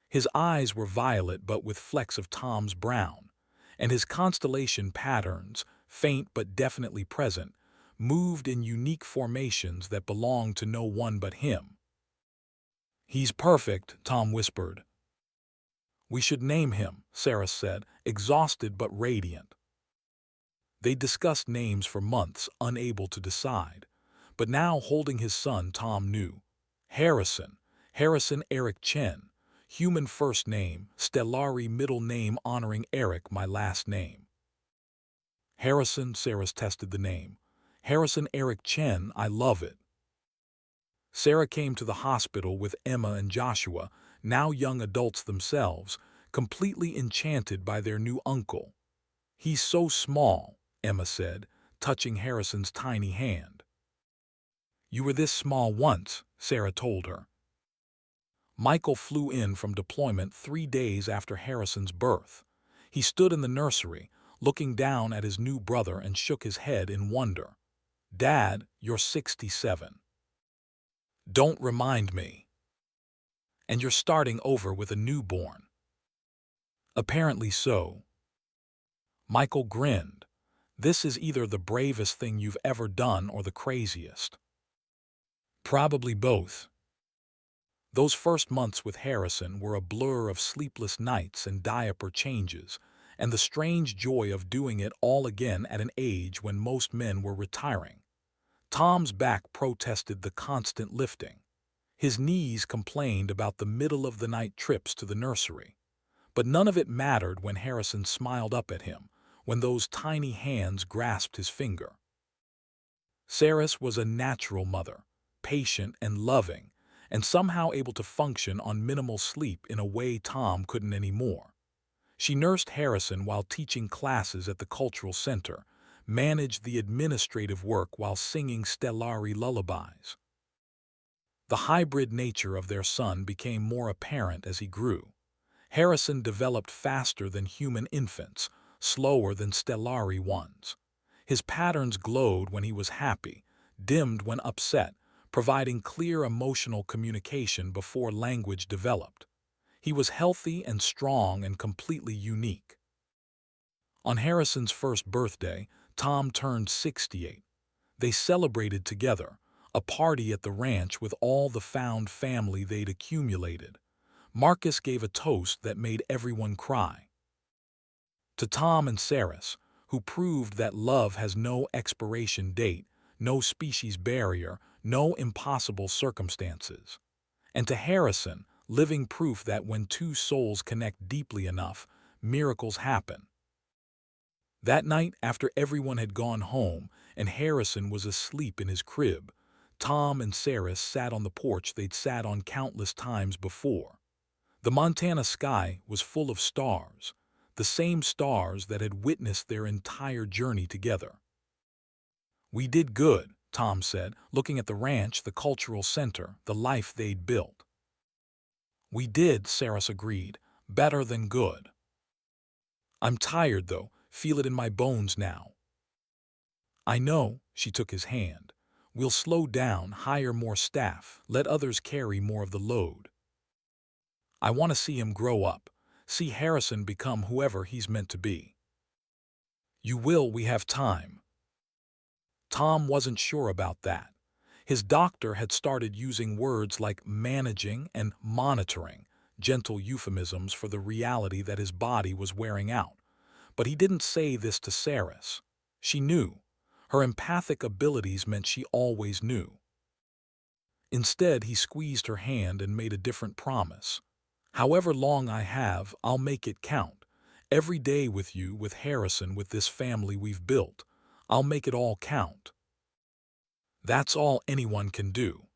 His eyes were violet but with flecks of Tom's brown, and his constellation patterns, faint but definitely present, moved in unique formations that belonged to no one but him. "He's perfect," Tom whispered. "We should name him," Seris said, exhausted but radiant. They discussed names for months, unable to decide. But now, holding his son, Tom knew. Harrison. Harrison Eric Chen. Human first name, Stellari middle name honoring Eric, my last name. Harrison, Seris tested the name. Harrison Eric Chen, I love it. Sarah came to the hospital with Emma and Joshua, now young adults themselves, completely enchanted by their new uncle. "He's so small," Emma said, touching Harrison's tiny hand. "You were this small once," Sarah told her. Michael flew in from deployment 3 days after Harrison's birth. He stood in the nursery, looking down at his new brother and shook his head in wonder. "Dad, you're 67. Don't remind me. And you're starting over with a newborn." "Apparently so." Michael grinned. "This is either the bravest thing you've ever done or the craziest." Probably both. Those first months with Harrison were a blur of sleepless nights and diaper changes, and the strange joy of doing it all again at an age when most men were retiring. Tom's back protested the constant lifting. His knees complained about the middle-of-the-night trips to the nursery. But none of it mattered when Harrison smiled up at him, when those tiny hands grasped his finger. Seris was a natural mother, patient and loving, and somehow able to function on minimal sleep in a way Tom couldn't anymore. She nursed Harrison while teaching classes at the cultural center, managed the administrative work while singing Stellari lullabies. The hybrid nature of their son became more apparent as he grew. Harrison developed faster than human infants, slower than Stellari ones. His patterns glowed when he was happy, dimmed when upset, providing clear emotional communication before language developed. He was healthy and strong and completely unique. On Harrison's first birthday, Tom turned 68. They celebrated together, a party at the ranch with all the found family they'd accumulated. Marcus gave a toast that made everyone cry. To Tom and Seris, who proved that love has no expiration date, no species barrier, no impossible circumstances. And to Harrison, living proof that when two souls connect deeply enough, miracles happen. That night, after everyone had gone home and Harrison was asleep in his crib, Tom and Seris sat on the porch they'd sat on countless times before. The Montana sky was full of stars, the same stars that had witnessed their entire journey together. "We did good," Tom said, looking at the ranch, the cultural center, the life they'd built. "We did," Seris agreed, "better than good. I'm tired, though, feel it in my bones now." "I know," she took his hand. "We'll slow down, hire more staff, let others carry more of the load. I want to see him grow up, see Harrison become whoever he's meant to be." "You will, we have time." Tom wasn't sure about that. His doctor had started using words like managing and monitoring, gentle euphemisms for the reality that his body was wearing out. But he didn't say this to Seris. She knew. Her empathic abilities meant she always knew. Instead, he squeezed her hand and made a different promise. "However long I have, I'll make it count. Every day with you, with Harrison, with this family we've built. I'll make it all count." That's all anyone can do.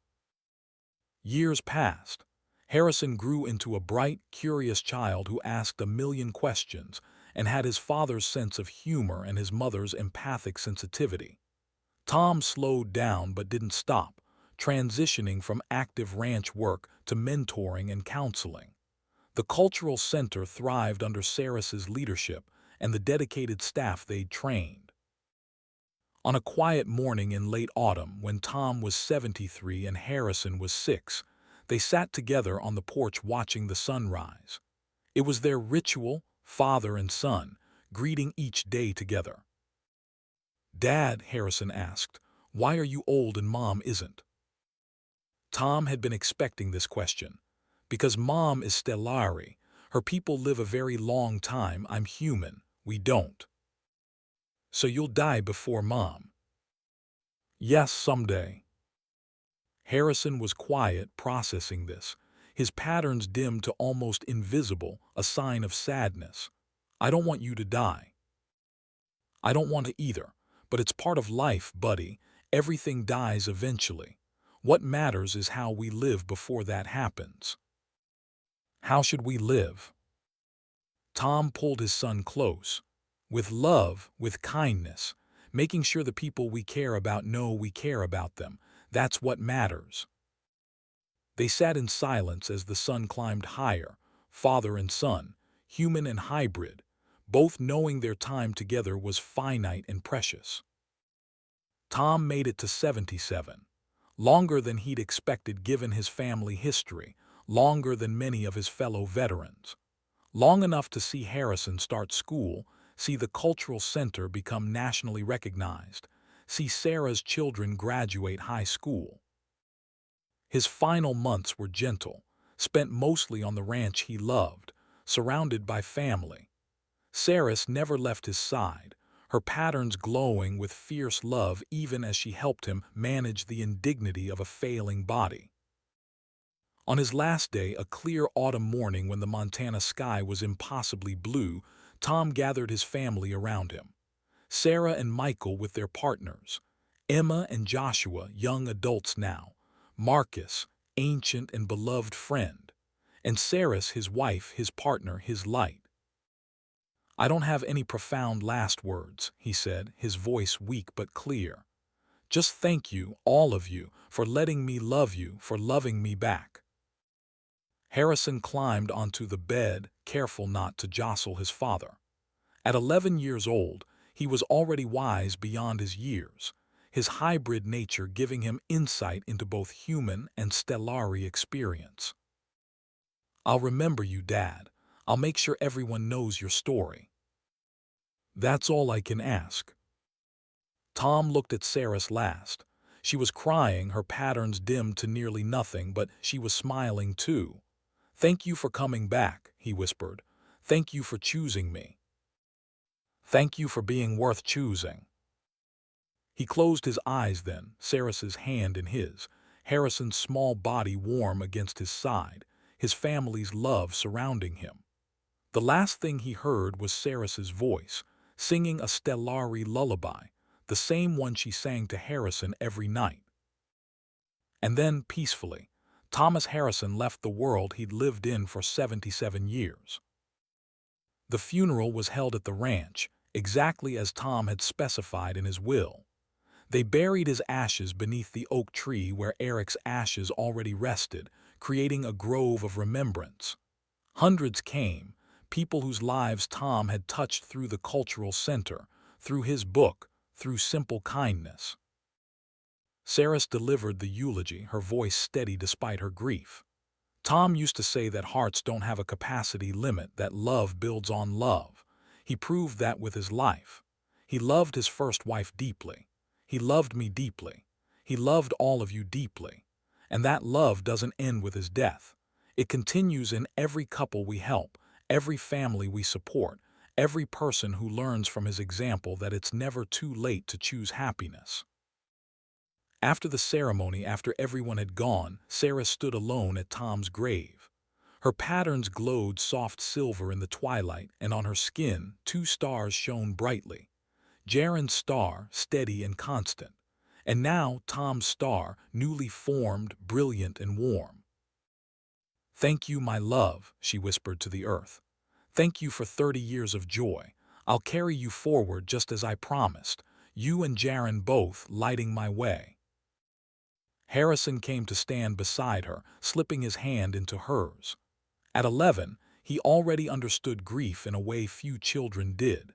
Years passed. Harrison grew into a bright, curious child who asked a million questions and had his father's sense of humor and his mother's empathic sensitivity. Tom slowed down but didn't stop, transitioning from active ranch work to mentoring and counseling. The cultural center thrived under Seris's leadership and the dedicated staff they'd trained. On a quiet morning in late autumn, when Tom was 73 and Harrison was 6, they sat together on the porch watching the sunrise. It was their ritual, father and son, greeting each day together. "Dad," Harrison asked, "why are you old and Mom isn't?" Tom had been expecting this question. "Because Mom is Stellari. Her people live a very long time. I'm human. We don't." "So you'll die before Mom?" "Yes, someday." Harrison was quiet, processing this. His patterns dimmed to almost invisible, a sign of sadness. "I don't want you to die." "I don't want to either, but it's part of life, buddy. Everything dies eventually. What matters is how we live before that happens." "How should we live?" Tom pulled his son close. "With love, with kindness, making sure the people we care about know we care about them. That's what matters." They sat in silence as the sun climbed higher, father and son, human and hybrid, both knowing their time together was finite and precious. Tom made it to 77, longer than he'd expected given his family history, longer than many of his fellow veterans. Long enough to see Harrison start school, see the cultural center become nationally recognized, see Sarah's children graduate high school. His final months were gentle, spent mostly on the ranch he loved, surrounded by family. Seris never left his side, her patterns glowing with fierce love even as she helped him manage the indignity of a failing body. On his last day, a clear autumn morning when the Montana sky was impossibly blue, Tom gathered his family around him. Sarah and Michael with their partners, Emma and Joshua, young adults now, Marcus, ancient and beloved friend, and Seris, his wife, his partner, his light. "I don't have any profound last words," he said, his voice weak but clear. "Just thank you, all of you, for letting me love you, for loving me back." Harrison climbed onto the bed, careful not to jostle his father. At 11 years old, he was already wise beyond his years, his hybrid nature giving him insight into both human and Stellari experience. "I'll remember you, Dad. I'll make sure everyone knows your story." "That's all I can ask." Tom looked at Seris last. She was crying, her patterns dimmed to nearly nothing, but she was smiling too. "Thank you for coming back," he whispered. "Thank you for choosing me. Thank you for being worth choosing." He closed his eyes then, Seris's hand in his, Harrison's small body warm against his side, his family's love surrounding him. The last thing he heard was Seris's voice, singing a Stellari lullaby, the same one she sang to Harrison every night. And then, peacefully, Thomas Harrison left the world he'd lived in for 77 years. The funeral was held at the ranch, exactly as Tom had specified in his will. They buried his ashes beneath the oak tree where Eric's ashes already rested, creating a grove of remembrance. Hundreds came, people whose lives Tom had touched through the cultural center, through his book, through simple kindness. Seris delivered the eulogy, her voice steady despite her grief. "Tom used to say that hearts don't have a capacity limit, that love builds on love. He proved that with his life. He loved his first wife deeply. He loved me deeply. He loved all of you deeply. And that love doesn't end with his death. It continues in every couple we help, every family we support, every person who learns from his example that it's never too late to choose happiness." After the ceremony, after everyone had gone, Sarah stood alone at Tom's grave. Her patterns glowed soft silver in the twilight, and on her skin 2 stars shone brightly. Jaren's star, steady and constant, and now Tom's star, newly formed, brilliant and warm. "Thank you, my love," she whispered to the earth. "Thank you for 30 years of joy. I'll carry you forward just as I promised, you and Jaren both lighting my way." Harrison came to stand beside her, slipping his hand into hers. At 11, he already understood grief in a way few children did.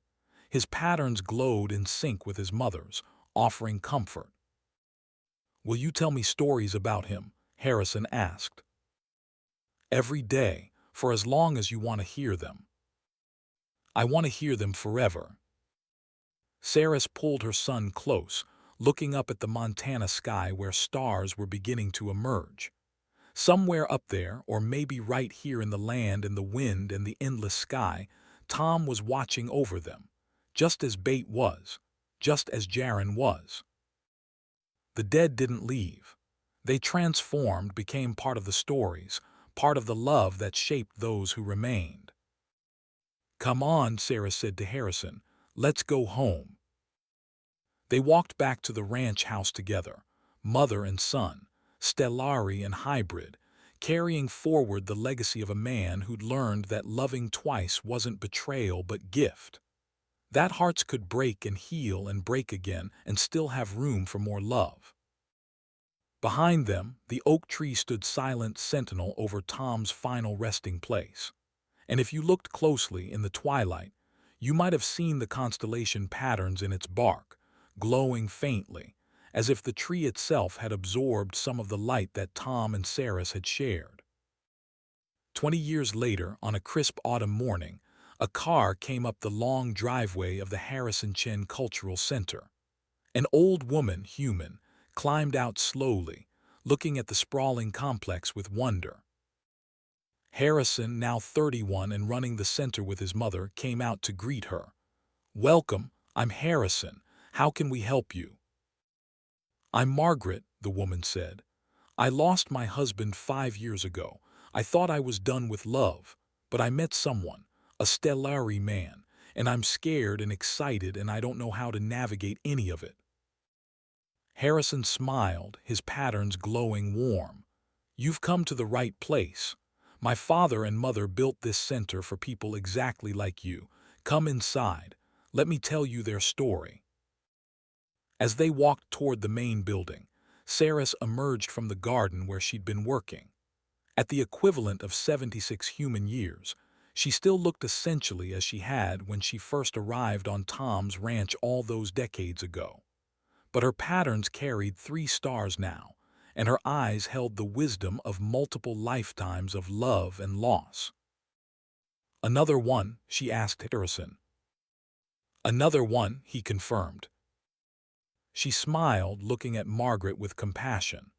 His patterns glowed in sync with his mother's, offering comfort. "Will you tell me stories about him?" Harrison asked. "Every day, for as long as you want to hear them." "I want to hear them forever." Seris pulled her son close, looking up at the Montana sky where stars were beginning to emerge. Somewhere up there, or maybe right here in the land and the wind and the endless sky, Tom was watching over them, just as Bate was, just as Jaren was. The dead didn't leave. They transformed, became part of the stories, part of the love that shaped those who remained. "Come on," Sarah said to Harrison. "Let's go home." They walked back to the ranch house together, mother and son, Stellari and hybrid, carrying forward the legacy of a man who'd learned that loving twice wasn't betrayal but gift. That hearts could break and heal and break again and still have room for more love. Behind them, the oak tree stood silent sentinel over Tom's final resting place. And if you looked closely in the twilight, you might have seen the constellation patterns in its bark, glowing faintly, as if the tree itself had absorbed some of the light that Tom and Seris had shared. 20 years later, on a crisp autumn morning, a car came up the long driveway of the Harrison Chen Cultural Center. An old woman, human, climbed out slowly, looking at the sprawling complex with wonder. Harrison, now 31 and running the center with his mother, came out to greet her. "Welcome, I'm Harrison. How can we help you?" "I'm Margaret," the woman said. "I lost my husband 5 years ago. I thought I was done with love, but I met someone, a Stellari man, and I'm scared and excited and I don't know how to navigate any of it." Harrison smiled, his patterns glowing warm. "You've come to the right place. My father and mother built this center for people exactly like you. Come inside. Let me tell you their story." As they walked toward the main building, Seris emerged from the garden where she'd been working. At the equivalent of 76 human years, she still looked essentially as she had when she first arrived on Tom's ranch all those decades ago. But her patterns carried 3 stars now, and her eyes held the wisdom of multiple lifetimes of love and loss. "Another one?" she asked Harrison. "Another one," he confirmed. She smiled, looking at Margaret with compassion.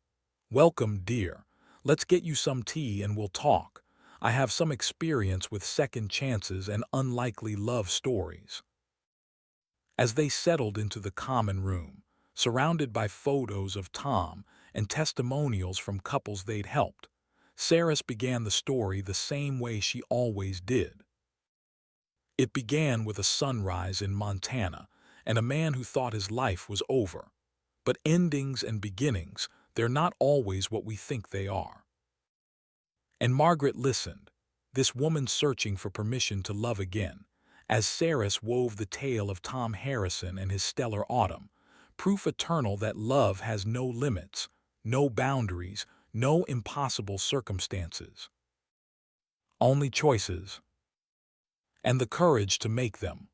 "Welcome, dear. Let's get you some tea and we'll talk. I have some experience with second chances and unlikely love stories." As they settled into the common room, surrounded by photos of Tom and testimonials from couples they'd helped, Seris began the story the same way she always did. It began with a sunrise in Montana and a man who thought his life was over. But endings and beginnings, they're not always what we think they are. And Margaret listened, this woman searching for permission to love again, as Seris wove the tale of Tom Harrison and his stellar autumn, proof eternal that love has no limits, no boundaries, no impossible circumstances. Only choices. And the courage to make them.